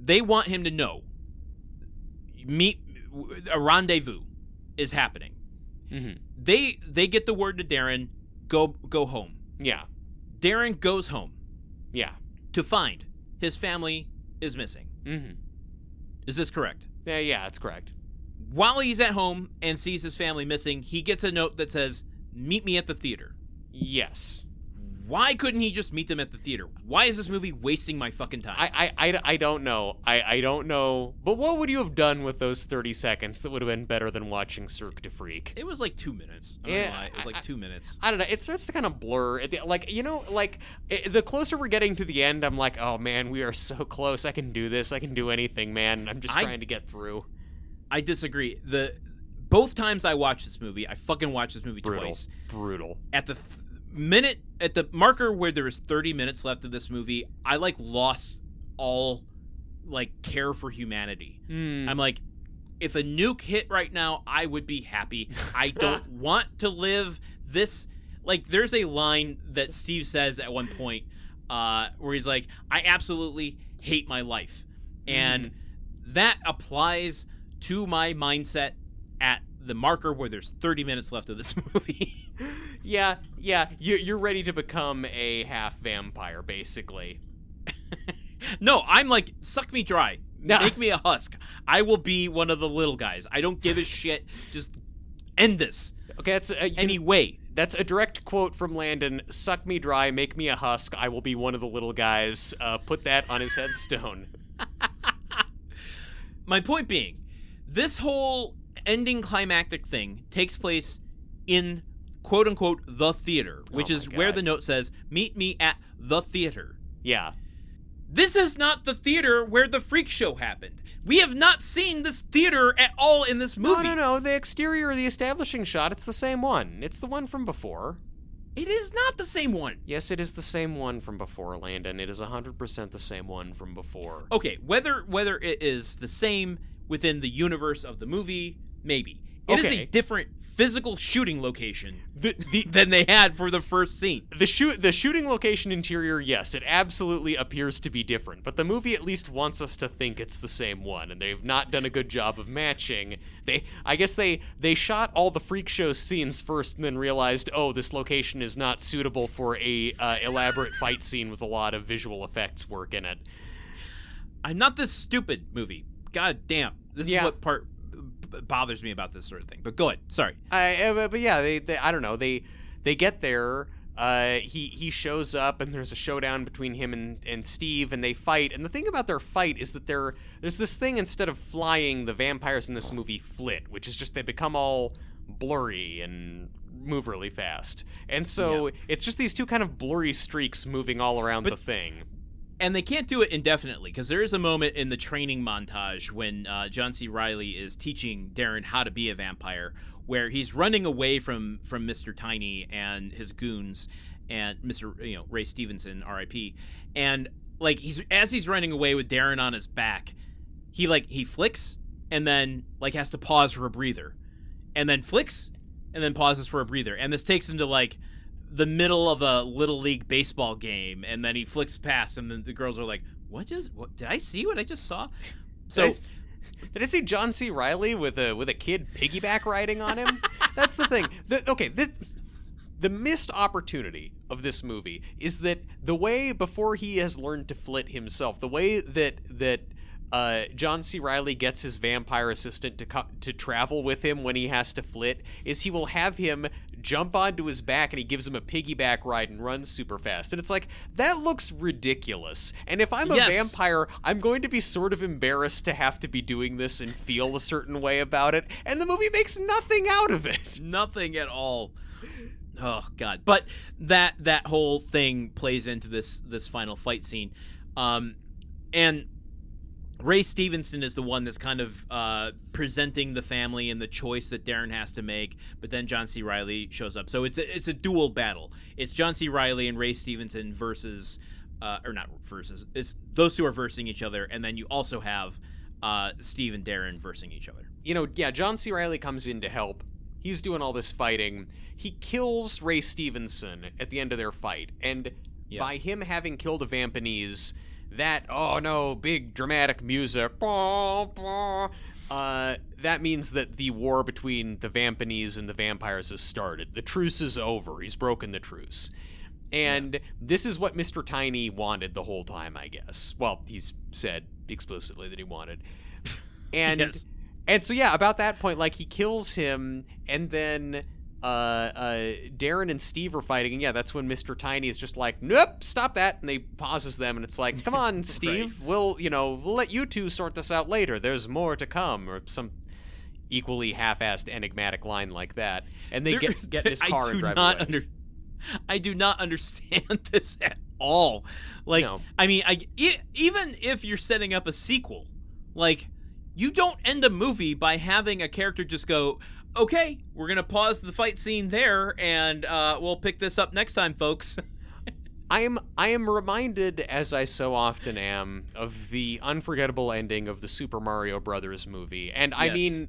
They want him to know. A rendezvous is happening. They get the word to Darren, go home. Yeah. Darren goes home. Yeah. To find his family is missing. Is this correct? Yeah, it's correct. While he's at home and sees his family missing, he gets a note that says, "Meet me at the theater." Yes. Why couldn't he just meet them at the theater? Why is this movie wasting my fucking time? I don't know. I don't know. But what would you have done with those 30 seconds that would have been better than watching Cirque du Freak? It was like 2 minutes. I don't know why. It was like 2 minutes. I don't know. It starts to kind of blur. Like, you know, like, the closer we're getting to the end, I'm like, oh, man, we are so close. I can do this. I can do anything, man. I'm just trying to get through. I disagree. Both times I watched this movie, I fucking watched this movie twice. Brutal. At the at the marker where there was 30 minutes left of this movie, I like lost all like care for humanity. I'm like, if a nuke hit right now, I would be happy. I don't want to live this. Like, there's a line that Steve says at one point where he's like, I absolutely hate my life. And that applies to my mindset at the marker where there's 30 minutes left of this movie. Yeah, you're ready to become a half vampire, basically. No, I'm like, suck me dry. Make me a husk. I will be one of the little guys. I don't give a shit. Just end this. Okay, that's anyway. That's a direct quote from Landon. Suck me dry, make me a husk. I will be one of the little guys. Put that on his headstone. My point being, this whole ending climactic thing takes place in quote-unquote the theater, which is where the note says, meet me at the theater. Yeah. This is not the theater where the freak show happened. We have not seen this theater at all in this movie. No. The exterior of the establishing shot, it's the same one. It's the one from before. It is not the same one. Yes, it is the same one from before, Landon. It is 100% the same one from before. Okay, whether it is the same within the universe of the movie, maybe. It is a different physical shooting location than they had for the first scene. The shooting location interior, yes, it absolutely appears to be different, but the movie at least wants us to think it's the same one, and they've not done a good job of matching. I guess they shot all the freak show scenes first and then realized, oh, this location is not suitable for a elaborate fight scene with a lot of visual effects work in it. I'm not this stupid, movie. God damn. This is what part bothers me about this sort of thing. But go ahead. Sorry. But yeah, they I don't know. They get there. He shows up, and there's a showdown between him and Steve, and they fight. And the thing about their fight is that there's this thing, instead of flying, the vampires in this movie flit, which is just they become all blurry and move really fast. And so it's just these two kind of blurry streaks moving all around the thing. And they can't do it indefinitely, because there is a moment in the training montage when John C. Reilly is teaching Darren how to be a vampire, where he's running away from Mr. Tiny and his goons and Mr. Ray Stevenson, R.I.P. And like as he's running away with Darren on his back, he flicks and then like has to pause for a breather, and then flicks and then pauses for a breather, and this takes him to like the middle of a little league baseball game, and then he flicks past, and then the girls are like, what did I see what I just saw? So did I see John C. Reilly with a kid piggyback riding on him? That's the thing. The missed opportunity of this movie is that the way, before he has learned to flit himself, the way that John C. Reilly gets his vampire assistant to travel with him when he has to flit is he will have him jump onto his back and he gives him a piggyback ride and runs super fast. And it's like, that looks ridiculous. And if I'm a vampire, I'm going to be sort of embarrassed to have to be doing this and feel a certain way about it. And the movie makes nothing out of it. Nothing at all. Oh God! But that whole thing plays into this final fight scene, and Ray Stevenson is the one that's kind of presenting the family and the choice that Darren has to make. But then John C. Reilly shows up, so it's a dual battle. It's John C. Reilly and Ray Stevenson versus, or not versus. It's those two are versing each other, and then you also have Steve and Darren versing each other. John C. Reilly comes in to help. He's doing all this fighting. He kills Ray Stevenson at the end of their fight. And by him having killed a Vampaneze, that, oh no, big dramatic music, that means that the war between the Vampaneze and the vampires has started. The truce is over. He's broken the truce. And this is what Mr. Tiny wanted the whole time, I guess. Well, he's said explicitly that he wanted. And... Yes. And so, about that point, he kills him, and then Darren and Steve are fighting, and that's when Mr. Tiny is just like, nope, stop that, and they pauses them, and it's like, come on, Steve, we'll let you two sort this out later, there's more to come, or some equally half-assed enigmatic line like that, and they get in his car and drive away. I do not understand this at all. No. I mean, even if you're setting up a sequel, you don't end a movie by having a character just go, okay, we're going to pause the fight scene there, and we'll pick this up next time, folks. I am reminded, as I so often am, of the unforgettable ending of the Super Mario Brothers movie. And I mean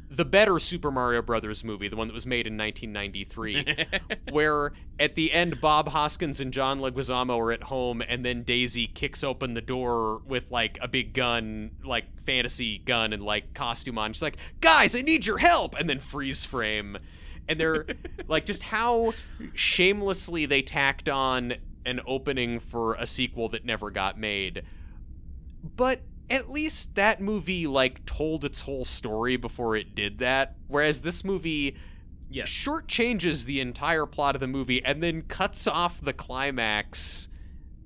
the better Super Mario Brothers movie, the one that was made in 1993, where at the end Bob Hoskins and John Leguizamo are at home, and then Daisy kicks open the door with a big gun, fantasy gun and costume on. She's like, guys, I need your help, and then freeze frame. And they're just how shamelessly they tacked on an opening for a sequel that never got made. But at least that movie told its whole story before it did that. Whereas this movie shortchanges the entire plot of the movie and then cuts off the climax.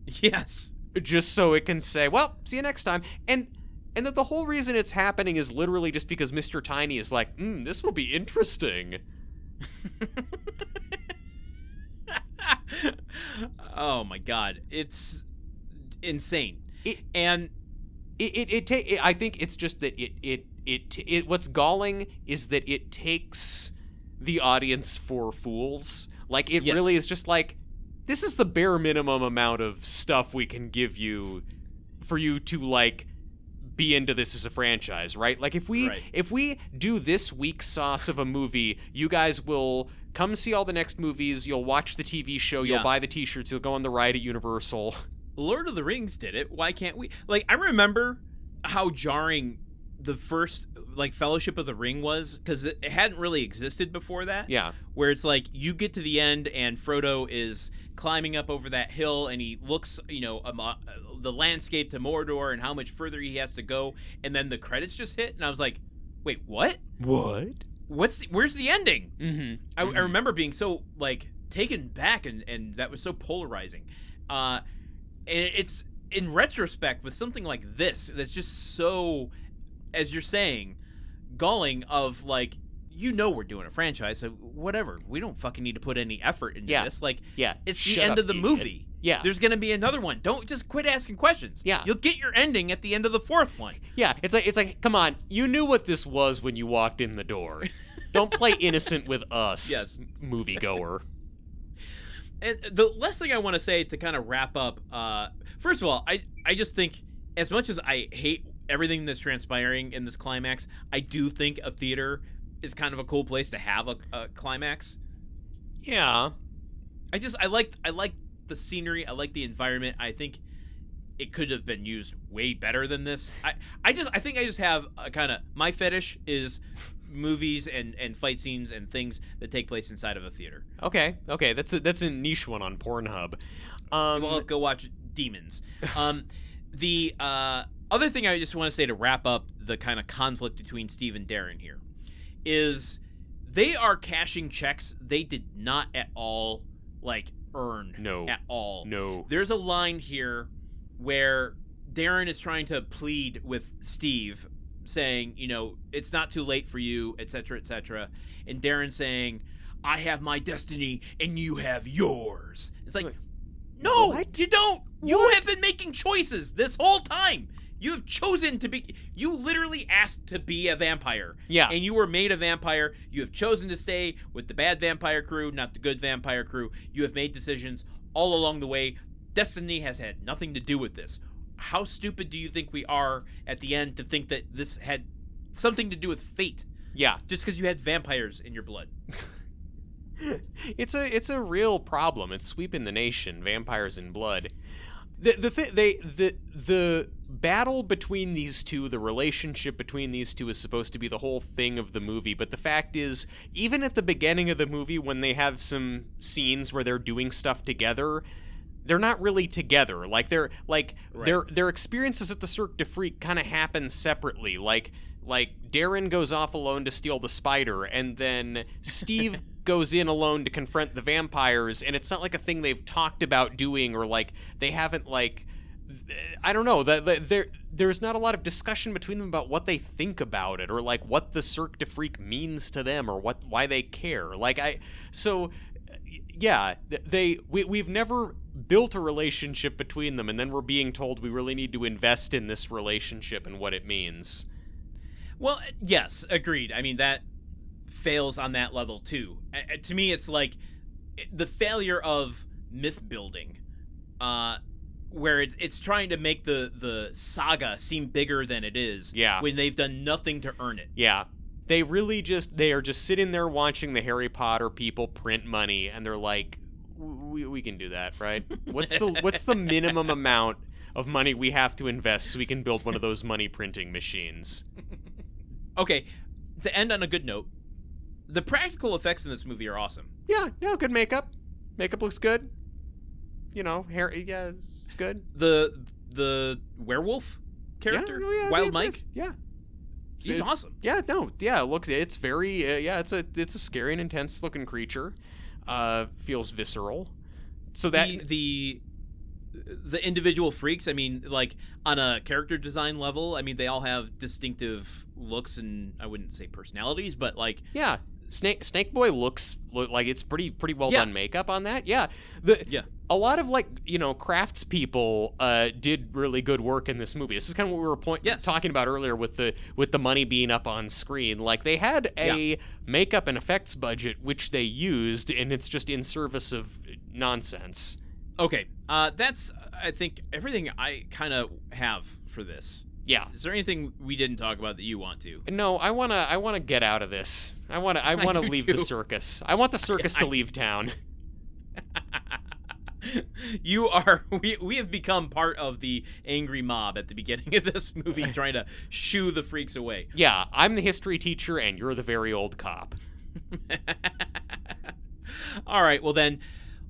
Yes. Just so it can say, well, see you next time. And that the whole reason it's happening is literally just because Mr. Tiny is like, this will be interesting. Oh my God, it's insane. I think it's just that it what's galling is that it takes the audience for fools. Really is just this is the bare minimum amount of stuff we can give you for you to be into this as a franchise, right? If we do this week's sauce of a movie, you guys will come see all the next movies, you'll watch the TV show, you'll buy the t-shirts, you'll go on the ride at Universal. Lord of the Rings did it. Why can't we? I remember how jarring the first Fellowship of the Ring was, because it hadn't really existed before that. Yeah. Where it's you get to the end and Frodo is climbing up over that hill and he looks, the landscape to Mordor and how much further he has to go, and then the credits just hit, and I was like, wait, what? What? Where's the ending? Mm-hmm. I remember being so taken back, and that was so polarizing. And it's in retrospect with something like this that's just so, as you're saying, galling of we're doing a franchise, so whatever, we don't fucking need to put any effort into this. It's the end of the movie. Yeah. There's gonna be another one. Don't just quit asking questions. Yeah. You'll get your ending at the end of the fourth one. Yeah. It's like, come on, you knew what this was when you walked in the door. Don't play innocent with us, moviegoer. And the last thing I want to say to kind of wrap up, first of all, I just think, as much as I hate everything that's transpiring in this climax, I do think a theater is kind of a cool place to have a climax. Yeah. I like the scenery. I like the environment. I think it could have been used way better than this. I think I just have a kind of, my fetish is movies and fight scenes and things that take place inside of a theater. Okay, that's a niche one on Pornhub. Well, go watch Demons. The other thing I just want to say to wrap up the kind of conflict between Steve and Darren here is they are cashing checks they did not at all earn. No. At all. No. There's a line here where Darren is trying to plead with Steve, saying, it's not too late for you, etc., etc. And Darren saying, I have my destiny and you have yours. It's like, no, what? you don't. You have been making choices this whole time. You have chosen to be. You literally asked to be a vampire. Yeah. And you were made a vampire. You have chosen to stay with the bad vampire crew, not the good vampire crew. You have made decisions all along the way. Destiny has had nothing to do with this. How stupid do you think we are at the end to think that this had something to do with fate? Yeah. Just because you had vampires in your blood. It's a real problem. It's sweeping the nation. Vampires in blood. The battle between these two, the relationship between these two is supposed to be the whole thing of the movie, but the fact is, even at the beginning of the movie when they have some scenes where they're doing stuff together, they're not really together. Their experiences at the Cirque du Freak kind of happen separately. Like Darren goes off alone to steal the spider, and then Steve goes in alone to confront the vampires, and it's not like a thing they've talked about doing, or they haven't I don't know, there's not a lot of discussion between them about what they think about it, or what the Cirque du Freak means to them, or why they care. We've never built a relationship between them, and then we're being told we really need to invest in this relationship and what it means. Well, yes, agreed. I mean, that fails on that level too. To me, it's the failure of myth building, where it's trying to make the saga seem bigger than it is. Yeah. When they've done nothing to earn it. Yeah. They are just sitting there watching the Harry Potter people print money, and they're like, we can do that, right? What's the minimum amount of money we have to invest so we can build one of those money printing machines? Okay, to end on a good note, the practical effects in this movie are awesome. Yeah, good makeup. Makeup looks good. Hair, yeah, it's good. The werewolf character, Wild Mike. Yeah. He's awesome. Yeah, it's very, it's a scary and intense looking creature. Feels visceral. So that the individual freaks, I mean, on a character design level, I mean, they all have distinctive looks, and I wouldn't say personalities, but yeah. Snake Boy looks like it's pretty well done makeup on that. Yeah. A lot of craftspeople did really good work in this movie. This is kind of what we were talking about earlier with the money being up on screen. They had a makeup and effects budget which they used, and it's just in service of nonsense. Okay. That's, I think, everything I kind of have for this. Yeah. Is there anything we didn't talk about that you want to? No, I wanna get out of this. I wanna leave the circus. I want the circus to leave town. We have become part of the angry mob at the beginning of this movie, trying to shoo the freaks away. Yeah, I'm the history teacher and you're the very old cop. All right, well then,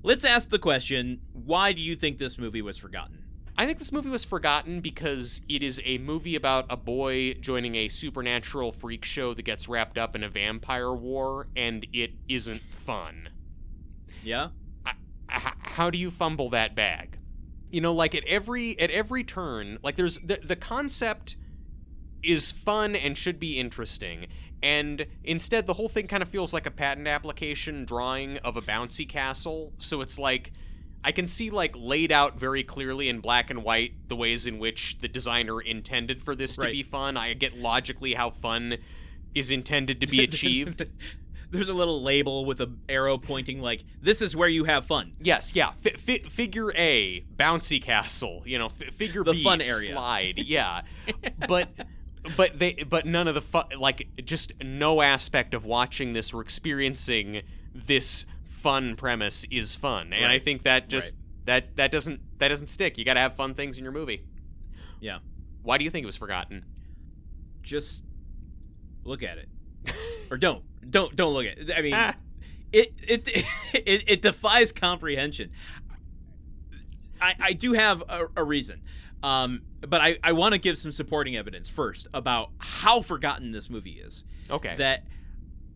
let's ask the question, why do you think this movie was forgotten? I think this movie was forgotten because it is a movie about a boy joining a supernatural freak show that gets wrapped up in a vampire war, and it isn't fun. Yeah? How do you fumble that bag? At every turn, there's the concept is fun and should be interesting, and instead the whole thing kind of feels like a patent application drawing of a bouncy castle. So it's I can see laid out very clearly in black and white the ways in which the designer intended for this to be fun. I get logically how fun is intended to be achieved. There's a little label with an arrow pointing this is where you have fun. Yes, yeah. Figure A, bouncy castle. Figure the B, fun area. Slide. Yeah, but none of the fun. Just no aspect of watching this or experiencing this fun premise is fun. And I think that just that doesn't stick. You got to have fun things in your movie. Yeah. Why do you think it was forgotten? Just look at it. Or don't look at it. I mean, it defies comprehension. I do have a reason. But I want to give some supporting evidence first about how forgotten this movie is. Okay. That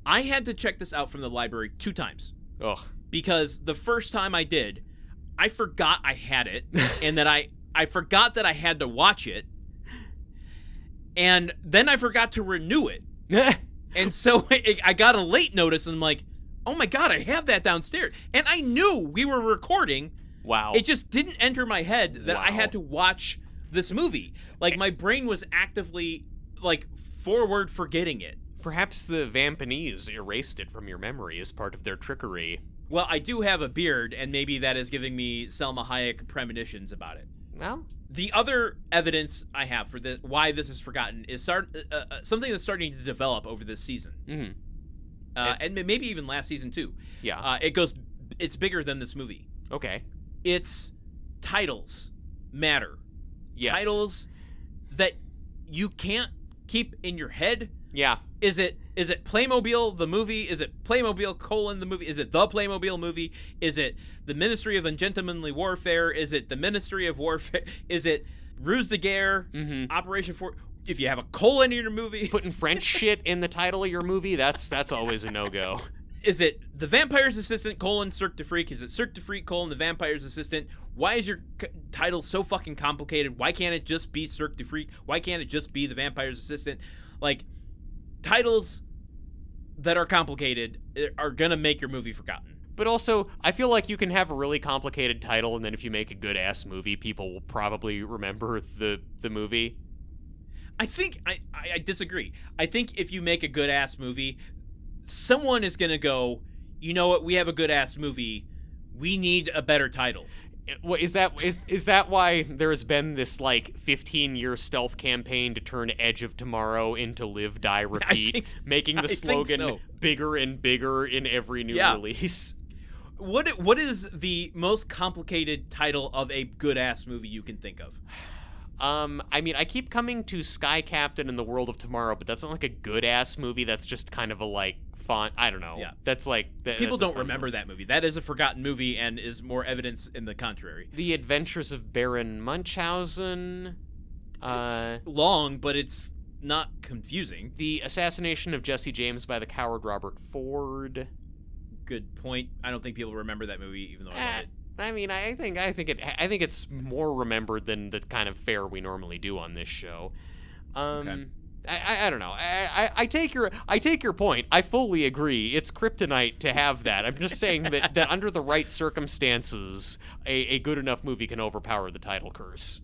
I had to check this out from the library 2 times. Ugh. Because the first time I did, I forgot I had it, and that I forgot that I had to watch it, and then I forgot to renew it. And so I got a late notice, and I'm like, oh my God, I have that downstairs. And I knew we were recording. Wow. It just didn't enter my head that I had to watch this movie. Like, my brain was actively, like, forward forgetting it. Perhaps the Vampaneze erased it from your memory as part of their trickery. Well, I do have a beard, and maybe that is giving me Salma Hayek premonitions about it. Well, the other evidence I have for why this is forgotten is something that's starting to develop over this season. Mm-hmm. And maybe even last season too. Yeah. It's bigger than this movie. Okay. It's titles matter. Yes. Titles that you can't keep in your head. Yeah. Is it Playmobil the movie? Is it Playmobil : the movie? Is it the Playmobil movie? Is it the Ministry of Ungentlemanly Warfare? Is it the Ministry of Warfare? Is it Ruse de Guerre? Mm-hmm. Operation For? If you have a colon in your movie, putting French shit in the title of your movie, that's always a no-go. Is it The Vampire's Assistant : Cirque du Freak? Is it Cirque du Freak : The Vampire's Assistant? Why is your title so fucking complicated? Why can't it just be Cirque du Freak? Why can't it just be The Vampire's Assistant? Like, titles that are complicated are gonna make your movie forgotten. But also, I feel like you can have a really complicated title, and then if you make a good-ass movie, people will probably remember the movie. I think I disagree. I think if you make a good-ass movie, someone is gonna go, you know what, we have a good-ass movie, we need a better title. Is that why there's been this, like, 15-year stealth campaign to turn Edge of Tomorrow into Live, Die, Repeat, making the slogan bigger and bigger in every new release? What is the most complicated title of a good-ass movie you can think of? I mean, I keep coming to Sky Captain and the World of Tomorrow, but that's not like a good-ass movie. That's just kind of a, like, font. I don't know. Yeah. That's like... People don't remember that movie. That is a forgotten movie and is more evidence in the contrary. The Adventures of Baron Munchausen. It's long, but it's not confusing. The Assassination of Jesse James by the Coward Robert Ford. Good point. I don't think people remember that movie, even though I love it. I mean, I think it's more remembered than the kind of fare we normally do on this show. Okay. I don't know. I take your point. I fully agree. It's kryptonite to have that. I'm just saying that under the right circumstances, a good enough movie can overpower the title curse.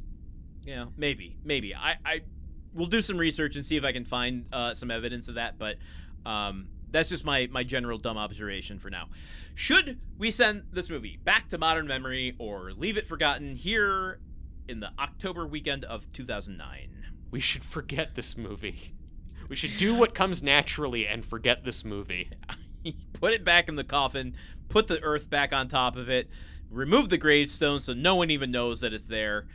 Yeah, maybe. I will do some research and see if I can find some evidence of that, but that's just my general dumb observation for now. Should we send this movie back to modern memory or leave it forgotten here in the October weekend of 2009? We should forget this movie. We should do what comes naturally and forget this movie. Put it back in the coffin, put the earth back on top of it, remove the gravestone so no one even knows that it's there.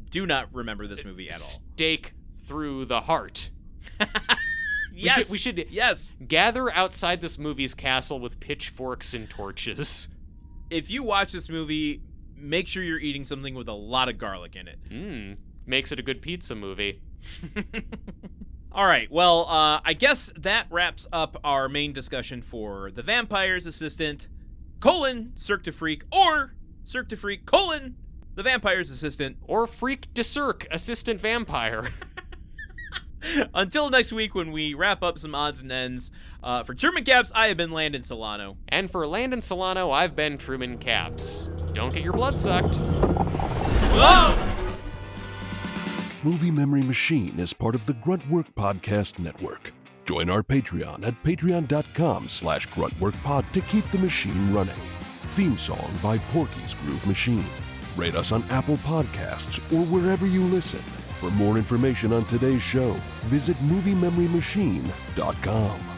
Do not remember this movie at all. Stake through the heart. Yes. We should gather outside this movie's castle with pitchforks and torches. If you watch this movie, make sure you're eating something with a lot of garlic in it. Makes it a good pizza movie. All right, well, I guess that wraps up our main discussion for The Vampire's Assistant, Cirque du Freak, or Cirque du Freak, The Vampire's Assistant. Or Freak de Cirque, Assistant Vampire. Until next week when we wrap up some odds and ends. For Truman Caps, I have been Landon Solano. And for Landon Solano, I've been Truman Caps. Don't get your blood sucked. Whoa! Movie Memory Machine is part of the Gruntwork Podcast Network. Join our Patreon at patreon.com/gruntworkpod to keep the machine running. Theme song by Porky's Groove Machine. Rate us on Apple Podcasts or wherever you listen. For more information on today's show, visit MovieMemoryMachine.com.